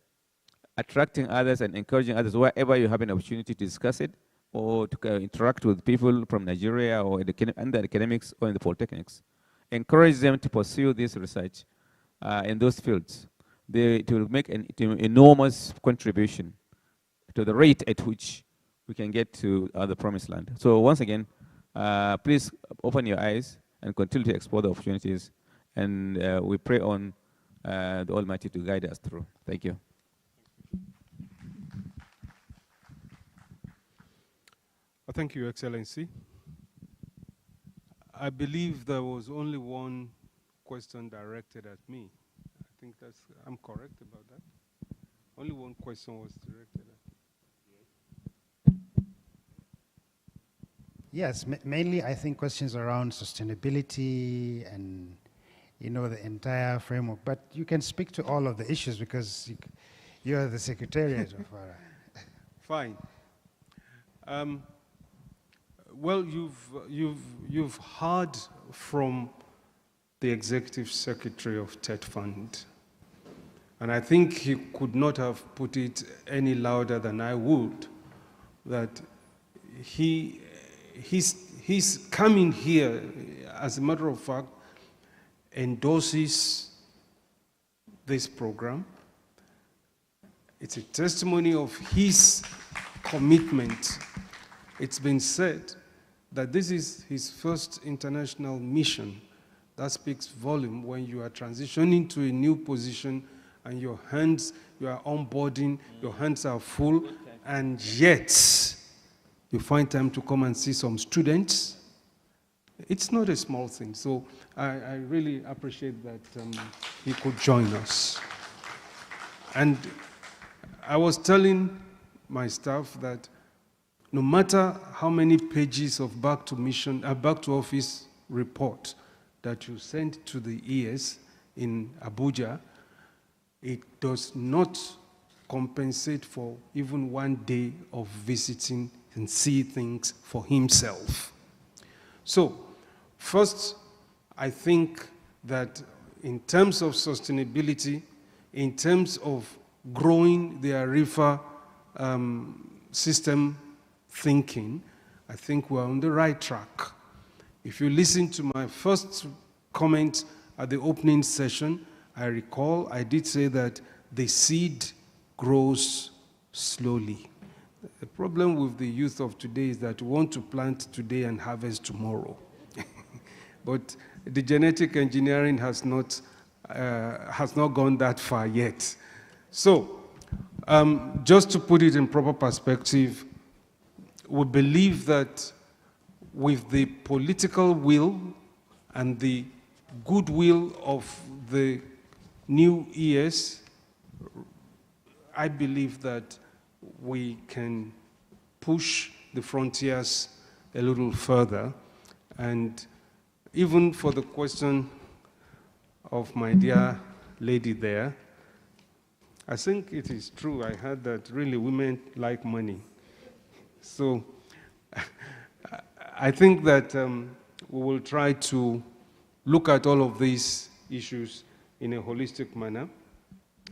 attracting others and encouraging others wherever you have an opportunity to discuss it or to interact with people from Nigeria or in the academics or in the polytechnics, encourage them to pursue this research in those fields. It will make an enormous contribution to the rate at which we can get to the promised land. So once again, please open your eyes and continue to explore the opportunities. And we pray on the Almighty to guide us through. Thank you. Thank you, Excellency. I believe there was only one question directed at me. I think I'm correct about that. Only one question was directed at me. Yes, mainly I think questions around sustainability and the entire framework. But you can speak to all of the issues because you are the Secretariat of FARA. Fine. Well, you've heard from the Executive Secretary of TED Fund, and I think he could not have put it any louder than I would, that he's coming here, as a matter of fact, endorses this program. It's a testimony of his commitment. It's been said that this is his first international mission. That speaks volume when you are transitioning to a new position and you are onboarding, your hands are full, and yet you find time to come and see some students. It's not a small thing. So I really appreciate that he could join us. And I was telling my staff that no matter how many pages of back to office report that you send to the ES in Abuja, it does not compensate for even one day of visiting and see things for himself. So, first, I think that in terms of sustainability, in terms of growing the ARIFA system thinking, I think we're on the right track. If you listen to my first comment at the opening session, I recall I did say that the seed grows slowly. The problem with the youth of today is that we want to plant today and harvest tomorrow. But the genetic engineering has not gone that far yet. So, just to put it in proper perspective, we believe that with the political will and the goodwill of the new ES, I believe that we can push the frontiers a little further. And even for the question of my dear lady there, I think it is true. I heard that really women like money. So I think that we will try to look at all of these issues in a holistic manner,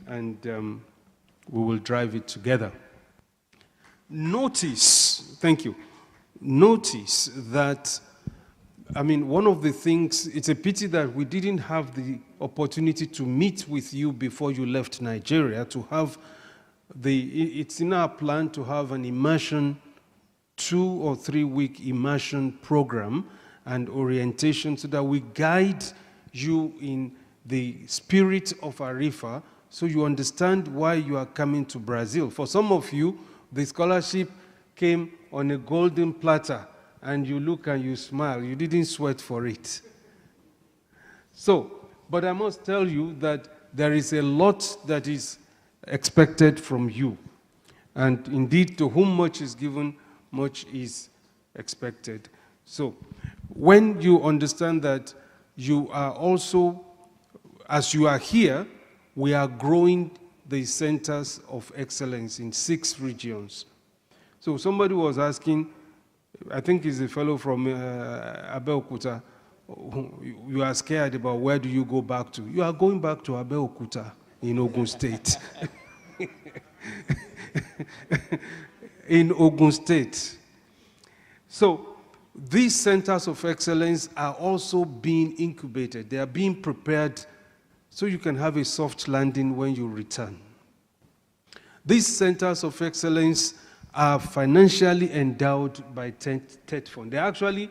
and we will drive it together. Notice, thank you, notice that, I mean, one of the things, it's a pity that we didn't have the opportunity to meet with you before you left Nigeria, to have it's in our plan to have an immersion, 2 or 3 week immersion program and orientation so that we guide you in the spirit of ARIFA so you understand why you are coming to Brazil. For some of you, the scholarship came on a golden platter and you look and you smile. You didn't sweat for it. So, but I must tell you that there is a lot that is expected from you. And indeed, to whom much is given, much is expected. So, when you understand that you are also, as you are here, we are growing the centers of excellence in 6 regions. So somebody was asking, I think it's a fellow from Abeokuta, you are scared about where do you go back to? You are going back to Abeokuta in Ogun State. In Ogun State. So these centers of excellence are also being incubated. They are being prepared so you can have a soft landing when you return. These centers of excellence are financially endowed by TED Fund. They're actually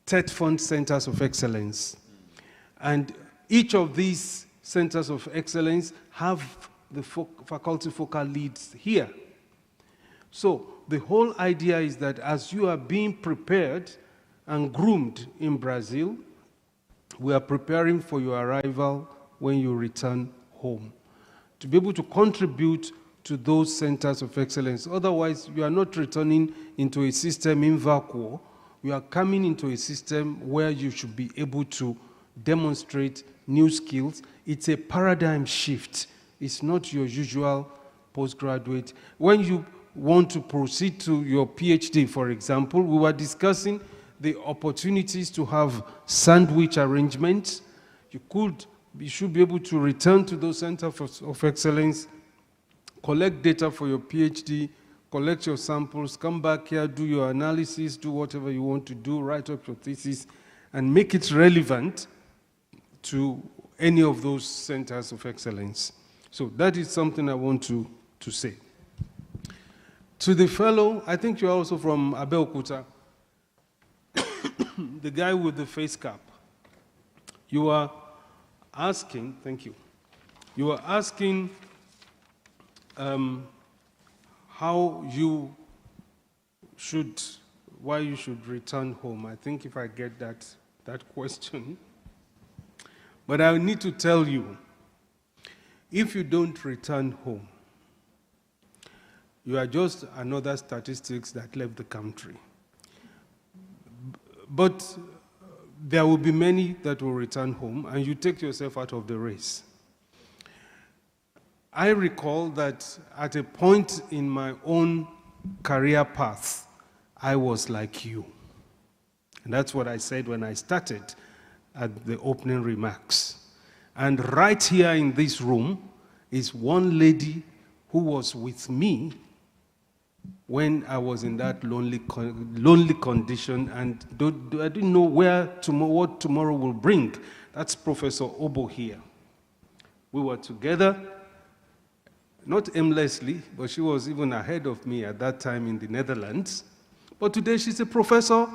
TED Fund centers of excellence. And each of these centers of excellence have the faculty focal leads here. So the whole idea is that as you are being prepared and groomed in Brazil, we are preparing for your arrival when you return home, to be able to contribute to those centers of excellence. Otherwise, you are not returning into a system in vacuum. You are coming into a system where you should be able to demonstrate new skills. It's a paradigm shift. It's not your usual postgraduate. When you want to proceed to your PhD, for example, we were discussing the opportunities to have sandwich arrangements. You should be able to return to those centers of excellence, collect data for your PhD, collect your samples, come back here, do your analysis, do whatever you want to do, write up your thesis, and make it relevant to any of those centers of excellence. So that is something I want to say. To the fellow, I think you're also from Abeokuta, the guy with the face cap. You are asking, thank you. You are asking how you should, why you should return home. I think if I get that question. But I need to tell you, if you don't return home, you are just another statistics that left the country. But there will be many that will return home, and you take yourself out of the race. I recall that at a point in my own career path, I was like you. And that's what I said when I started at the opening remarks. And right here in this room is one lady who was with me when I was in that lonely condition, and I didn't know what tomorrow will bring. That's Professor Obo here. We were together, not aimlessly, but she was even ahead of me at that time in the Netherlands. But today she's a professor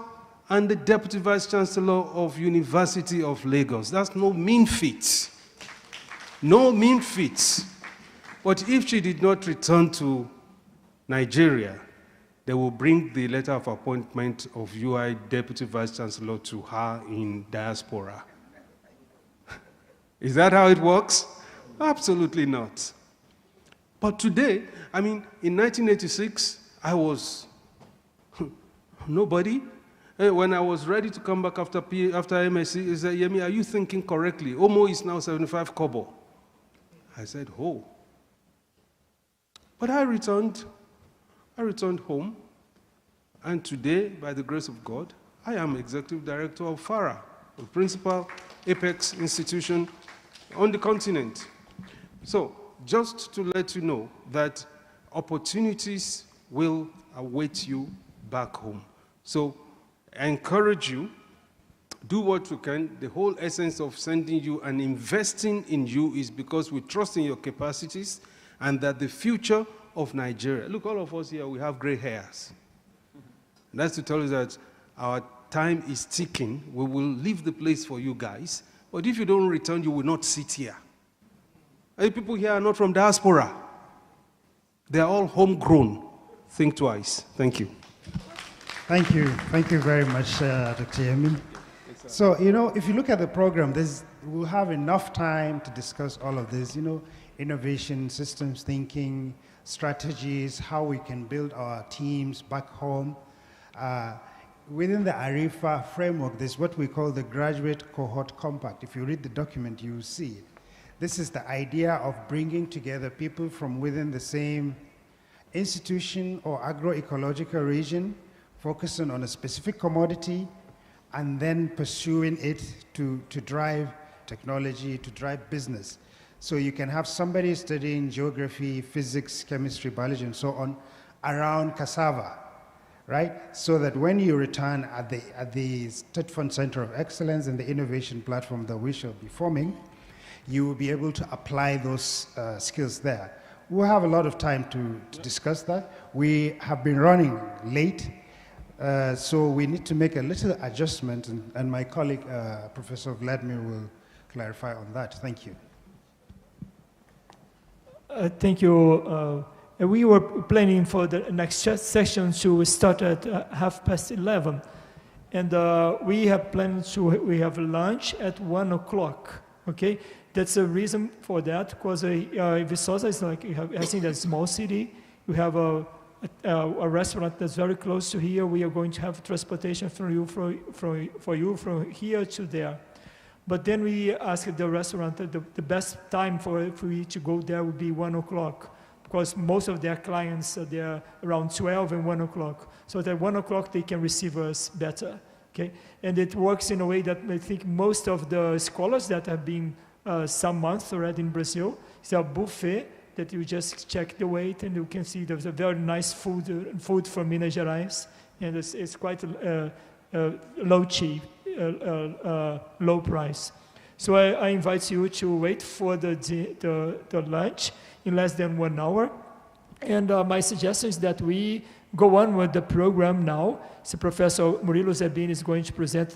and the Deputy Vice Chancellor of University of Lagos. That's no mean feat. No mean feat. But if she did not return to Nigeria, they will bring the letter of appointment of UI Deputy Vice Chancellor to her in diaspora. Is that how it works? Absolutely not. But today, I mean, in 1986, I was nobody. When I was ready to come back after MSc, he said, Yemi, are you thinking correctly? Omo is now 75 kobo. I said, oh. But I returned home, and today, by the grace of God, I am Executive Director of FARA, the principal apex institution on the continent. So, just to let you know that opportunities will await you back home. So, I encourage you, do what you can. The whole essence of sending you and investing in you is because we trust in your capacities and that the future of Nigeria. Look, all of us here, we have gray hairs. That's to tell you that our time is ticking. We will leave the place for you guys. But if you don't return, you will not sit here. And people here are not from diaspora. They are all homegrown. Think twice. Thank you. Thank you. Thank you very much, Dr. Yemi. So, you know, if you look at the program, we'll have enough time to discuss all of this, you know, innovation, systems thinking, strategies, how we can build our teams back home. Within the ARIFA framework, there's what we call the Graduate Cohort Compact. If you read the document, you will see it. This is the idea of bringing together people from within the same institution or agroecological region, focusing on a specific commodity, and then pursuing it to drive technology, to drive business. So you can have somebody studying geography, physics, chemistry, biology, and so on around cassava, right? So that when you return at the State Fund Center of Excellence and the innovation platform that we shall be forming, you will be able to apply those skills there. We'll have a lot of time to discuss that. We have been running late, so we need to make a little adjustment, and my colleague, Professor Vladimir, will clarify on that. Thank you. Thank you. We were planning for the next session to start at 11:30, and we have planned we have lunch at 1 o'clock. Okay, that's a reason for that, because Viçosa is like, I think, a small city. We have a restaurant that's very close to here. We are going to have transportation for you from here to there. But then we asked the restaurant that the best time for you to go there would be 1 o'clock, because most of their clients are there around 12 and 1 o'clock. So at 1 o'clock they can receive us better. Okay? And it works in a way that I think most of the scholars that have been some months already in Brazil, it's a buffet that you just check the weight and you can see there's a very nice food from Minas Gerais, and it's quite low price. So I invite you to wait for the lunch in less than 1 hour. And my suggestion is that we go on with the program now. So Professor Murilo Zerbini is going to present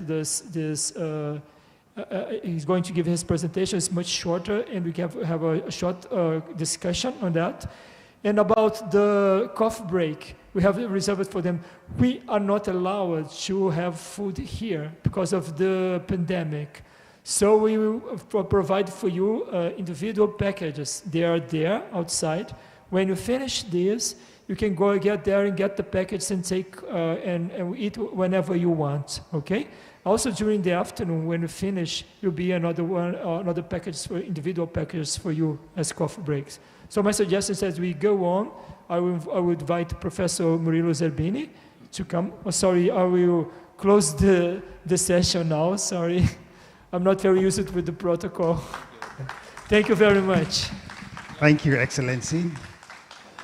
he's going to give his presentation. It's much shorter, and we can have a short discussion on that. And about the coffee break, we have reserved for them. We are not allowed to have food here because of the pandemic. So we will provide for you individual packages. They are there outside. When you finish this, you can go get there and get the package and take and eat whenever you want. Okay. Also during the afternoon, when you finish, will be another package for individual packages for you as coffee breaks. So my suggestion is, as we go on, I will invite Professor Murilo Zerbini to come. Oh, sorry, I will close the session now. Sorry, I'm not very used with the protocol. Thank you very much. Thank you, Excellency.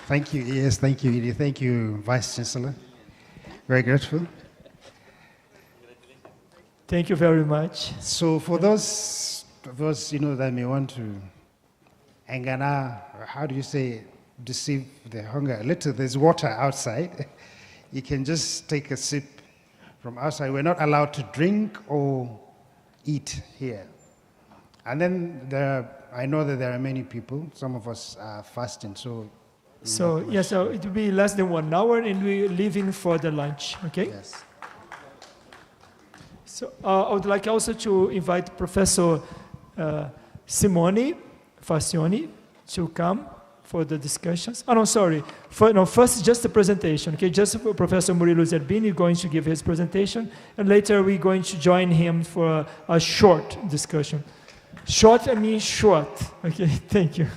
Thank you, yes, thank you, Edie. Thank you, Vice Chancellor. Very grateful. Thank you very much. So for those of us, that may want to engana, how do you say, deceive the hunger a little, there's water outside. You can just take a sip from outside. We're not allowed to drink or eat here. And then I know that there are many people, some of us are fasting, so yes, so it will be less than 1 hour, and we're leaving for the lunch, okay? Yes. So I would like also to invite Professor Simone Facioni to come for the discussions. Oh, no, sorry. First, just the presentation, okay? Just Professor Murilo Zerbini going to give his presentation, and later we're going to join him for a short discussion. Short, I mean short. Okay, thank you.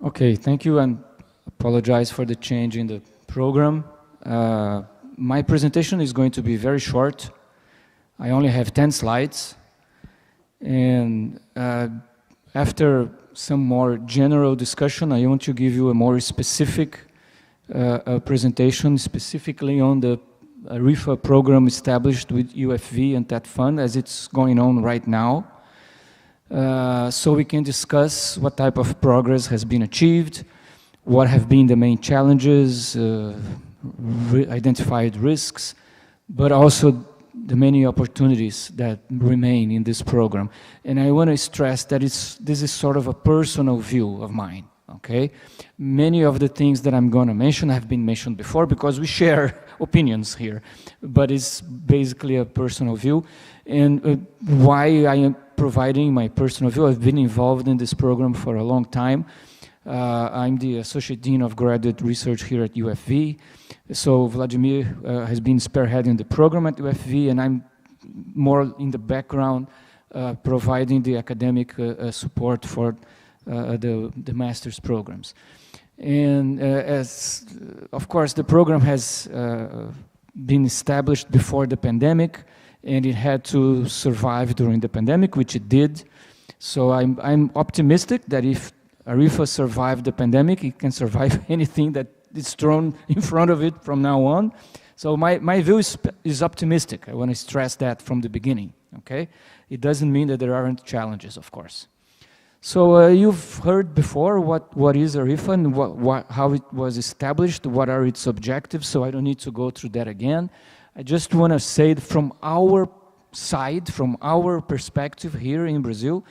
Okay, thank you, and apologize for the change in the program. My presentation is going to be very short. I only have 10 slides. And after some more general discussion, I want to give you a more specific presentation, specifically on the ARIFA program established with UFV and that fund as it's going on right now. So we can discuss what type of progress has been achieved, what have been the main challenges, identified risks, but also the many opportunities that remain in this program. And I want to stress that this is sort of a personal view of mine, okay? Many of the things that I'm going to mention have been mentioned before because we share opinions here, but it's basically a personal view. And why I am providing my personal view, I've been involved in this program for a long time. I'm the Associate Dean of Graduate Research here at UFV. So Vladimir has been spearheading the program at UFV, and I'm more in the background providing the academic support for the master's programs. And of course, the program has been established before the pandemic, and it had to survive during the pandemic, which it did. So I'm optimistic that if ARIFA survived the pandemic, it can survive anything that is thrown in front of it from now on. So my view is optimistic. I want to stress that from the beginning, okay? It doesn't mean that there aren't challenges, of course. So you've heard before what is ARIFA and how it was established, what are its objectives, so I don't need to go through that again. I just want to say that from our side, from our perspective here in Brazil,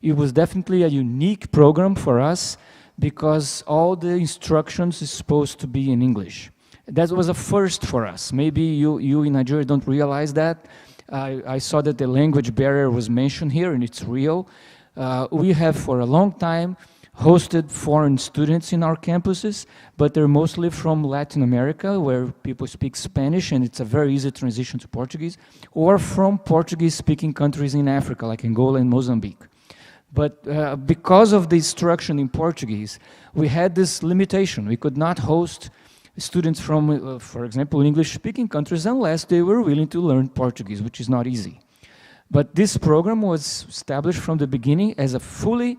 it was definitely a unique program for us because all the instructions is supposed to be in English. That was a first for us. Maybe you in Nigeria don't realize that. I saw that the language barrier was mentioned here, and it's real. We have for a long time hosted foreign students in our campuses, but they're mostly from Latin America, where people speak Spanish, and it's a very easy transition to Portuguese, or from Portuguese-speaking countries in Africa, like Angola and Mozambique. But because of the instruction in Portuguese, we had this limitation. We could not host students from, for example, English-speaking countries unless they were willing to learn Portuguese, which is not easy. But this program was established from the beginning as a fully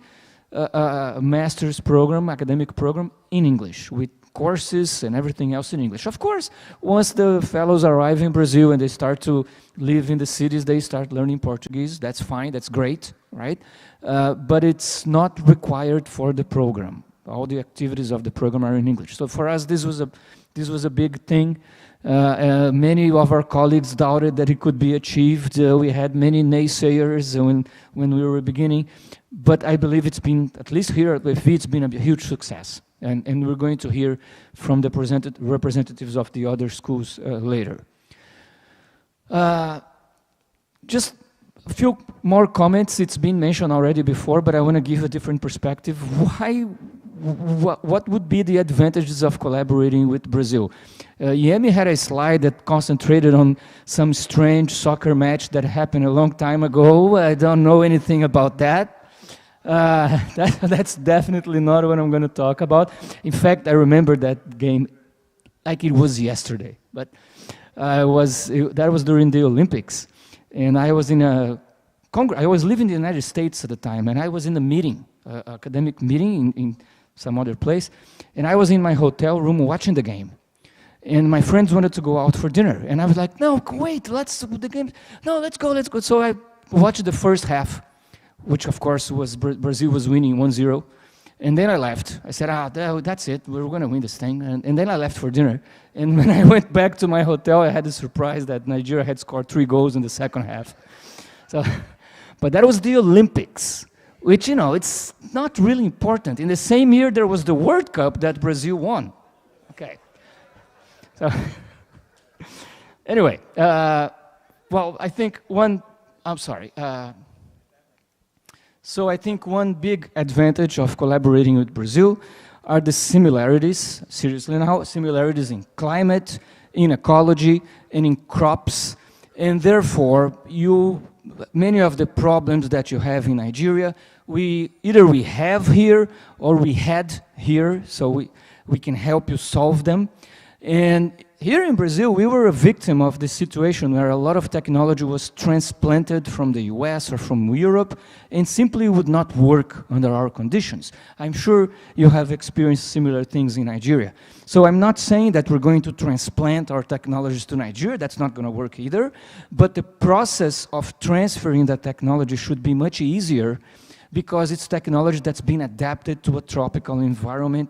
master's program, academic program in English, with courses and everything else in English. Of course, once the fellows arrive in Brazil and they start to live in the cities, they start learning Portuguese. That's fine, that's great, right? But it's not required for the program. All the activities of the program are in English. So for us, this was a big thing. Many of our colleagues doubted that it could be achieved. We had many naysayers when we were beginning. But I believe it's been, at least here at UFV, it's been a huge success. And we're going to hear from the representatives of the other schools later. Just a few more comments. It's been mentioned already before, but I want to give a different perspective. What would be the advantages of collaborating with Brazil? Yemi had a slide that concentrated on some strange soccer match that happened a long time ago. I don't know anything about that. That's definitely not what I'm going to talk about. In fact, I remember that game like it was yesterday. But that was during the Olympics, and I was in I was living in the United States at the time, and I was in a meeting, academic meeting in some other place, and I was in my hotel room watching the game. And my friends wanted to go out for dinner, and I was like, no, wait, let's do the game. No, let's go. So I watched the first half, which of course was Brazil was winning 1-0. And then I left. I said, that's it, we're going to win this thing. And then I left for dinner. And when I went back to my hotel, I had the surprise that Nigeria had scored 3 goals in the second half. So, but that was the Olympics, which, you know, it's not really important. In the same year, there was the World Cup that Brazil won. Okay. So, anyway, well, I think So I think one big advantage of collaborating with Brazil are the similarities, seriously now, similarities in climate, in ecology, and in crops. And therefore, you many of the problems that you have in Nigeria, either we have here or we had here, so we can help you solve them. And here in Brazil, we were a victim of this situation where a lot of technology was transplanted from the US or from Europe and simply would not work under our conditions. I'm sure you have experienced similar things in Nigeria. So I'm not saying that we're going to transplant our technologies to Nigeria. That's not going to work either. But the process of transferring that technology should be much easier because it's technology that's been adapted to a tropical environment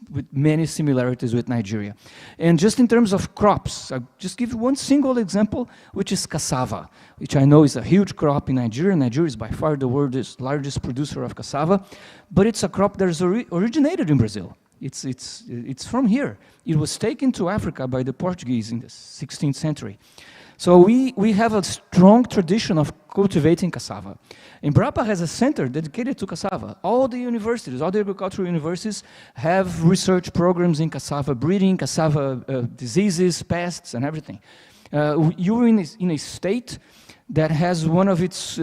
with many similarities with Nigeria. And just in terms of crops, I'll just give you one single example, which is cassava, which I know is a huge crop in Nigeria. Nigeria is by far the world's largest producer of cassava, but it's a crop that is originated in Brazil. It's from here. It was taken to Africa by the Portuguese in the 16th century. So we have a strong tradition of cultivating cassava. Embrapa has a center dedicated to cassava. All the universities, all the agricultural universities have research programs in cassava breeding, cassava diseases, pests, and everything. You're in a state that has one of its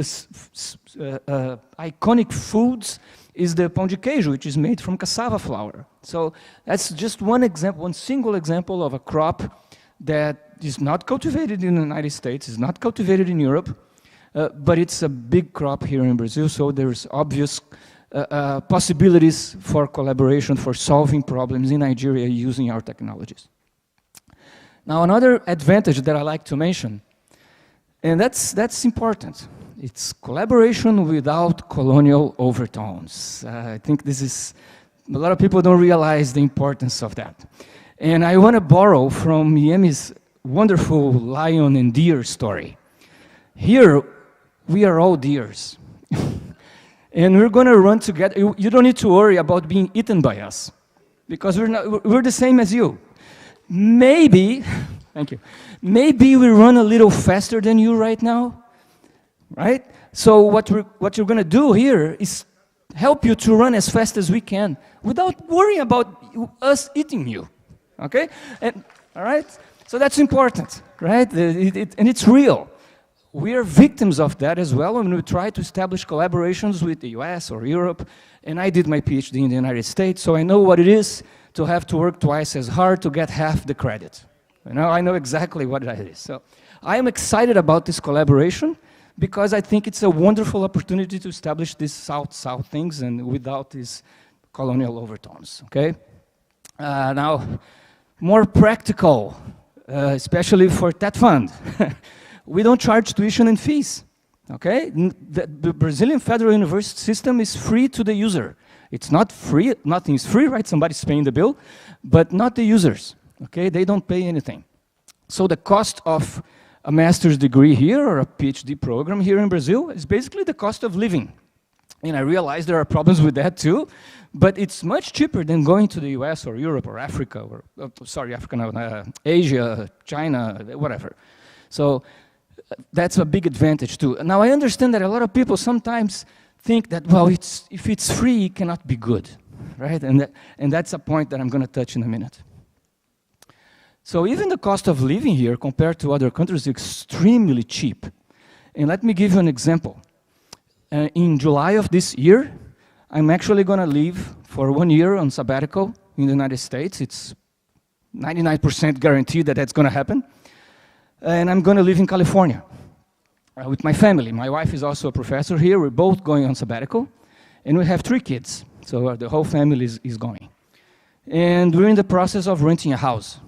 iconic foods is the pão de queijo, which is made from cassava flour. So that's just one example, one single example of a crop that is not cultivated in the United States, is not cultivated in Europe, but it's a big crop here in Brazil, so there's obvious possibilities for collaboration, for solving problems in Nigeria using our technologies. Now, another advantage that I like to mention, and that's important, it's collaboration without colonial overtones. I think this is, a lot of people don't realize the importance of that. And I want to borrow from Yemi's wonderful lion and deer story. Here, we are all deers. And we're going to run together. You don't need to worry about being eaten by us, because we're the same as you. Maybe, thank you, maybe we run a little faster than you right now, right? So what you're going to do here is help you to run as fast as we can without worrying about us eating you, okay? And, all right? So that's important, right? And it's real. We are victims of that as well when we try to establish collaborations with the US or Europe. And I did my PhD in the United States, so I know what it is to have to work twice as hard to get half the credit. You know, I know exactly what that is. So I am excited about this collaboration because I think it's a wonderful opportunity to establish these South-South things and without these colonial overtones, okay? Now, more practical, especially for that fund. We don't charge tuition and fees, okay? The Brazilian Federal University system is free to the user. It's not free, nothing is free, right? Somebody's paying the bill, but not the users, okay? They don't pay anything. So the cost of a master's degree here or a PhD program here in Brazil is basically the cost of living. And I realize there are problems with that too, but it's much cheaper than going to the US or Europe or Africa, or, Asia, China, whatever. So that's a big advantage too. Now I understand that a lot of people sometimes think that, well, if it's free, it cannot be good, right? And that's a point that I'm going to touch in a minute. So even the cost of living here compared to other countries is extremely cheap. And let me give you an example. In July of this year, I'm actually going to leave for 1 year on sabbatical in the United States. It's 99% guaranteed that that's going to happen. And I'm going to live in California with my family. My wife is also a professor here. We're both going on sabbatical. And we have 3 kids. So the whole family is going. And we're in the process of renting a house.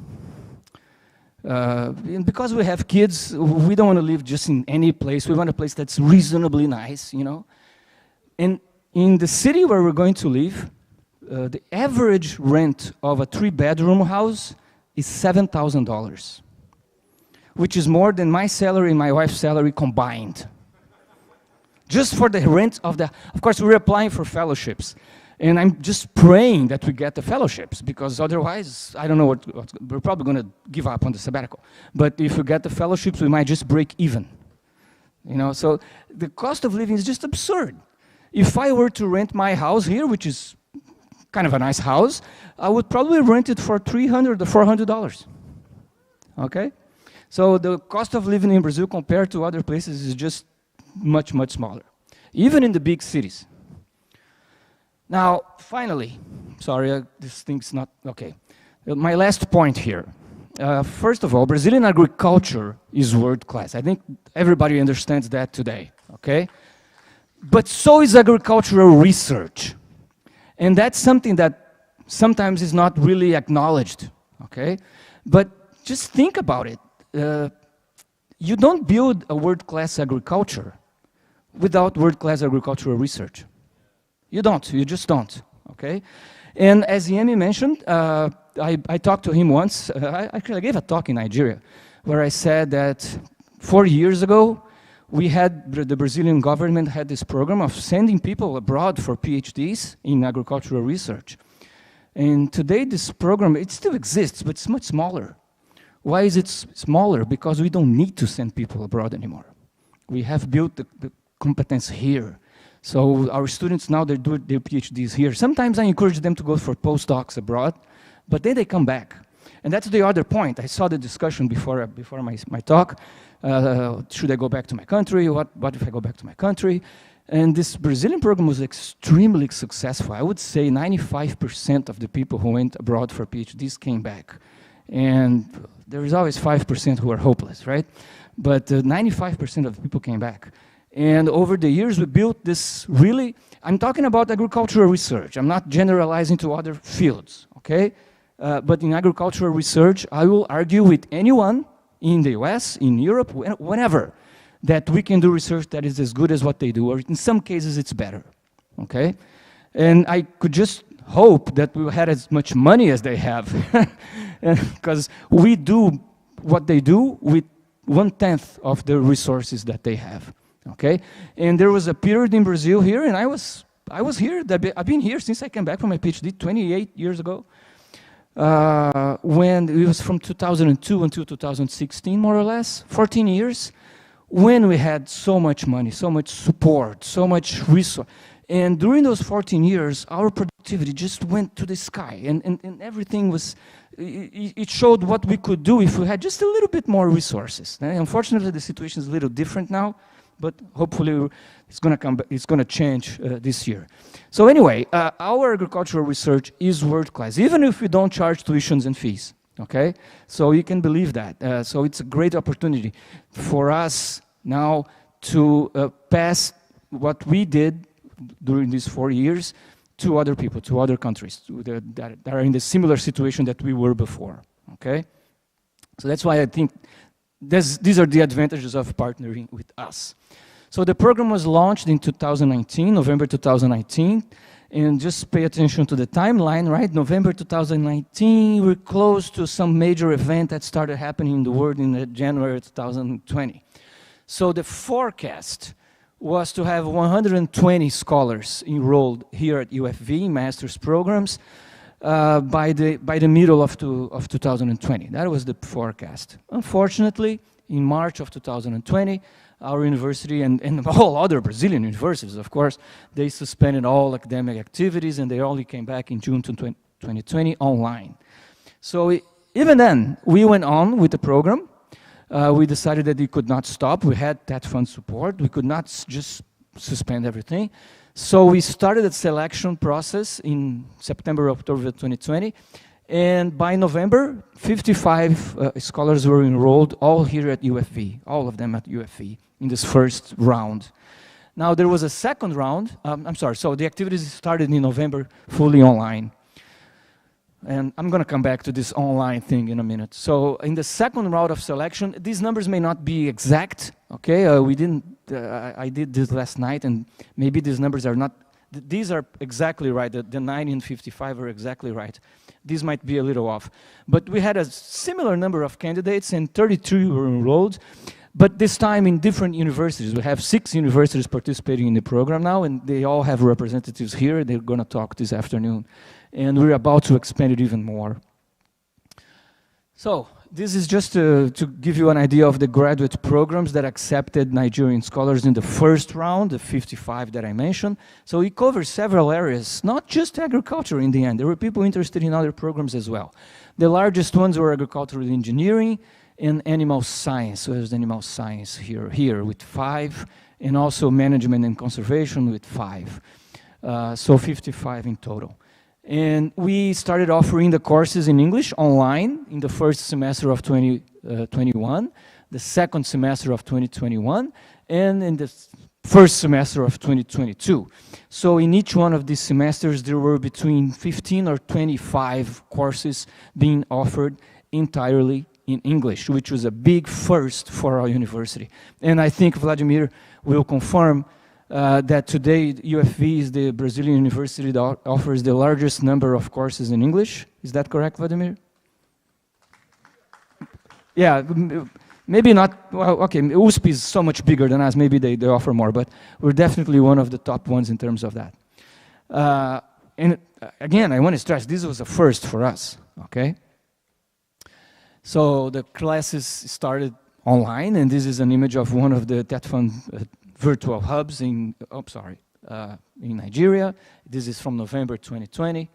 And because we have kids, we don't want to live just in any place. We want a place that's reasonably nice, you know. And in the city where we're going to live, the average rent of a 3-bedroom house is $7,000. Which is more than my salary and my wife's salary combined. Just for the rent of the... Of course, we're applying for fellowships. And I'm just praying that we get the fellowships, because otherwise, I don't know what we're probably going to give up on the sabbatical. But if we get the fellowships, we might just break even. You know, so the cost of living is just absurd. If I were to rent my house here, which is kind of a nice house, I would probably rent it for $300 or $400. Okay? So the cost of living in Brazil compared to other places is just much, much smaller, even in the big cities. Now, finally, sorry, this thing's not, okay. My last point here. First of all, Brazilian agriculture is world-class. I think everybody understands that today, okay? But so is agricultural research. And that's something that sometimes is not really acknowledged, okay? But just think about it. You don't build a world-class agriculture without world-class agricultural research. You don't, you just don't, okay? And as Yemi mentioned, I talked to him once, actually I gave a talk in Nigeria, where I said that 4 years ago, the Brazilian government had this program of sending people abroad for PhDs in agricultural research. And today this program, it still exists, but it's much smaller. Why is it smaller? Because we don't need to send people abroad anymore. We have built the competence here. So our students now, they do their PhDs here. Sometimes I encourage them to go for postdocs abroad, but then they come back. And that's the other point. I saw the discussion before my talk. Should I go back to my country? What if I go back to my country? And this Brazilian program was extremely successful. I would say 95% of the people who went abroad for PhDs came back. And there is always 5% who are hopeless, right? But 95% of the people came back. And over the years, we built this really, I'm talking about agricultural research. I'm not generalizing to other fields, okay? But in agricultural research, I will argue with anyone in the US, in Europe, whenever, that we can do research that is as good as what they do, or in some cases it's better, okay? And I could just hope that we had as much money as they have, because we do what they do with 1/10 of the resources that they have, okay? And there was a period in Brazil here, and I was here, I've been here since I came back from my PhD 28 years ago, when it was from 2002 until 2016, more or less, 14 years, when we had so much money, so much support, so much resource. And during those 14 years, our productivity just went to the sky, and everything was, it showed what we could do if we had just a little bit more resources. And unfortunately, the situation is a little different now, but hopefully it's going to change this year. So anyway, our agricultural research is world-class, even if we don't charge tuitions and fees, okay? So you can believe that. So it's a great opportunity for us now to pass what we did during these 4 years to other people, to other countries that are in the similar situation that we were before, okay? So that's why I think these are the advantages of partnering with us. So the program was launched in 2019, November 2019, and just pay attention to the timeline, right? November 2019, we're close to some major event that started happening in the world in January 2020. So the forecast was to have 120 scholars enrolled here at UFV, master's programs, by the middle of 2020. That was the forecast. Unfortunately, in March of 2020, our university and all other Brazilian universities, of course, they suspended all academic activities, and they only came back in June 2020 online. So even then, we went on with the program. We decided that we could not stop. We had that fund support. We could not just suspend everything. So we started a selection process in September, October 2020. And by November, 55 scholars were enrolled, all here at UFV, all of them at UFV, in this first round. Now, there was a second round. So the activities started in November, fully online. And I'm going to come back to this online thing in a minute. So in the second round of selection, these numbers may not be exact, okay? I did this last night, and maybe these numbers are not, these are exactly right. The 9 and 55 are exactly right. These might be a little off. But we had a similar number of candidates, and 33 were enrolled. But this time in different universities. We have 6 universities participating in the program now, and they all have representatives here. They're going to talk this afternoon. And we're about to expand it even more. So this is just to give you an idea of the graduate programs that accepted Nigerian scholars in the first round, the 55 that I mentioned. So it covers several areas, not just agriculture in the end. There were people interested in other programs as well. The largest ones were agricultural engineering and animal science. So there's animal science here with 5, and also management and conservation with 5. So 55 in total. And we started offering the courses in English online in the first semester of 2021, the second semester of 2021, and in the first semester of 2022. So in each one of these semesters, there were between 15 or 25 courses being offered entirely in English, which was a big first for our university. And I think Vladimir will confirm that today UFV is the Brazilian university that offers the largest number of courses in English. Is that correct, Vladimir? Yeah, maybe not, well, okay, USP is so much bigger than us, maybe they offer more, but we're definitely one of the top ones in terms of that. And again, I want to stress, this was a first for us, okay? So the classes started online, and this is an image of one of the TETFund virtual hubs in, in Nigeria. This is from November 2020.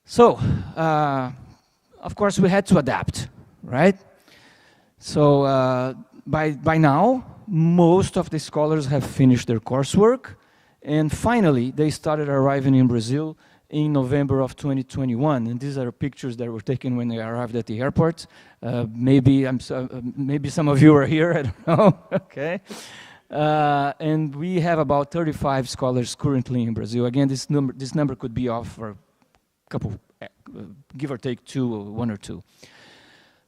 So, of course, we had to adapt, right? So by now, most of the scholars have finished their coursework, and finally, they started arriving in Brazil in November of 2021. And these are pictures that were taken when they arrived at the airport. Maybe some of you are here, I don't know, okay? And we have about 35 scholars currently in Brazil. Again, this number could be off for a couple, give or take 1 or 2.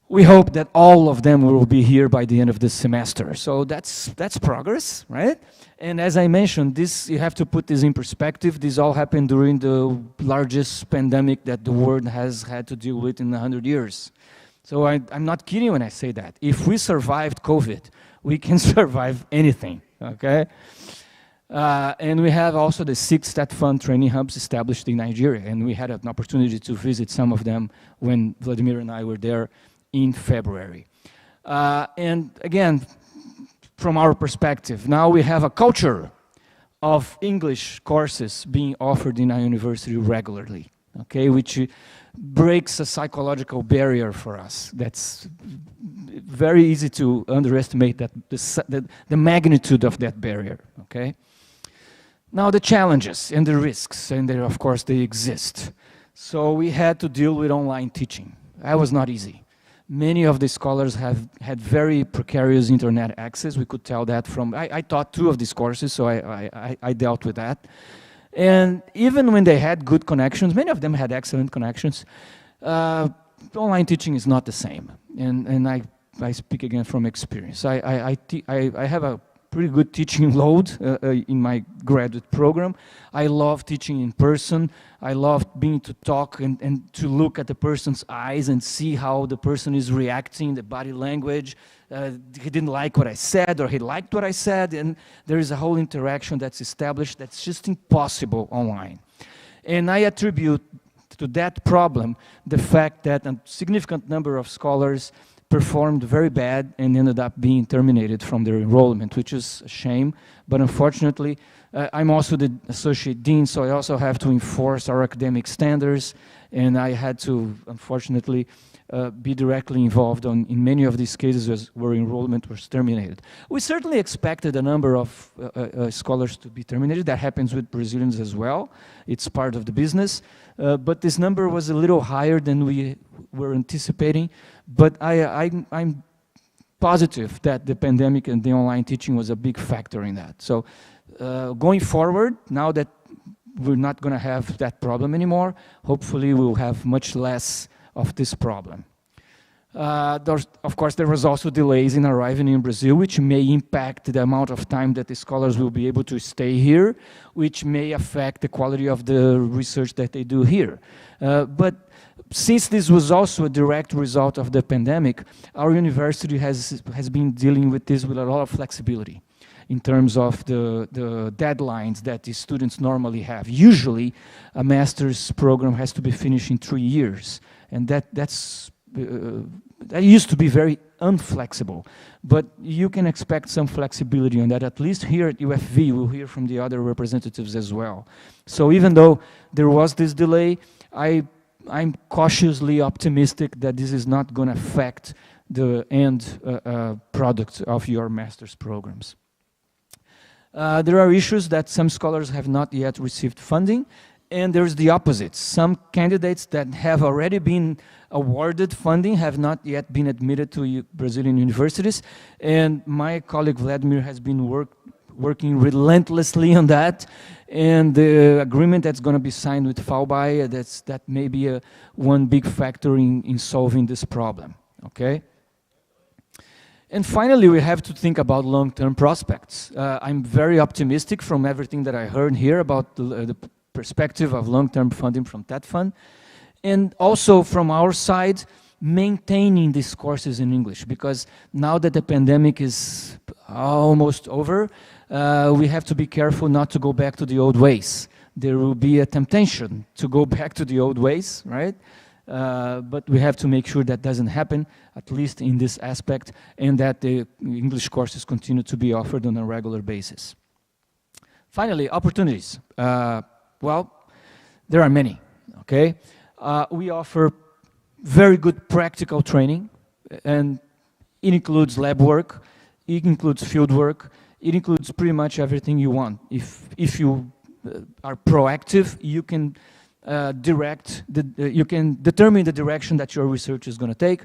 We hope that all of them will be here by the end of this semester. So that's progress, right? And as I mentioned, this, you have to put this in perspective. This all happened during the largest pandemic that the world has had to deal with in 100 years. So I'm not kidding when I say that. If we survived COVID, we can survive anything, okay? And we have also the 6 TETFund training hubs established in Nigeria, and we had an opportunity to visit some of them when Vladimir and I were there in February. And again, from our perspective, now we have a culture of English courses being offered in our university regularly, okay, which breaks a psychological barrier for us. That's very easy to underestimate that the magnitude of that barrier, okay? Now the challenges and the risks, and of course they exist. So we had to deal with online teaching. That was not easy. Many of the scholars have had very precarious internet access. We could tell that from, I taught 2 of these courses, so I dealt with that. And even when they had good connections, many of them had excellent connections, online teaching is not the same. And I speak again from experience. I have a pretty good teaching load in my graduate program. I love teaching in person. I love being to talk and to look at the person's eyes and see how the person is reacting, the body language. He didn't like what I said, or he liked what I said, and there is a whole interaction that's established that's just impossible online. And I attribute to that problem the fact that a significant number of scholars performed very bad and ended up being terminated from their enrollment, which is a shame. But unfortunately, I'm also the associate dean, so I also have to enforce our academic standards, and I had to, unfortunately, be directly involved in many of these cases where enrollment was terminated. We certainly expected a number of scholars to be terminated. That happens with Brazilians as well. It's part of the business. But this number was a little higher than we were anticipating. But I'm positive that the pandemic and the online teaching was a big factor in that. So going forward, now that we're not going to have that problem anymore, hopefully we'll have much less of this problem. Of course, there was also delays in arriving in Brazil, which may impact the amount of time that the scholars will be able to stay here, which may affect the quality of the research that they do here. But since this was also a direct result of the pandemic, our university has been dealing with this with a lot of flexibility in terms of the deadlines that the students normally have. Usually, a master's program has to be finished in 3 years, and that used to be very unflexible. But you can expect some flexibility on that. At least here at UFV, we'll hear from the other representatives as well. So even though there was this delay, I'm cautiously optimistic that this is not going to affect the end product of your master's programs. There are issues that some scholars have not yet received funding, and there's the opposite. Some candidates that have already been awarded funding have not yet been admitted to Brazilian universities, and my colleague Vladimir has been working relentlessly on that, and the agreement that's going to be signed with FARA, that may be one big factor in solving this problem, okay? And finally, we have to think about long-term prospects. I'm very optimistic from everything that I heard here about the perspective of long-term funding from that fund, and also from our side, maintaining these courses in English, because now that the pandemic is almost over, we have to be careful not to go back to the old ways. There will be a temptation to go back to the old ways, right? But we have to make sure that doesn't happen, at least in this aspect, and that the English courses continue to be offered on a regular basis. Finally, opportunities. Well, there are many, okay? We offer very good practical training, and it includes lab work, it includes field work, it includes pretty much everything you want. If you are proactive, you can you can determine the direction that your research is going to take,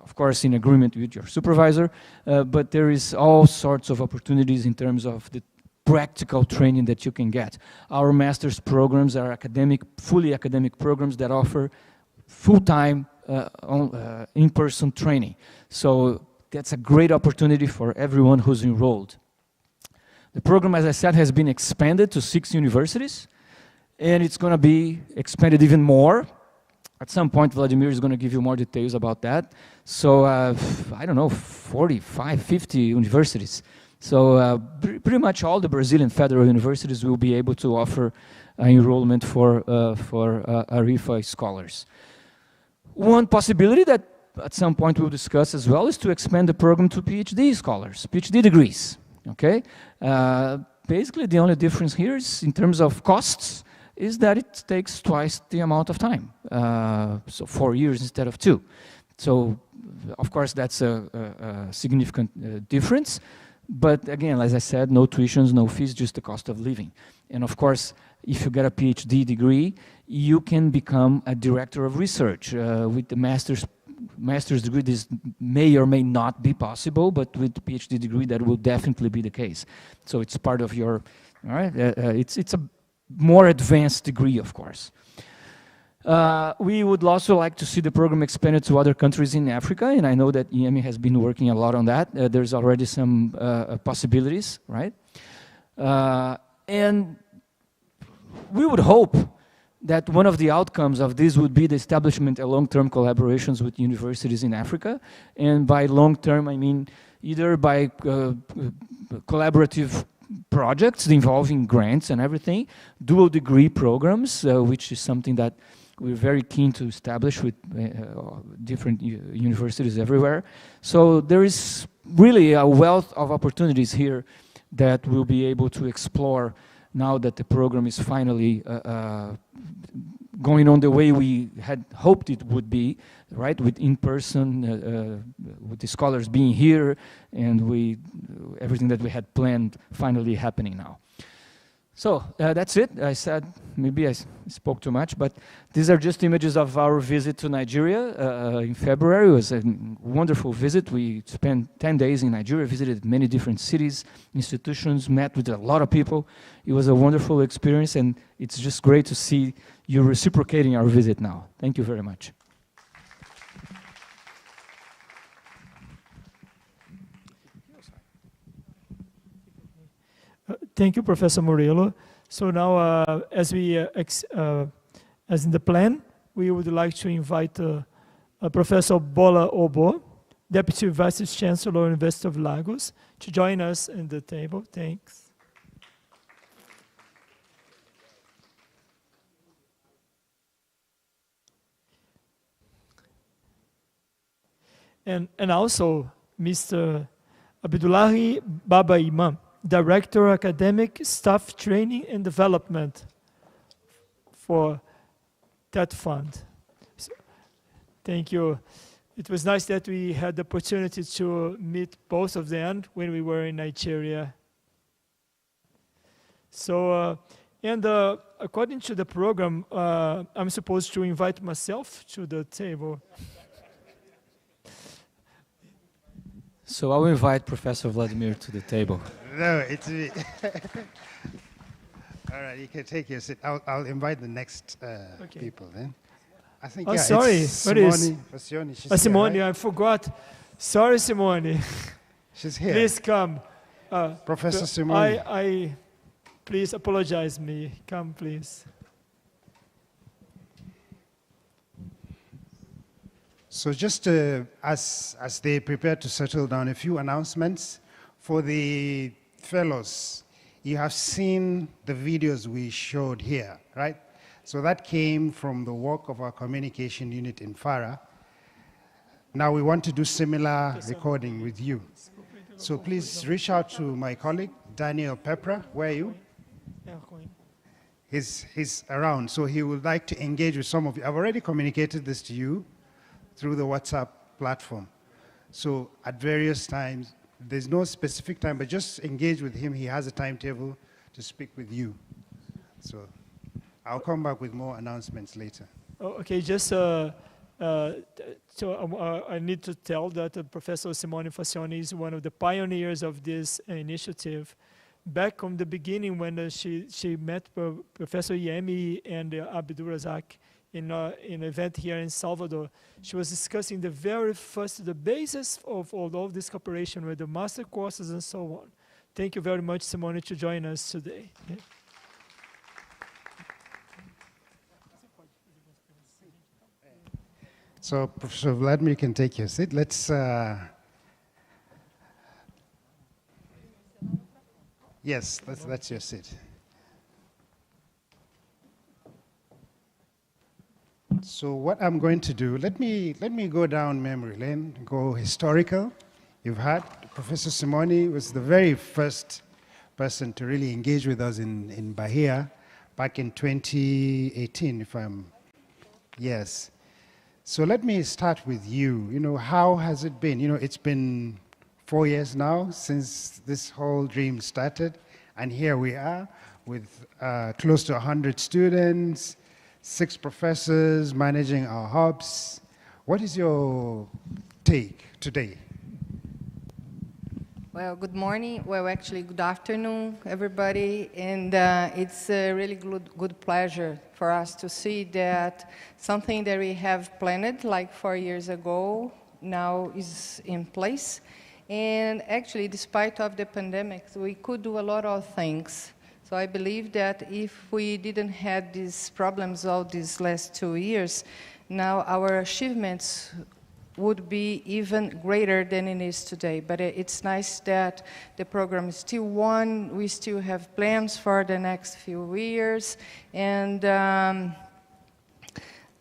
of course in agreement with your supervisor, but there is all sorts of opportunities in terms of the practical training that you can get. Our master's programs are fully academic programs that offer full-time in-person training. So that's a great opportunity for everyone who's enrolled. The program, as I said, has been expanded to 6 universities, and it's going to be expanded even more. At some point, Vladimir is going to give you more details about that. So, I don't know, 45, 50 universities. So pretty much all the Brazilian federal universities will be able to offer enrollment for ARIFA scholars. One possibility that at some point we'll discuss as well is to expand the program to PhD scholars, PhD degrees, okay? Basically, the only difference here is in terms of costs, is that it takes twice the amount of time, so 4 years instead of 2. So, of course, that's a significant difference. But again, as I said, no tuitions, no fees, just the cost of living. And of course, if you get a PhD degree, you can become a director of research. With the master's degree, this may or may not be possible, but with the PhD degree, that will definitely be the case. So it's part of your, all right, it's a more advanced degree, of course. We would also like to see the program expanded to other countries in Africa, and I know that EME has been working a lot on that. There's already some possibilities, right? And we would hope that one of the outcomes of this would be the establishment of long-term collaborations with universities in Africa. And by long-term, I mean either by collaborative projects involving grants and everything, dual degree programs, which is something that we're very keen to establish with different universities everywhere. So there is really a wealth of opportunities here that we'll be able to explore now that the program is finally going on the way we had hoped it would be, right? With in-person, with the scholars being here, and everything that we had planned finally happening now. So that's it. I said, maybe I spoke too much, but these are just images of our visit to Nigeria in February. It was a wonderful visit. We spent 10 days in Nigeria, visited many different cities, institutions, met with a lot of people. It was a wonderful experience, and it's just great to see you reciprocating our visit now. Thank you very much. Thank you, Professor Murillo. So now, as in the plan, we would like to invite Professor Bola Obo, Deputy Vice Chancellor, University of Lagos, to join us in the table. Thanks. And also, Mr. Abdullahi Baba Imam, Director, Academic Staff Training and Development for that fund. So, thank you. it was nice that we had the opportunity to meet both of them when we were in Nigeria. So, according to the program, I'm supposed to invite myself to the table. So I will invite Professor Vladimir to the table. No, it's me. All right, you can take your seat. I'll invite the next people then. I think, oh, yeah, sorry. it's What Simone is? Fassioni. She's Simone, here, right? I forgot. Sorry, Simone. She's here. Please come. Professor Simone. Please apologize me. Come, please. So just as they prepare to settle down, a few announcements for the fellows. You have seen the videos we showed here, right? So that came from the work of our communication unit in FARA. Now we want to do similar recording with you. So please reach out to my colleague, Daniel Pepra. Where are you? He's around, so he would like to engage with some of you. I've already communicated this to you through the WhatsApp platform. So at various times, there's no specific time, but just engage with him. He has a timetable to speak with you. So I'll come back with more announcements later. Oh, okay, just so I need to tell that Professor Simone Fassioni is one of the pioneers of this initiative. Back from the beginning when she met Professor Yemi and Abdul Razak in an event here in Salvador, she was discussing the basis of all of this cooperation with the master courses and so on. Thank you very much, Simone, to join us today. Yeah. So Professor Vladimir, you can take your seat. Let's, yes, that's your seat. So what I'm going to do, let me go down memory lane, go historical. You've had Professor Simone was the very first person to really engage with us in Bahia back in 2018, yes. So let me start with you. You know, how has it been? You know, it's been 4 years now since this whole dream started, and here we are with close to 100 students, 6 professors managing our hubs. What is your take today? Well, good morning. Well, actually, good afternoon, everybody. And it's a really good pleasure for us to see that something that we have planned like 4 years ago now is in place. And actually, despite of the pandemic, we could do a lot of things. So I believe that if we didn't have these problems all these last 2 years, now our achievements would be even greater than it is today. But it's nice that the program is still on. We still have plans for the next few years. And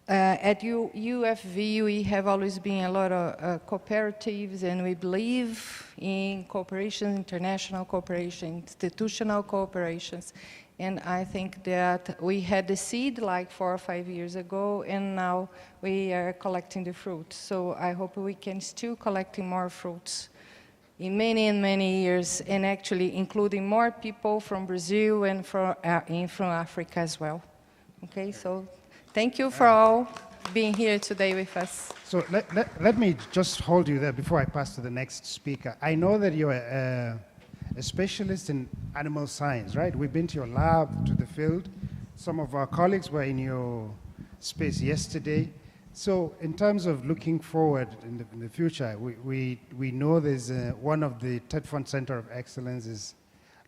at UFV, we have always been a lot of cooperatives, and we believe in cooperation, international cooperation, institutional cooperations. And I think that we had the seed like 4 or 5 years ago, and now we are collecting the fruit. So I hope we can still collecting more fruits in many and many years, and actually including more people from Brazil and from Africa as well. Okay, so thank you for all being here today with us. So let me just hold you there before I pass to the next speaker. I know that you're a specialist in animal science, right? We've been to your lab, to the field. Some of our colleagues were in your space yesterday. So in terms of looking forward in the future, we know there's one of the TED Fund Center of Excellence is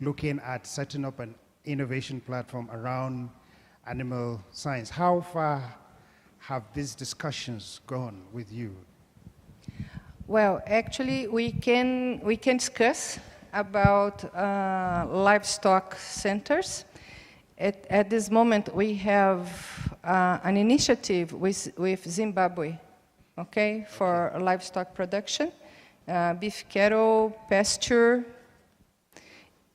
looking at setting up an innovation platform around animal science. How far have these discussions gone with you? Well, actually, we can discuss about livestock centers. At this moment, we have an initiative with Zimbabwe, okay, for livestock production, beef cattle pasture,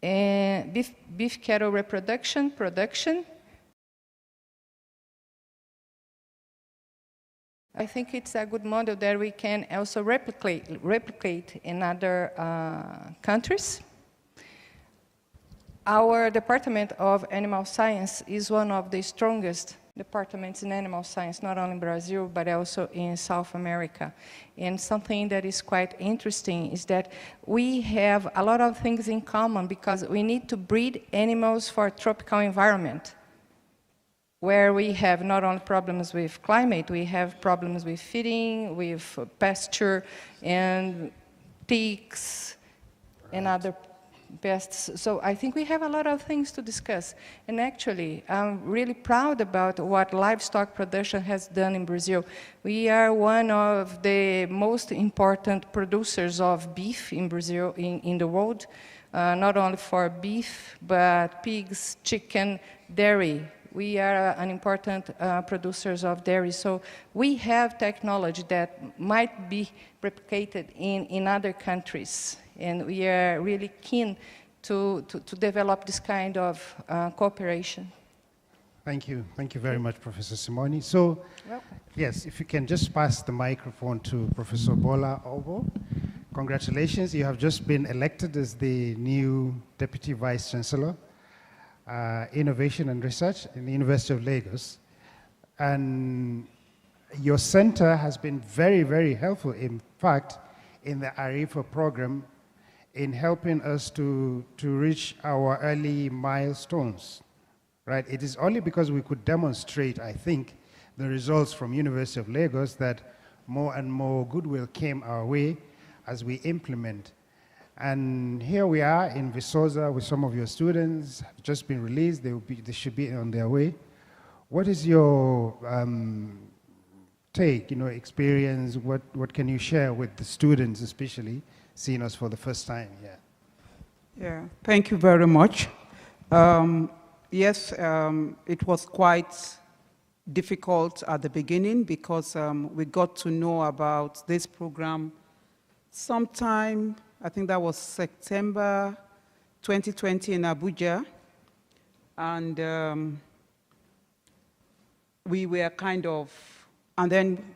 and beef cattle reproduction, production, I think it's a good model that we can also replicate in other countries. Our Department of Animal Science is one of the strongest departments in animal science, not only in Brazil, but also in South America. And something that is quite interesting is that we have a lot of things in common because we need to breed animals for a tropical environment, where we have not only problems with climate, we have problems with feeding, with pasture, and ticks, and other pests. So I think we have a lot of things to discuss. And actually, I'm really proud about what livestock production has done in Brazil. We are one of the most important producers of beef in Brazil, in the world, not only for beef, but pigs, chicken, dairy. We are an important producers of dairy. So we have technology that might be replicated in other countries. And we are really keen to develop this kind of cooperation. Thank you. Thank you very much, Professor Simoni. So, yes, if you can just pass the microphone to Professor Bola Obo. Congratulations, you have just been elected as the new Deputy Vice Chancellor, Innovation and Research in the University of Lagos. And your center has been very, very helpful, in fact, in the ARIFA program, in helping us to reach our early milestones, right? It is only because we could demonstrate, I think, the results from University of Lagos that more and more goodwill came our way as we implement. And here we are in Viçosa with some of your students, have just been released, they should be on their way. What is your take, experience, what can you share with the students, especially seeing us for the first time? Yeah, thank you very much. Yes, it was quite difficult at the beginning because we got to know about this program sometime, I think that was September 2020 in Abuja. And we were and then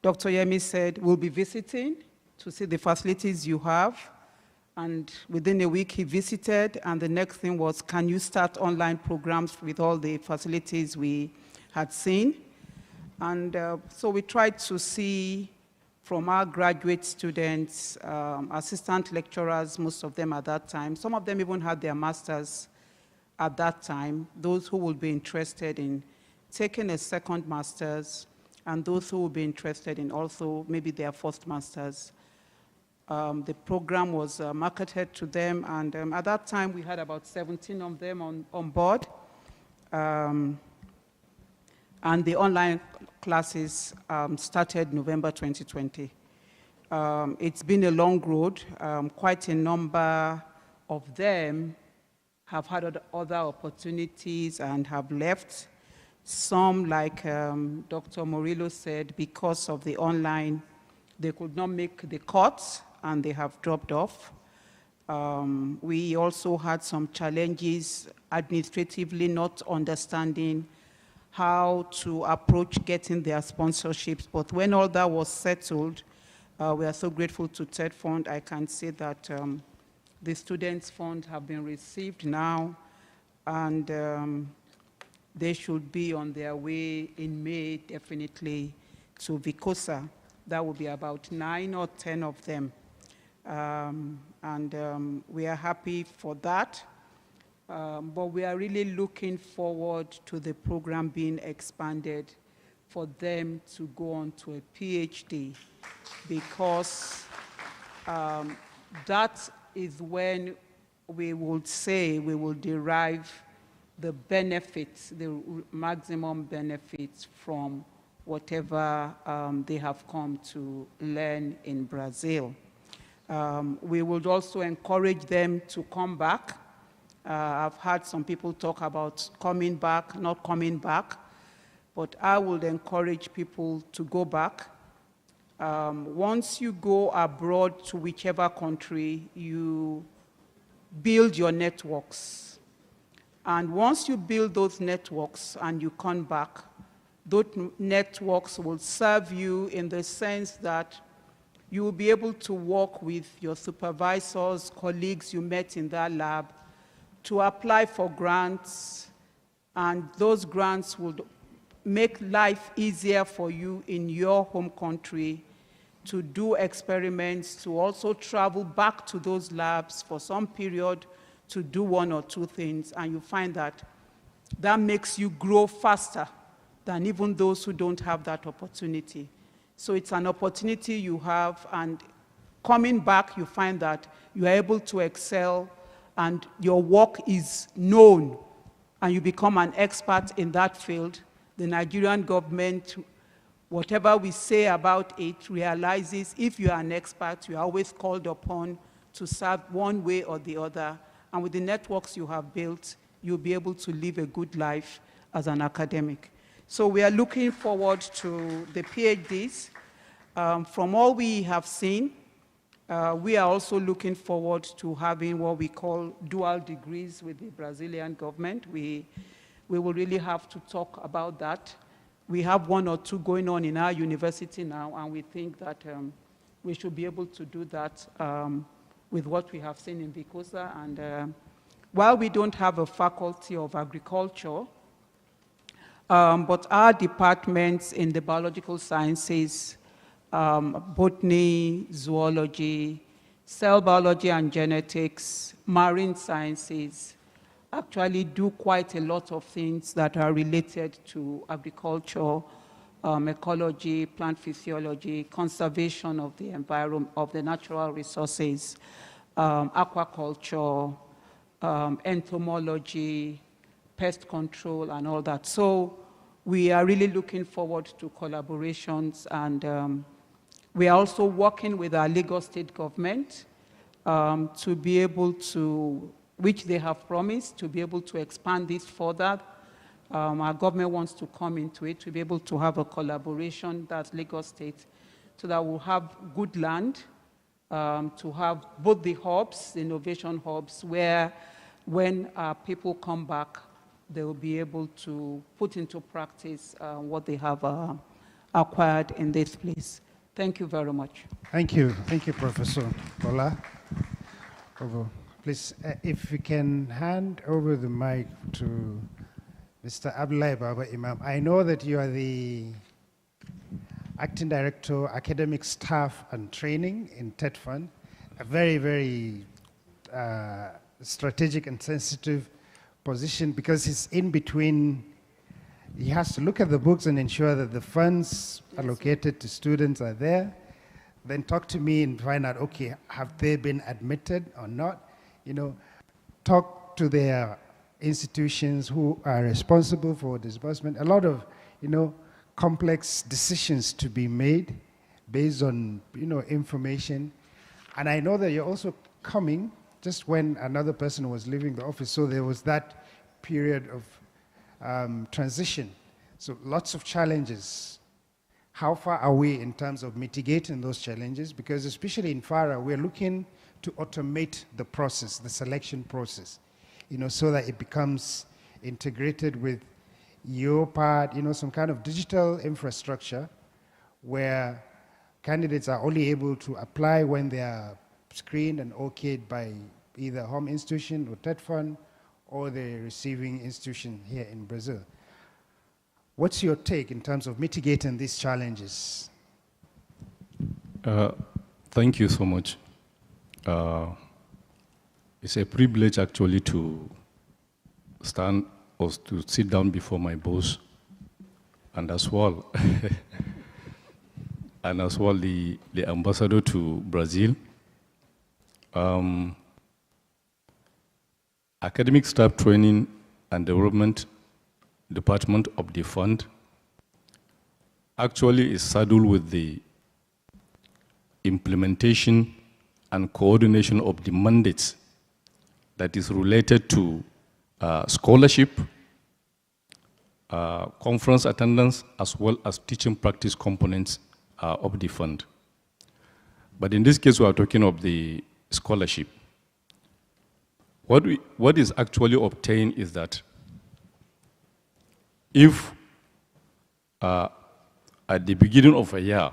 Dr. Yemi said, we'll be visiting to see the facilities you have. And within a week, he visited, and the next thing was, can you start online programs with all the facilities we had seen? And so we tried to see from our graduate students, assistant lecturers, most of them at that time. Some of them even had their masters at that time, those who would be interested in taking a second master's, and those who would be interested in also maybe their first master's. The program was marketed to them, and at that time we had about 17 of them on board. And the online classes started November 2020. It's been a long road. Quite a number of them have had other opportunities and have left. Some, like Dr. Murillo said, because of the online, they could not make the cuts and they have dropped off. We also had some challenges administratively, not understanding how to approach getting their sponsorships. But when all that was settled, we are so grateful to TED Fund. I can say that the Students' Fund have been received now, and they should be on their way in May, definitely, to Viçosa. That will be about 9 or 10 of them. We are happy for that. But we are really looking forward to the program being expanded for them to go on to a PhD, because that is when we would say we will derive the benefits, the maximum benefits from whatever they have come to learn in Brazil. We would also encourage them to come back. I've heard some people talk about coming back, not coming back, but I would encourage people to go back. Once you go abroad to whichever country, you build your networks. And once you build those networks and you come back, those networks will serve you in the sense that you will be able to work with your supervisors, colleagues you met in that lab, to apply for grants, and those grants would make life easier for you in your home country, to do experiments, to also travel back to those labs for some period to do one or two things, and you find that that makes you grow faster than even those who don't have that opportunity. So it's an opportunity you have, and coming back, you find that you are able to excel and your work is known, and you become an expert in that field. The Nigerian government, whatever we say about it, realizes if you are an expert, you are always called upon to serve one way or the other. And with the networks you have built, you'll be able to live a good life as an academic. So we are looking forward to the PhDs. From all we have seen, we are also looking forward to having what we call dual degrees with the Brazilian government. We will really have to talk about that. We have one or two going on in our university now, and we think that we should be able to do that with what we have seen in Vicosa. And while we don't have a faculty of agriculture, but our departments in the biological sciences, botany, zoology, cell biology and genetics, marine sciences, actually do quite a lot of things that are related to agriculture, ecology, plant physiology, conservation of the environment, of the natural resources, aquaculture, entomology, pest control, and all that. So we are really looking forward to collaborations, and we are also working with our Lagos State government to be able to, which they have promised, to be able to expand this further. Our government wants to come into it to be able to have a collaboration, that's Lagos State, so that we'll have good land, to have both the hubs, the innovation hubs, where when people come back, they will be able to put into practice what they have acquired in this place. Thank you very much. Thank you, Professor Bola. Please, if we can hand over the mic to Mr. Abdullahi Baba Imam. I know that you are the Acting Director, Academic Staff and Training in TED Fund, a very, very strategic and sensitive position, because he's in between. He has to look at the books and ensure that the funds allocated to students are there, then talk to me and find out, okay, have they been admitted or not? You know, talk to their institutions who are responsible for disbursement. A lot of, you know, complex decisions to be made based on, you know, information. And I know that you're also coming just when another person was leaving the office, so there was that period of transition. So lots of challenges. How far are we in terms of mitigating those challenges? Because especially in FARA, we're looking to automate the process, the selection process, you know, so that it becomes integrated with your part, you know, some kind of digital infrastructure where candidates are only able to apply when they are screened and okayed by either home institution or TED Fund or the receiving institution here in Brazil. What's your take in terms of mitigating these challenges? Thank you so much. It's a privilege actually to stand or to sit down before my boss, and as well, and as well the ambassador to Brazil. Academic Staff Training and Development Department of the Fund actually is saddled with the implementation and coordination of the mandates that is related to scholarship, conference attendance, as well as teaching practice components of the fund. But in this case, we are talking of the scholarship. What is actually obtained is that if at the beginning of a year,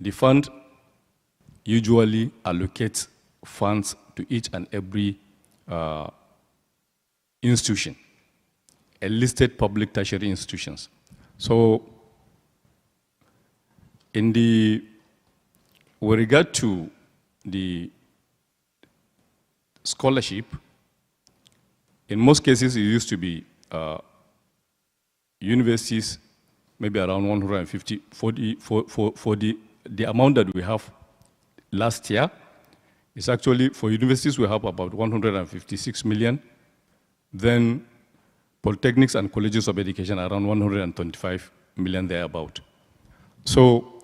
the fund usually allocates funds to each and every institution, listed public tertiary institutions. So, with regard to the scholarship, in most cases it used to be universities, maybe around 150, for the amount that we have last year, is actually, for universities we have about 156 million, then polytechnics and colleges of education around 125 million thereabout. So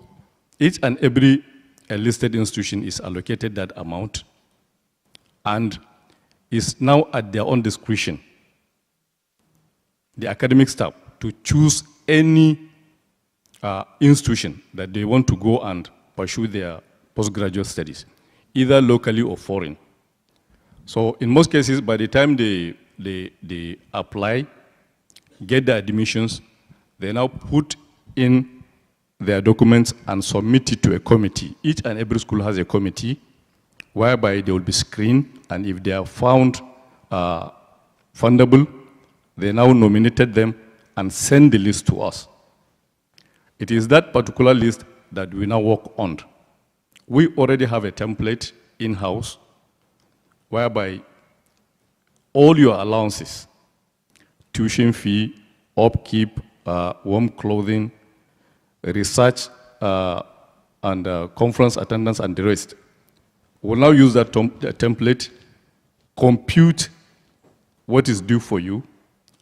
each and every listed institution is allocated that amount and is now at their own discretion, the academic staff, to choose any institution that they want to go and pursue their postgraduate studies, either locally or foreign. So in most cases, by the time they apply, get the admissions, they now put in their documents and submit it to a committee. Each and every school has a committee whereby they will be screened, and if they are found fundable, they now nominated them and send the list to us. It is that particular list that we now work on. We already have a template in-house whereby all your allowances, tuition fee, upkeep, warm clothing, research, and conference attendance and the rest, we'll now use that template, compute what is due for you,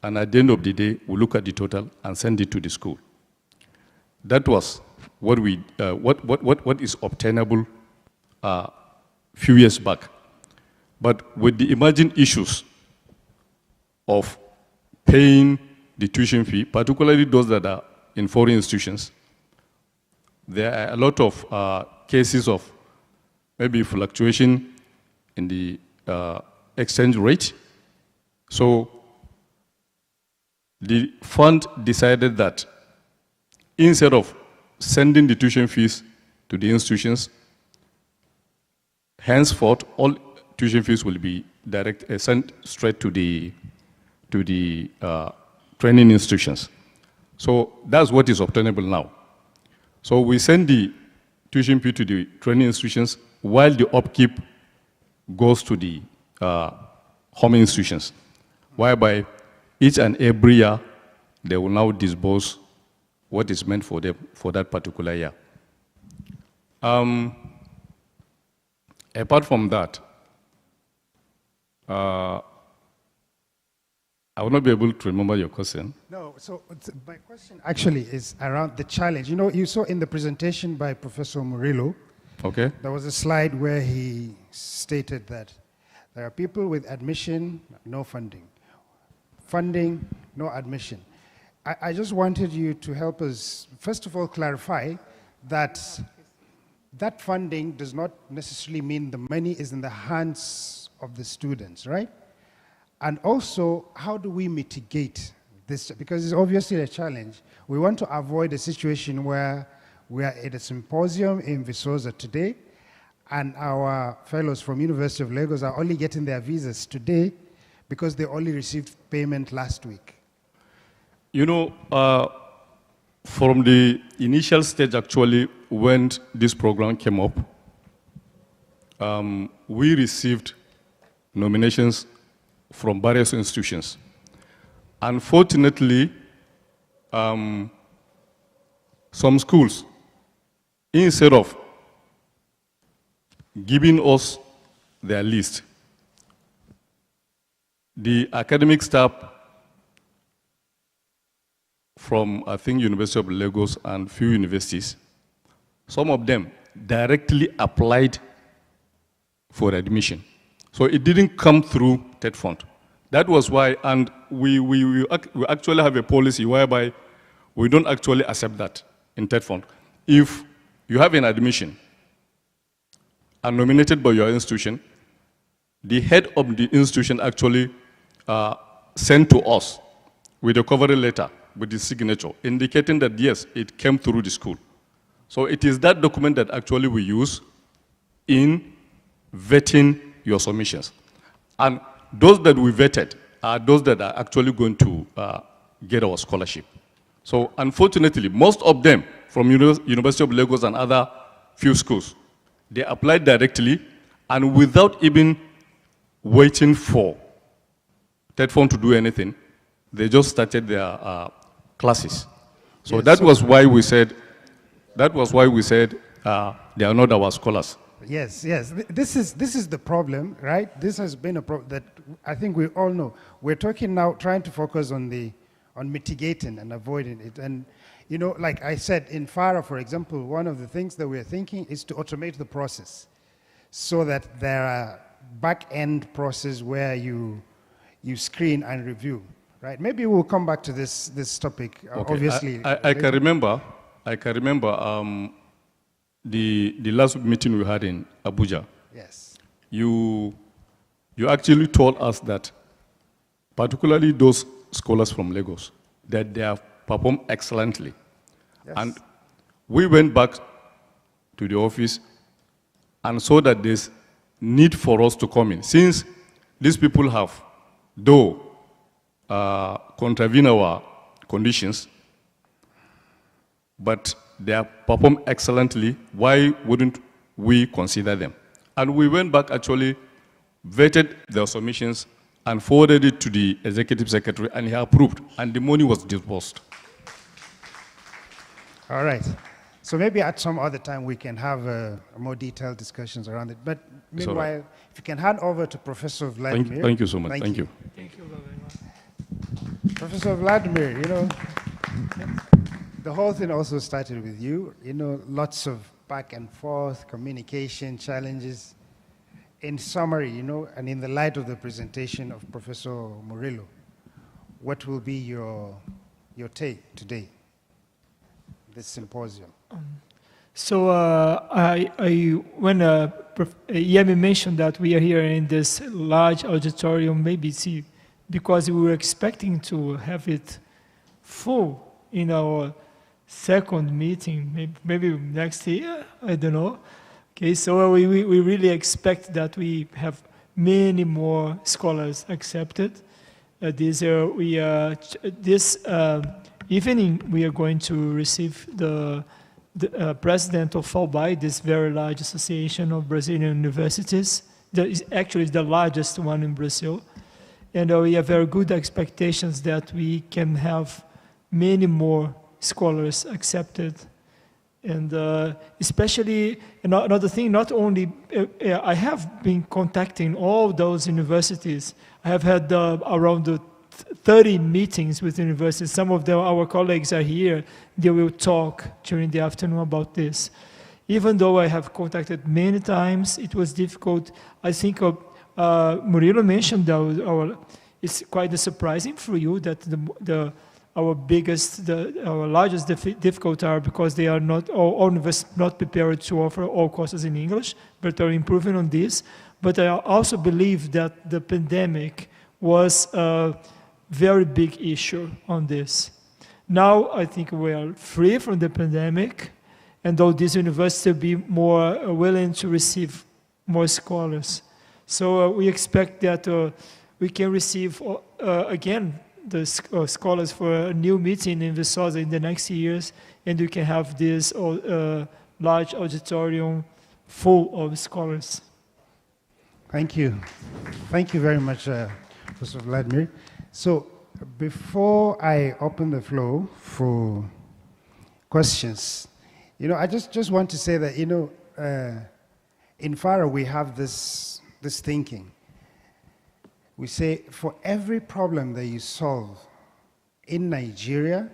and at the end of the day, we'll look at the total and send it to the school. That was what is obtainable few years back. But with the emerging issues of paying the tuition fee, particularly those that are in foreign institutions, there are a lot of cases of maybe fluctuation in the exchange rate. So the fund decided that instead of sending the tuition fees to the institutions, henceforth all tuition fees will be sent straight to the training institutions. So that's what is obtainable now. So we send the tuition fee to the training institutions while the upkeep goes to the home institutions, whereby each and every year they will now disburse what is meant for them for that particular year. Apart from that, I will not be able to remember your question. No, so my question actually is around the challenge. You know, you saw in the presentation by Professor Murillo, okay, there was a slide where he stated that there are people with admission, no funding. Funding, no admission. I just wanted you to help us, first of all, clarify that that funding does not necessarily mean the money is in the hands of the students, right? And also, how do we mitigate this? Because it's obviously a challenge. We want to avoid a situation where we are at a symposium in Visoza today, and our fellows from University of Lagos are only getting their visas today because they only received payment last week. You know, from the initial stage, actually, when this program came up, we received nominations from various institutions. Unfortunately, some schools, instead of giving us their list, the academic staff from, I think, University of Lagos and few universities, some of them directly applied for admission. So it didn't come through TED Fund. That was why, and we actually have a policy whereby we don't actually accept that in TED Fund. If you have an admission and nominated by your institution, the head of the institution actually sent to us with a covering letter with his signature, indicating that, yes, it came through the school. So it is that document that actually we use in vetting your submissions. And those that we vetted are those that are actually going to get our scholarship. So unfortunately, most of them from University of Lagos and other few schools, they applied directly and without even waiting for TETFund to do anything, they just started their classes. So Yes, that was why we said, they are not our scholars. Yes, yes. This is the problem, right? This has been a problem that I think we all know. We're talking now, trying to focus on mitigating and avoiding it. And, you know, like I said, in FARA, for example, one of the things that we're thinking is to automate the process so that there are back-end process where you screen and review, right? Maybe we'll come back to this topic, Okay. obviously. I can remember the last meeting we had in Abuja. Yes. You actually told us that, particularly those scholars from Lagos, that they have performed excellently. Yes. And we went back to the office and saw that there's need for us to come in. Since these people have, though, contravened our conditions, but they have performed excellently, why wouldn't we consider them? And we went back, actually, vetted their submissions, and forwarded it to the executive secretary, and he approved, and the money was disbursed. All right. So maybe at some other time we can have more detailed discussions around it. But meanwhile, if you can hand over to Professor Vladimir. Thank you so much. Thank you. Thank you very much. Professor Vladimir, you know, the whole thing also started with you. You know, lots of back and forth, communication challenges. In summary, you know, and in the light of the presentation of Professor Murillo, what will be your take today, this symposium? So when Yemi mentioned that we are here in this large auditorium, maybe it's because we were expecting to have it full in our second meeting, maybe next year, I don't know. Okay, so we really expect that we have many more scholars accepted. This evening we are going to receive the president of FALBAI, this very large association of Brazilian universities. That is actually the largest one in Brazil. And we have very good expectations that we can have many more scholars accepted. And especially, another thing, not only, I have been contacting all those universities. I have had around 30 meetings with universities. Some of our colleagues are here. They will talk during the afternoon about this. Even though I have contacted many times, it was difficult. I think Murilo mentioned it's quite surprising for you that our largest difficulty are because they are not all universities not prepared to offer all courses in English, but are improving on this. But I also believe that the pandemic was a very big issue on this. Now I think we are free from the pandemic, and though these universities will be more willing to receive more scholars. So we expect that we can receive again the scholars for a new meeting in Viçosa in the next years, and we can have this large auditorium full of scholars. Thank you. Thank you very much, Professor Vladimir. So before I open the floor for questions, you know, I just want to say that, you know, in FARA we have this thinking. We say, for every problem that you solve in Nigeria,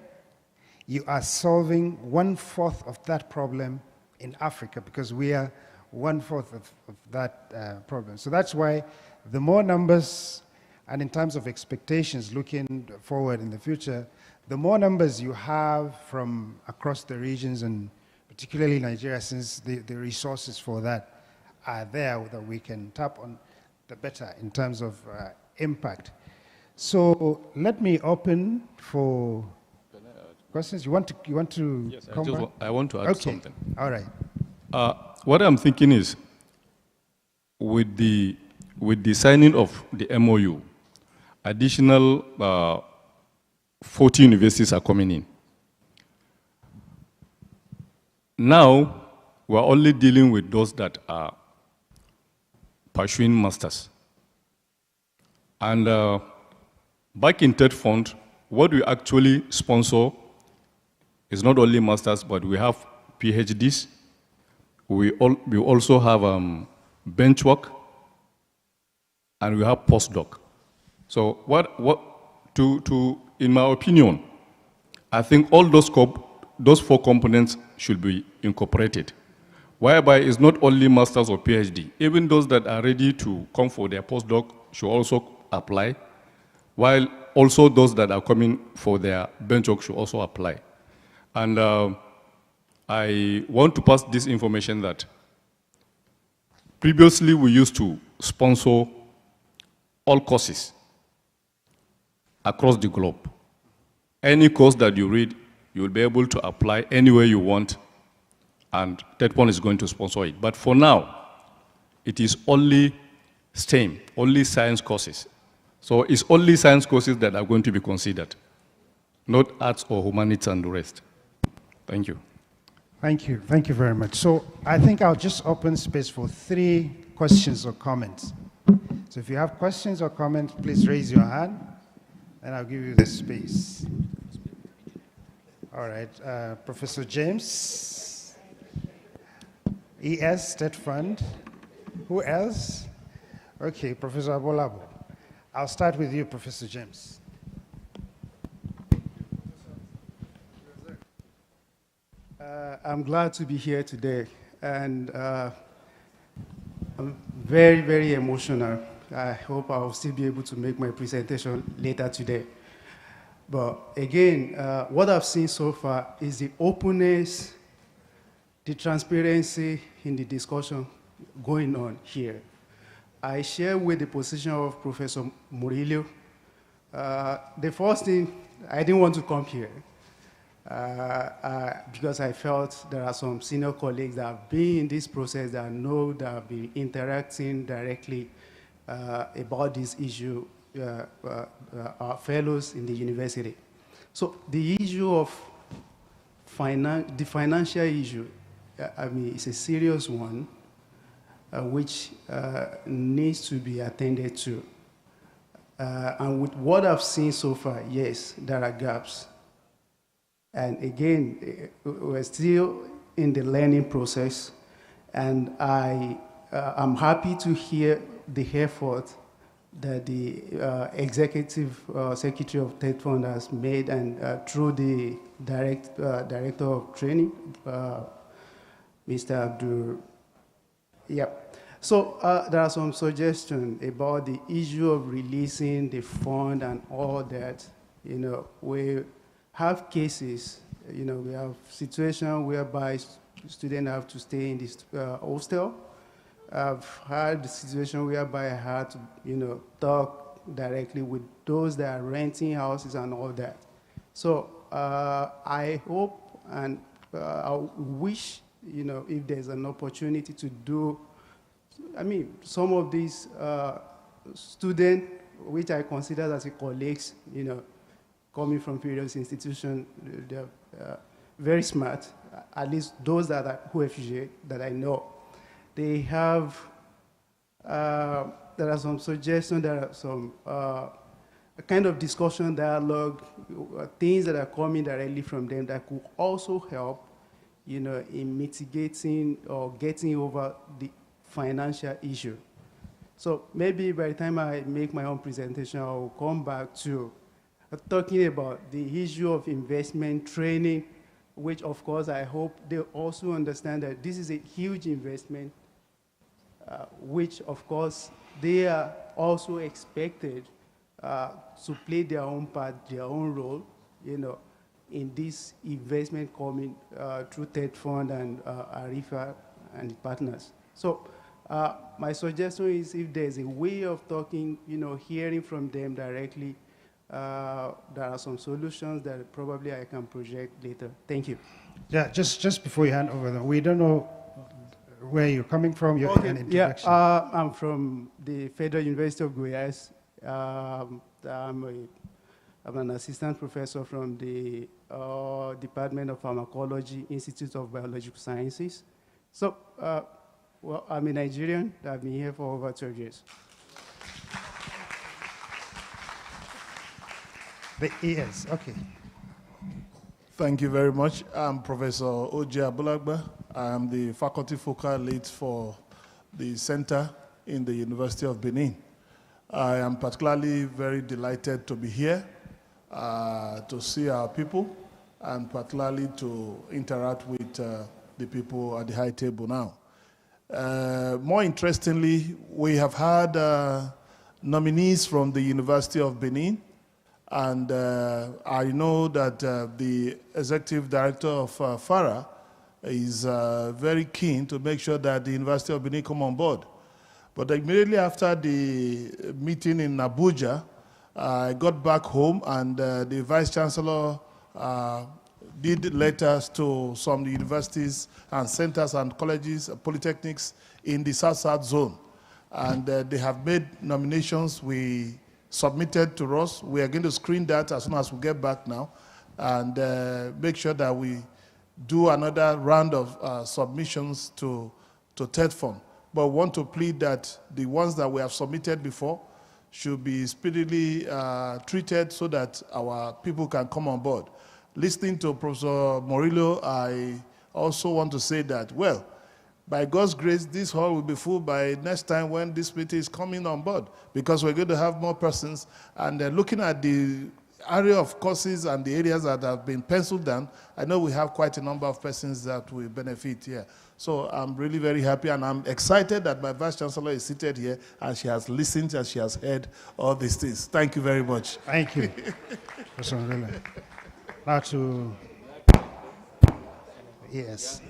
you are solving 1/4 of that problem in Africa, because we are 1/4 of that problem. So that's why the more numbers, and in terms of expectations looking forward in the future, the more numbers you have from across the regions, and particularly Nigeria, since the resources for that are there that we can tap on, the better in terms of impact. So let me open for questions? You want to Yes, come back? I want to add something. All right. What I'm thinking is, with the signing of the MOU, additional 40 universities are coming in. Now, we're only dealing with those that are pursuing masters. And back in TED Fund, what we actually sponsor is not only masters, but we have PhDs. We also have bench work, and we have postdoc. So in my opinion, I think all those 4 components should be incorporated, whereby it's not only masters or PhD. Even those that are ready to come for their postdoc should also apply, while also those that are coming for their bench work should also apply. And I want to pass this information that previously we used to sponsor all courses across the globe. Any course that you read, you will be able to apply anywhere you want, and TEDPON is going to sponsor it. But for now, it is only STEM, only science courses. So it's only science courses that are going to be considered, not arts or humanities and the rest. Thank you. Thank you. Thank you very much. So I think I'll just open space for 3 questions or comments. So if you have questions or comments, please raise your hand, and I'll give you the space. All right, Professor James, ES State Fund. Who else? Okay, Professor Abolabo. I'll start with you, Professor James. I'm glad to be here today, and I'm very, very emotional. I hope I'll still be able to make my presentation later today. But again, what I've seen so far is the openness, the transparency in the discussion going on here. I share with the position of Professor Murillo. The first thing, I didn't want to come here because I felt there are some senior colleagues that have been in this process that know that have been interacting directly about this issue, our fellows in the university. So the issue of the financial issue, I mean, it's a serious one, which needs to be attended to. And with what I've seen so far, yes, there are gaps. And again, we're still in the learning process, and I'm happy to hear the effort that the Executive Secretary of TED Fund has made, and through the Director of Training, Mr. Abdul. Yep. So there are some suggestions about the issue of releasing the fund and all that. You know, we have cases, you know, we have situations whereby students have to stay in this hostel. I've had the situation whereby I had to, you know, talk directly with those that are renting houses and all that. So I hope and I wish, you know, if there's an opportunity to do, I mean, some of these students, which I consider as colleagues, you know, coming from various institutions, they're very smart, at least those that are FGA that I know. They have, there are some suggestions, there are some a kind of discussion, dialogue, things that are coming directly from them that could also help, you know, in mitigating or getting over the financial issue. So maybe by the time I make my own presentation, I'll come back to talking about the issue of investment training, which of course I hope they also understand that this is a huge investment, which of course they are also expected to play their own part, their own role, you know, in this investment coming through TED Fund and ARIFA and partners. So my suggestion is if there's a way of talking, you know, hearing from them directly, there are some solutions that probably I can project later. Thank you. Yeah, just before you hand over, we don't know where you're coming from. Your introduction. Yeah, I'm from the Federal University of Guayas. I'm an assistant professor from the Department of Pharmacology, Institute of Biological Sciences. So, well, I'm a Nigerian. I've been here for over 12 years. Yes, okay. Thank you very much. I'm Professor Oje Abulagba. I am the faculty focal lead for the center in the University of Benin. I am particularly very delighted to be here to see our people and particularly to interact with the people at the high table now. More interestingly, we have had nominees from the University of Benin, and I know that the executive director of FARA is very keen to make sure that the University of Benin come on board. But immediately after the meeting in Abuja, I got back home and the Vice Chancellor did letters to some universities and centers and colleges, polytechnics in the South-South zone. And they have made nominations we submitted to us. We are going to screen that as soon as we get back now and make sure that we do another round of submissions to TED Fund. But we want to plead that the ones that we have submitted before should be speedily treated so that our people can come on board. Listening to Professor Murillo, I also want to say that, well, by God's grace, this hall will be full by next time when this meeting is coming on board, because we're going to have more persons. And looking at the area of courses and the areas that have been penciled down, I know we have quite a number of persons that will benefit here. So I'm really very happy, and I'm excited that my Vice Chancellor is seated here, and she has listened and she has heard all these things. Thank you very much. Thank you, Professor Murillo. Now to, yes.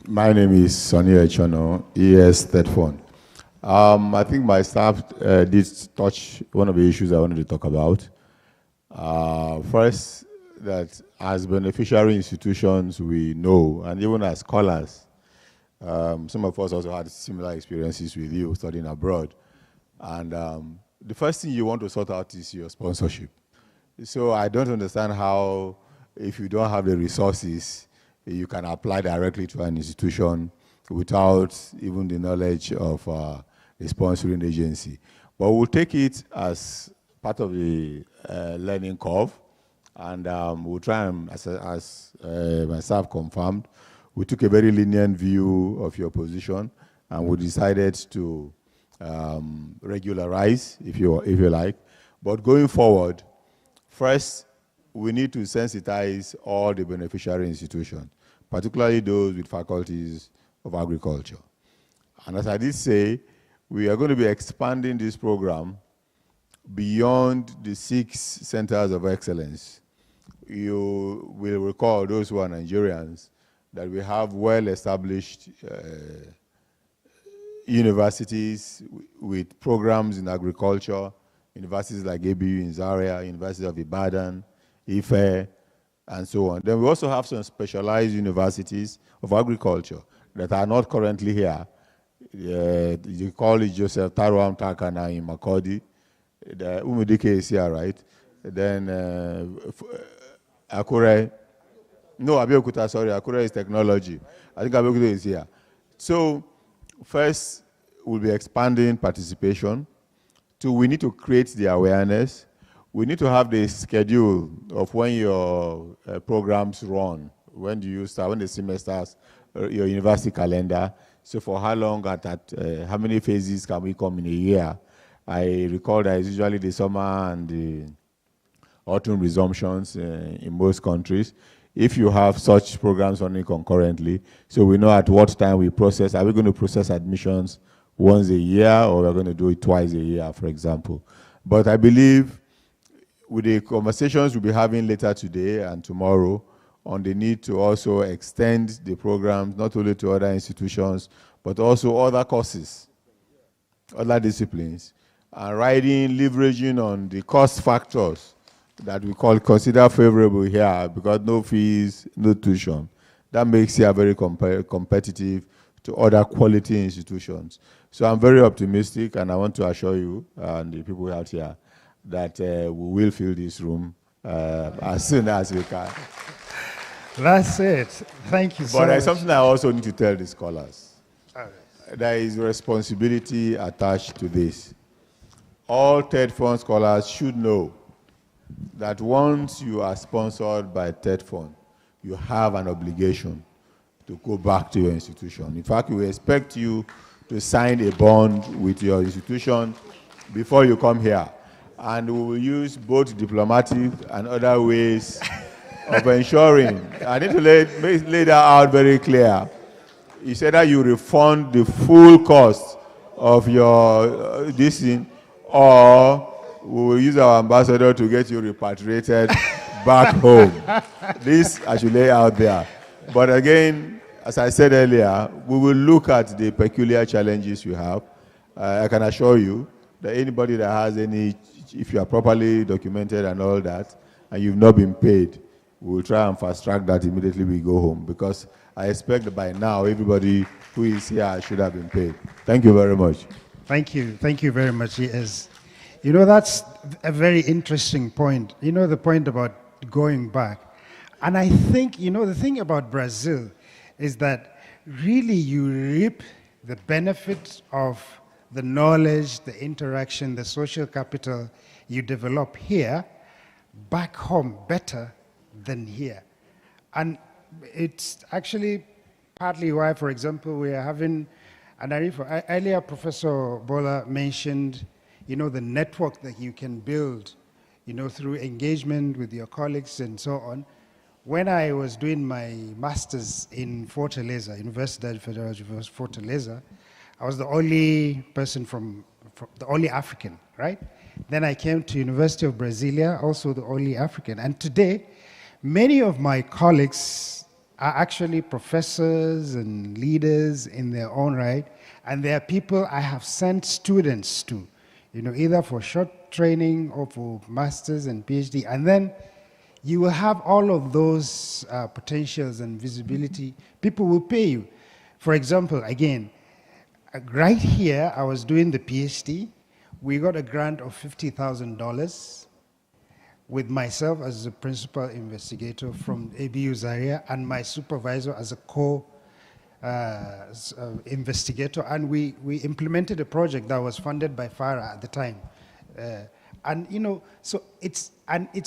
My name is Sonny Echono, ES TED Fund. I think my staff did touch one of the issues I wanted to talk about. First, that as beneficiary institutions, we know, and even as scholars, some of us also had similar experiences with you studying abroad. And the first thing you want to sort out is your sponsorship. So I don't understand how, if you don't have the resources, you can apply directly to an institution without even the knowledge of the sponsoring agency. But we'll take it as part of the learning curve, and we'll try and, as myself confirmed, we took a very lenient view of your position, and we decided to regularize, if you like. But going forward, first, we need to sensitize all the beneficiary institutions, particularly those with faculties of agriculture. And as I did say, we are going to be expanding this program beyond the 6 centers of excellence. You will recall, those who are Nigerians, that we have well-established universities with programs in agriculture, universities like ABU in Zaria, University of Ibadan, Ife, and so on. Then we also have some specialized universities of agriculture that are not currently here. The College Joseph Taruam Takana in Makodi, the Umudike is here, right? Then Akure, no, Abeokuta, sorry, Akure is technology. I think Abeokuta is here. So first, we'll be expanding participation. 2, we need to create the awareness. We need to have the schedule of when your programs run. When do you start, when the semesters, your university calendar. So for how long, how many phases can we come in a year? I recall that it's usually the summer and the autumn resumptions in most countries. If you have such programs running concurrently, so we know at what time we process. Are we going to process admissions once a year, or we're going to do it twice a year, for example? But I believe with the conversations we'll be having later today and tomorrow on the need to also extend the programs, not only to other institutions, but also other courses. other disciplines, and leveraging on the cost factors that we consider favorable here, because no fees, no tuition. That makes here very competitive to other quality institutions. So I'm very optimistic, and I want to assure you and the people out here that we will fill this room as soon as we can. That's it. Thank you so much. But there's something I also need to tell the scholars. There is responsibility attached to this. All TED Fund scholars should know that once you are sponsored by TED Fund, you have an obligation to go back to your institution. In fact, we expect you to sign a bond with your institution before you come here. And we will use both diplomatic and other ways of ensuring. I need to lay that out very clear. It's either you refund the full cost of your this thing, or we will use our ambassador to get you repatriated back home. This I should lay out there. But again, as I said earlier, we will look at the peculiar challenges you have. I can assure you that anybody that has any, if you are properly documented and all that, and you've not been paid, we will try and fast track that immediately we go home, because I expect that by now everybody who is here should have been paid. Thank you very much. Thank you. Thank you very much. Yes. You know, that's a very interesting point. You know, the point about going back. And I think, you know, the thing about Brazil is that really you reap the benefit of the knowledge, the interaction, the social capital you develop here back home better than here. And it's actually partly why, for example, we are having an ARIFA. Earlier, Professor Bola mentioned, you know, the network that you can build, you know, through engagement with your colleagues and so on. When I was doing my master's in Fortaleza, Universidade Federal de Fortaleza, I was the only person from the only African, right? Then I came to University of Brasilia, also the only African. And today, many of my colleagues are actually professors and leaders in their own right. And they are people I have sent students to, you know, either for short training or for masters and PhD. And then you will have all of those potentials and visibility. People will pay you. For example, again, right here, I was doing the PhD. We got a grant of $50,000 with myself as the principal investigator from ABU Zaria and my supervisor as a investigator. And we implemented a project that was funded by FARA at the time. And you know, so it's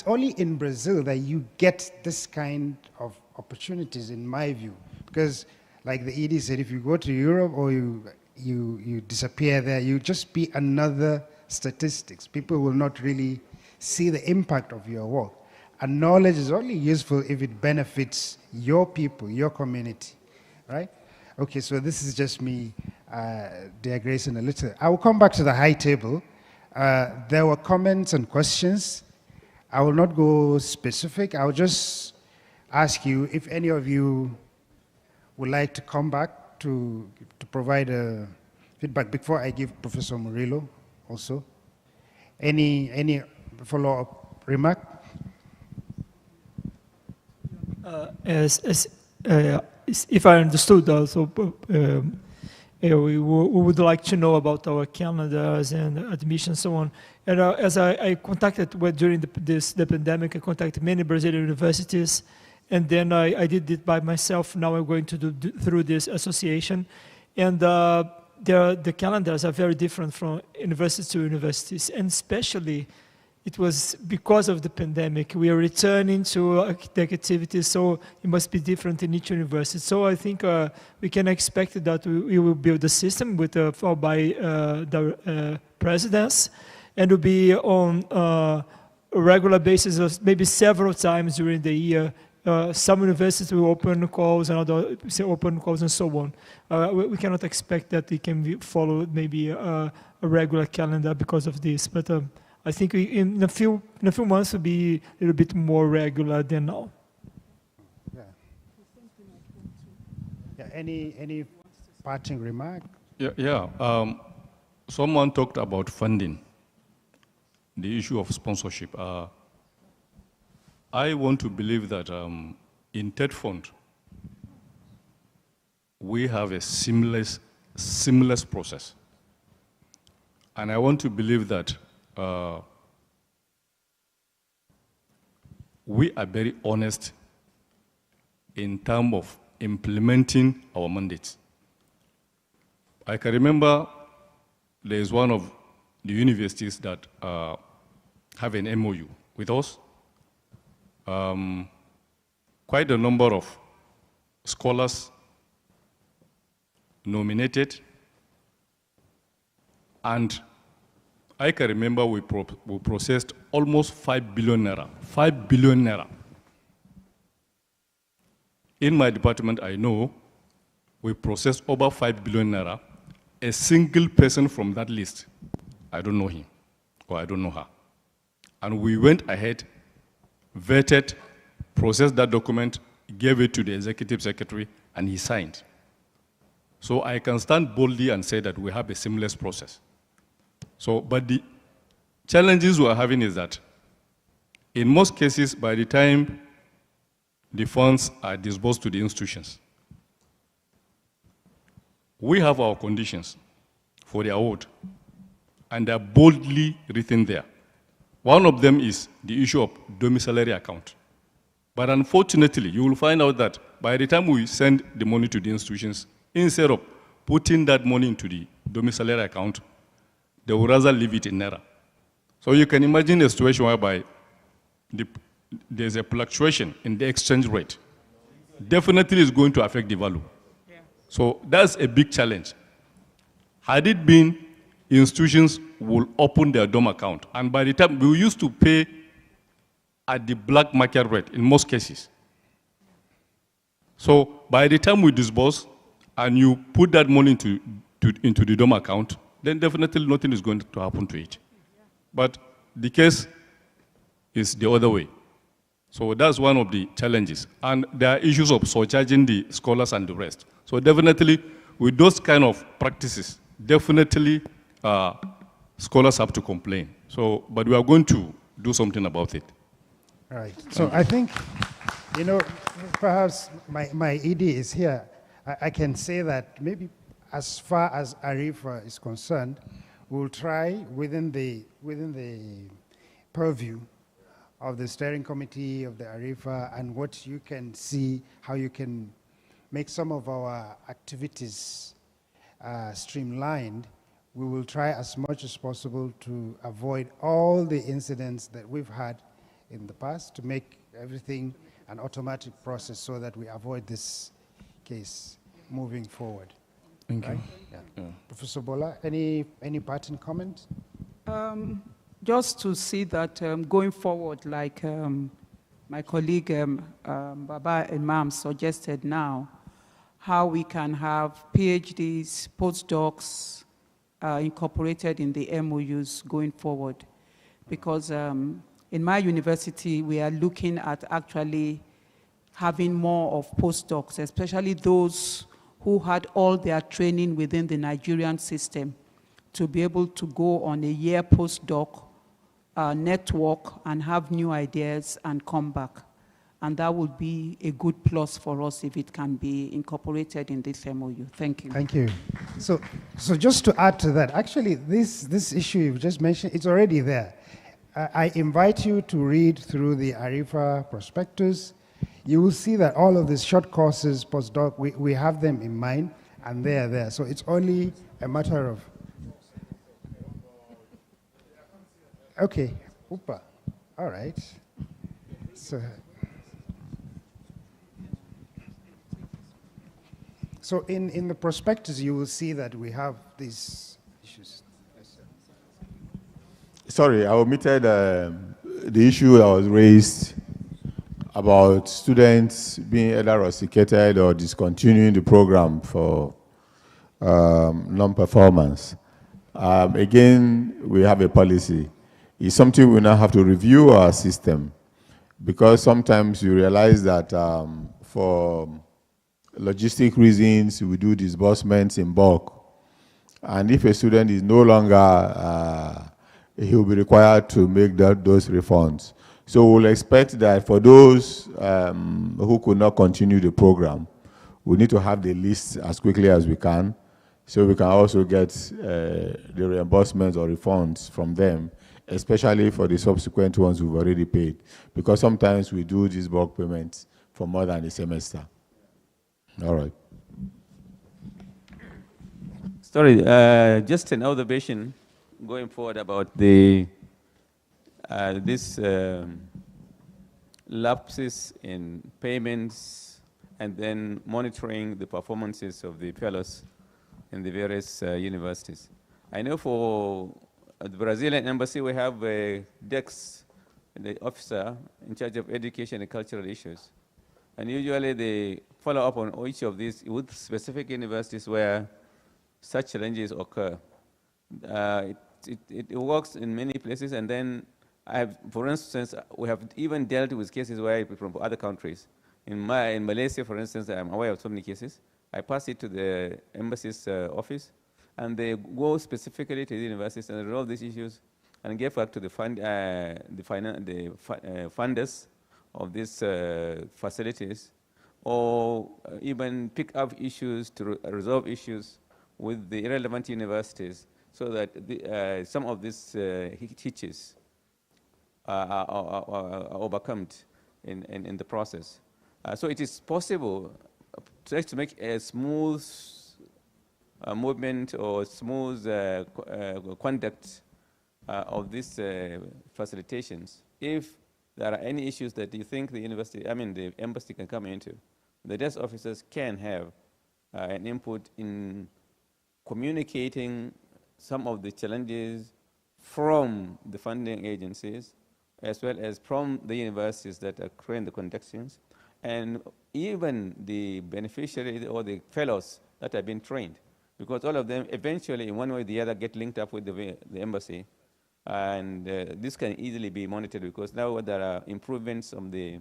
only in Brazil that you get this kind of opportunities, in my view, because like the ED said, if you go to Europe or you disappear there, you just be another statistics. People will not really see the impact of your work. And knowledge is only useful if it benefits your people, your community, right? Okay, so this is just me digressing a little. I will come back to the high table. There were comments and questions. I will not go specific. I will just ask you if any of you would like to come back to provide a feedback before I give Professor Murillo also. Any follow-up remark? If I understood also, we would like to know about our calendars and admission and so on. And as I contacted, during the pandemic, I contacted many Brazilian universities, and then I did it by myself. Now I'm going to do through this association. And the calendars are very different from university to universities, and especially it was because of the pandemic. We are returning to the activities, so it must be different in each university. So I think we can expect that we will build a system with followed by the presidents, and will be on a regular basis, of maybe several times during the year. Some universities will open calls and other open calls and so on. We cannot expect that it can be followed maybe a regular calendar because of this, but I think in a few months will be a little bit more regular than now. Yeah. Any parting remark? Yeah. someone talked about funding, the issue of sponsorship. I want to believe that in TED Fund, we have a seamless process. And I want to believe that we are very honest in terms of implementing our mandates. I can remember there is one of the universities that have an MOU with us. Quite a number of scholars nominated, and I can remember we processed almost 5 billion naira. 5 billion naira. In my department, I know we processed over 5 billion naira. A single person from that list, I don't know him, or I don't know her. And we went ahead, vetted, processed that document, gave it to the executive secretary, and he signed. So I can stand boldly and say that we have a seamless process. So, but the challenges we are having is that in most cases, by the time the funds are disbursed to the institutions, we have our conditions for the award, and they're boldly written there. One of them is the issue of domiciliary account. But unfortunately, you will find out that by the time we send the money to the institutions, instead of putting that money into the domiciliary account, they will rather leave it in naira. So you can imagine a situation whereby there's a fluctuation in the exchange rate. Definitely is going to affect the value. Yeah. So that's a big challenge. Had it been, institutions will open their DOM account, and by the time we used to pay at the black market rate in most cases. So by the time we disburse and you put that money into the DOM account, then definitely nothing is going to happen to it. But the case is the other way. So that's one of the challenges. And there are issues of surcharging the scholars and the rest. So definitely, with those kind of practices, definitely scholars have to complain. So, but we are going to do something about it. All right. So I think, you know, perhaps my ED is here. I can say that maybe as far as ARIFA is concerned, we'll try within the purview of the steering committee of the ARIFA and what you can see, how you can make some of our activities streamlined. We will try as much as possible to avoid all the incidents that we've had in the past, to make everything an automatic process so that we avoid this case moving forward. Thank you. Yeah. Yeah. Professor Bola, any parting comment? Just to see that going forward, like my colleague Baba Imam suggested now, how we can have PhDs, postdocs incorporated in the MOUs going forward. Because in my university, we are looking at actually having more of postdocs, especially those who had all their training within the Nigerian system, to be able to go on a year postdoc network and have new ideas and come back. And that would be a good plus for us if it can be incorporated in this MOU. Thank you. Thank you. So just to add to that, actually, this issue you just mentioned, it's already there. I invite you to read through the ARIFA prospectus. You will see that all of these short courses, postdoc, we have them in mind, and they are there. So it's only a matter of... Okay, Upa. All right. So in the prospectus, you will see that we have these issues. Sorry, I omitted the issue that was raised about students being either rusticated or discontinuing the program for non-performance. Again, we have a policy. It's something we now have to review our system, because sometimes you realize that for logistic reasons, we do disbursements in bulk. And if a student is no longer, he will be required to make those refunds. So we'll expect that for those who could not continue the program, we need to have the list as quickly as we can, so we can also get the reimbursements or refunds from them, especially for the subsequent ones we've already paid. Because sometimes we do these bulk payments for more than a semester. All right. Sorry, just an observation going forward about the this lapses in payments and then monitoring the performances of the fellows in the various universities. I know for the Brazilian embassy we have a DEX, the officer in charge of education and cultural issues. And usually they follow up on each of these with specific universities where such challenges occur. It works in many places, and then for instance, we have even dealt with cases where from other countries. In Malaysia, for instance, I'm aware of so many cases. I pass it to the embassy's office, and they go specifically to the universities and resolve these issues and get back to the funders of these facilities, or even pick up issues to resolve issues with the relevant universities, so that some of these hitches are overcome in the process. So it is possible to make a smooth movement or smooth conduct of these facilitations. If there are any issues that you think the university, the embassy can come into, the desk officers can have an input in communicating some of the challenges from the funding agencies, as well as from the universities that are creating the conductions, and even the beneficiaries or the fellows that have been trained, because all of them eventually, in one way or the other, get linked up with the embassy. And this can easily be monitored, because now there are improvements on the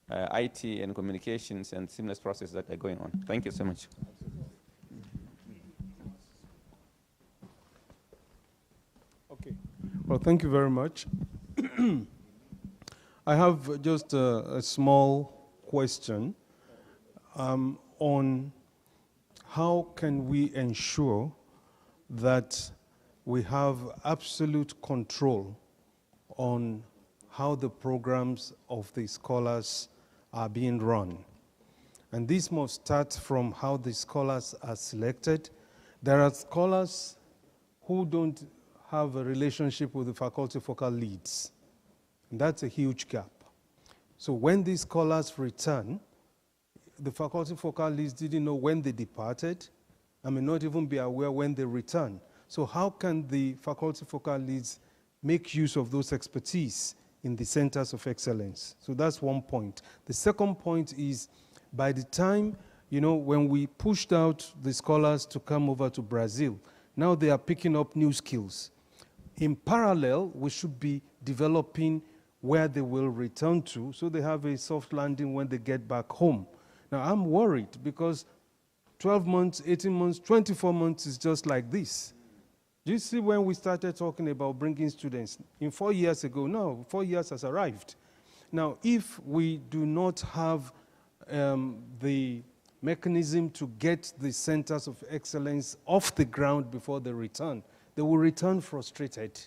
IT and communications and seamless processes that are going on. Thank you so much. Okay. Well, thank you very much. I have just a small question on how can we ensure that we have absolute control on how the programs of the scholars are being run. And this must start from how the scholars are selected. There are scholars who don't have a relationship with the faculty focal leads. And that's a huge gap. So when these scholars return, the faculty focal leads didn't know when they departed, and may not even be aware when they return. So how can the faculty focal leads make use of those expertise in the centers of excellence? So that's one point. The second point is, by the time, when we pushed out the scholars to come over to Brazil, now they are picking up new skills. In parallel, we should be developing where they will return to, so they have a soft landing when they get back home. Now, I'm worried because 12 months, 18 months, 24 months is just like this. Do you see when we started talking about bringing students? In 4 years ago, no, 4 years has arrived. Now, if we do not have the mechanism to get the centers of excellence off the ground before they return, they will return frustrated.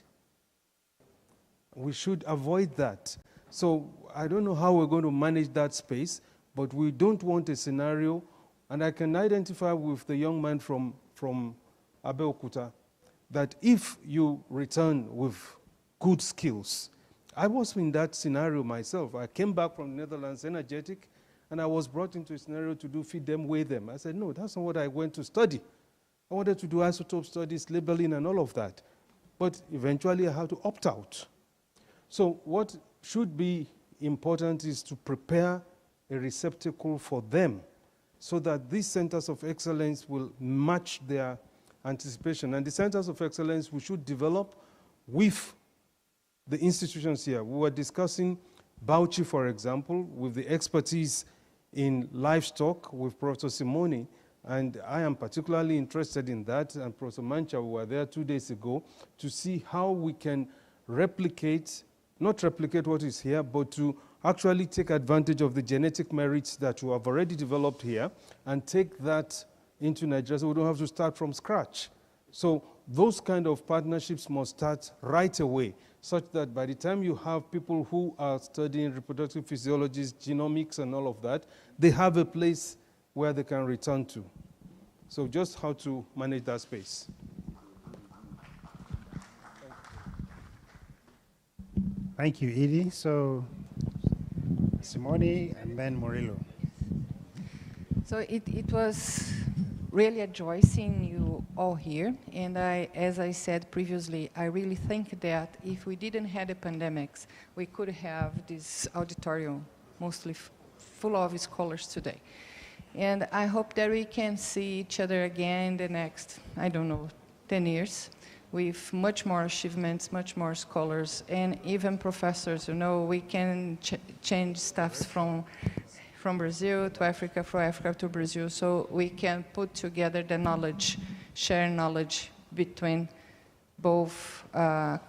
We should avoid that. So I don't know how we're going to manage that space, but we don't want a scenario, and I can identify with the young man from Abeokuta, that if you return with good skills, I was in that scenario myself. I came back from the Netherlands energetic, and I was brought into a scenario to do feed them, weigh them. I said, no, that's not what I went to study. I wanted to do isotope studies, labeling, and all of that. But eventually, I had to opt out. So what should be important is to prepare a receptacle for them so that these centers of excellence will match their anticipation. And the centers of excellence we should develop with the institutions here. We were discussing Bauchi, for example, with the expertise in livestock with Professor Simoni, And I am particularly interested in that, and Professor Mancha, we were there 2 days ago, to see how we can replicate, not replicate what is here, but to actually take advantage of the genetic merits that we have already developed here and take that into Nigeria so we don't have to start from scratch. So those kind of partnerships must start right away, such that by the time you have people who are studying reproductive physiology, genomics, and all of that, they have a place where they can return to. So just how to manage that space. Thank you, Edie. So, Simone and then Murillo. So it was really a joy seeing you all here. And as I said previously, I really think that if we didn't have the pandemics, we could have this auditorium mostly full of scholars today. And I hope that we can see each other again in the next, I don't know, 10 years, with much more achievements, much more scholars, and even professors. You know, we can change stuff from Brazil to Africa, from Africa to Brazil, so we can put together the knowledge, share knowledge between both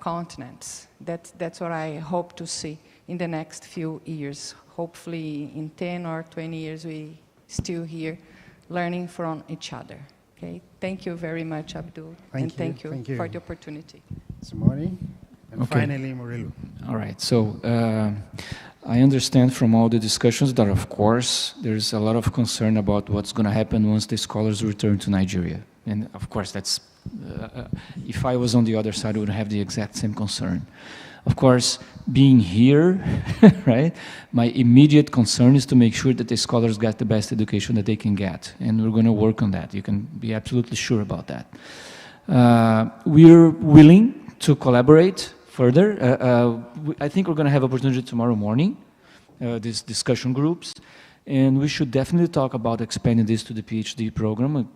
continents. That's what I hope to see in the next few years. Hopefully in 10 or 20 years, we still here learning from each other. Okay, thank you very much, Abdul, and thank you for the opportunity. Simone, and Okay. finally Murillo. All right, so I understand from all the discussions that, of course, there's a lot of concern about what's going to happen once the scholars return to Nigeria. And of course, that's, if I was on the other side, I would have the exact same concern. Of course, being here, right, my immediate concern is to make sure that the scholars get the best education that they can get. And we're going to work on that. You can be absolutely sure about that. We're willing to collaborate further. I think we're going to have opportunity tomorrow morning, these discussion groups. And we should definitely talk about expanding this to the PhD program.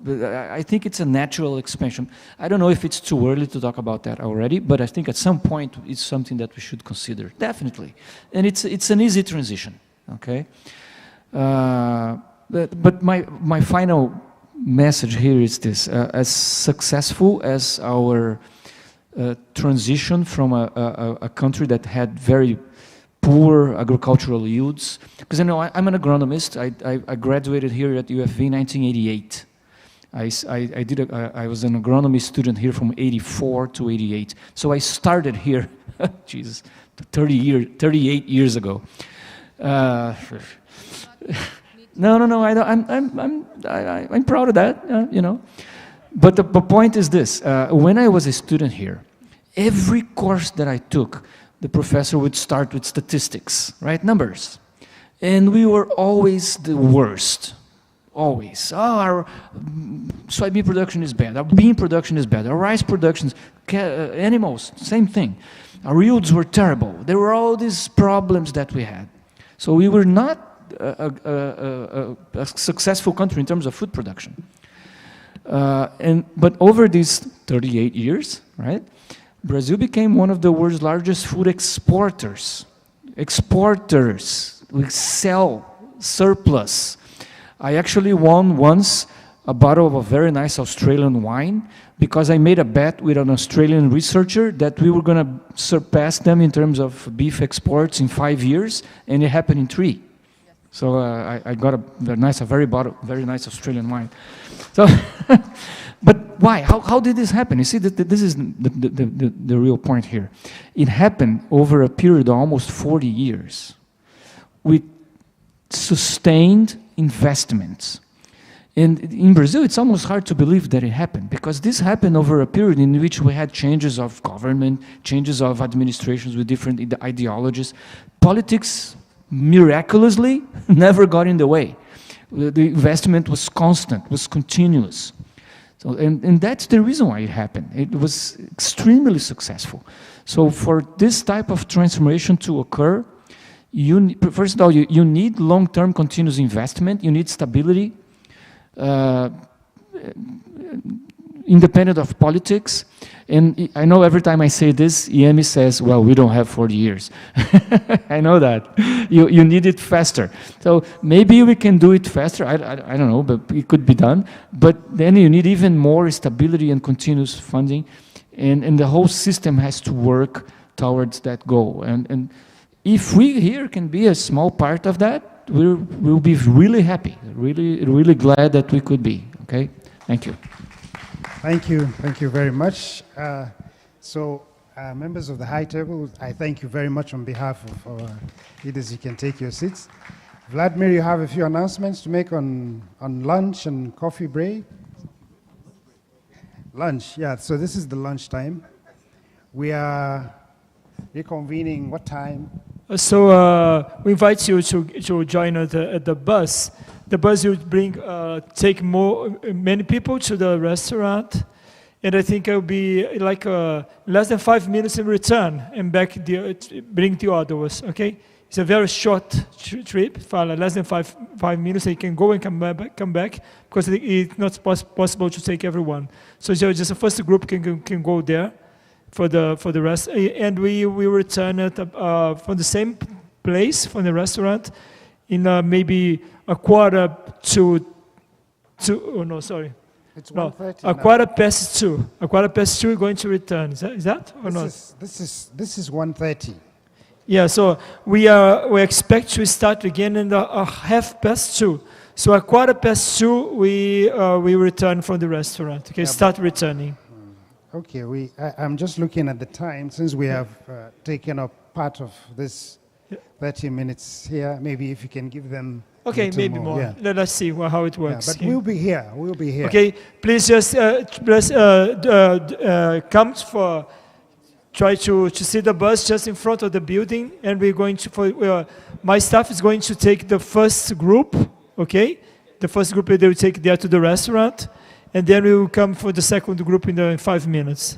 I think it's a natural expansion. I don't know if it's too early to talk about that already, but I think at some point it's something that we should consider, definitely. And it's an easy transition, okay? But my final message here is this. As successful as our transition from a country that had very poor agricultural yields, because I know I'm an agronomist. I graduated here at UFV in 1988. I was an agronomy student here from 84 to 88. So I started here, Jesus, 38 years ago. No, I'm proud of that, you know. But the point is this: when I was a student here, every course that I took, the professor would start with statistics, right? Numbers. And we were always the worst. Always. Oh, our soybean production is bad. Our bean production is bad. Our rice production, animals, same thing. Our yields were terrible. There were all these problems that we had. So we were not a successful country in terms of food production. But over these 38 years, right? Brazil became one of the world's largest food exporters. We sell surplus. I actually won once a bottle of a very nice Australian wine because I made a bet with an Australian researcher that we were going to surpass them in terms of beef exports in 5 years, and it happened in 3. So I got a very nice Australian wine. So, but why? How did this happen? You see, this is the real point here. It happened over a period of almost 40 years with sustained investments. And in Brazil, it's almost hard to believe that it happened, because this happened over a period in which we had changes of government, changes of administrations with different ideologies. Politics, miraculously, never got in the way. The investment was constant, was continuous. So, and that's the reason why it happened. It was extremely successful. So for this type of transformation to occur, first of all, you need long-term continuous investment, you need stability. independent of politics. And I know every time I say this, IEME says, well, we don't have 40 years. I know that. You need it faster. So maybe we can do it faster. I don't know, but it could be done. But then you need even more stability and continuous funding. And the whole system has to work towards that goal. And if we here can be a small part of that, we'll be really happy, really glad that we could be. Okay? Thank you. Thank you very much. Members of the high table, I thank you very much on behalf of our leaders. You can take your seats. Vladimir, you have a few announcements to make on lunch and coffee break. Lunch, yeah, so this is the lunch time. We are reconvening what time? So we invite you to join us at the bus. The bus will take many people to the restaurant, and I think it will be like less than 5 minutes in return and back bring the others. Okay, it's a very short trip for less than five minutes. You can go and come back because it's not possible to take everyone. So just the first group can go there for the rest, and we will return from the same place from the restaurant in maybe a quarter to oh no, sorry. It's no, 1:30 a quarter past 2. A quarter past 2 we're going to return. Is that or not? This is 1:30. Yeah, so we expect to start again in the 2:30. So a quarter past 2 we return from the restaurant. Okay, start returning. Okay, I'm just looking at the time since we have taken up part of this 30 minutes here. Maybe if you can give them. Okay, maybe more. Yeah. Let's see how it works. Yeah, but we'll be here. We'll be here. Okay, please just come for. Try to see the bus just in front of the building, and we're going to. My staff is going to take the first group. Okay, the first group they will take there to the restaurant, and then we will come for the second group in 5 minutes.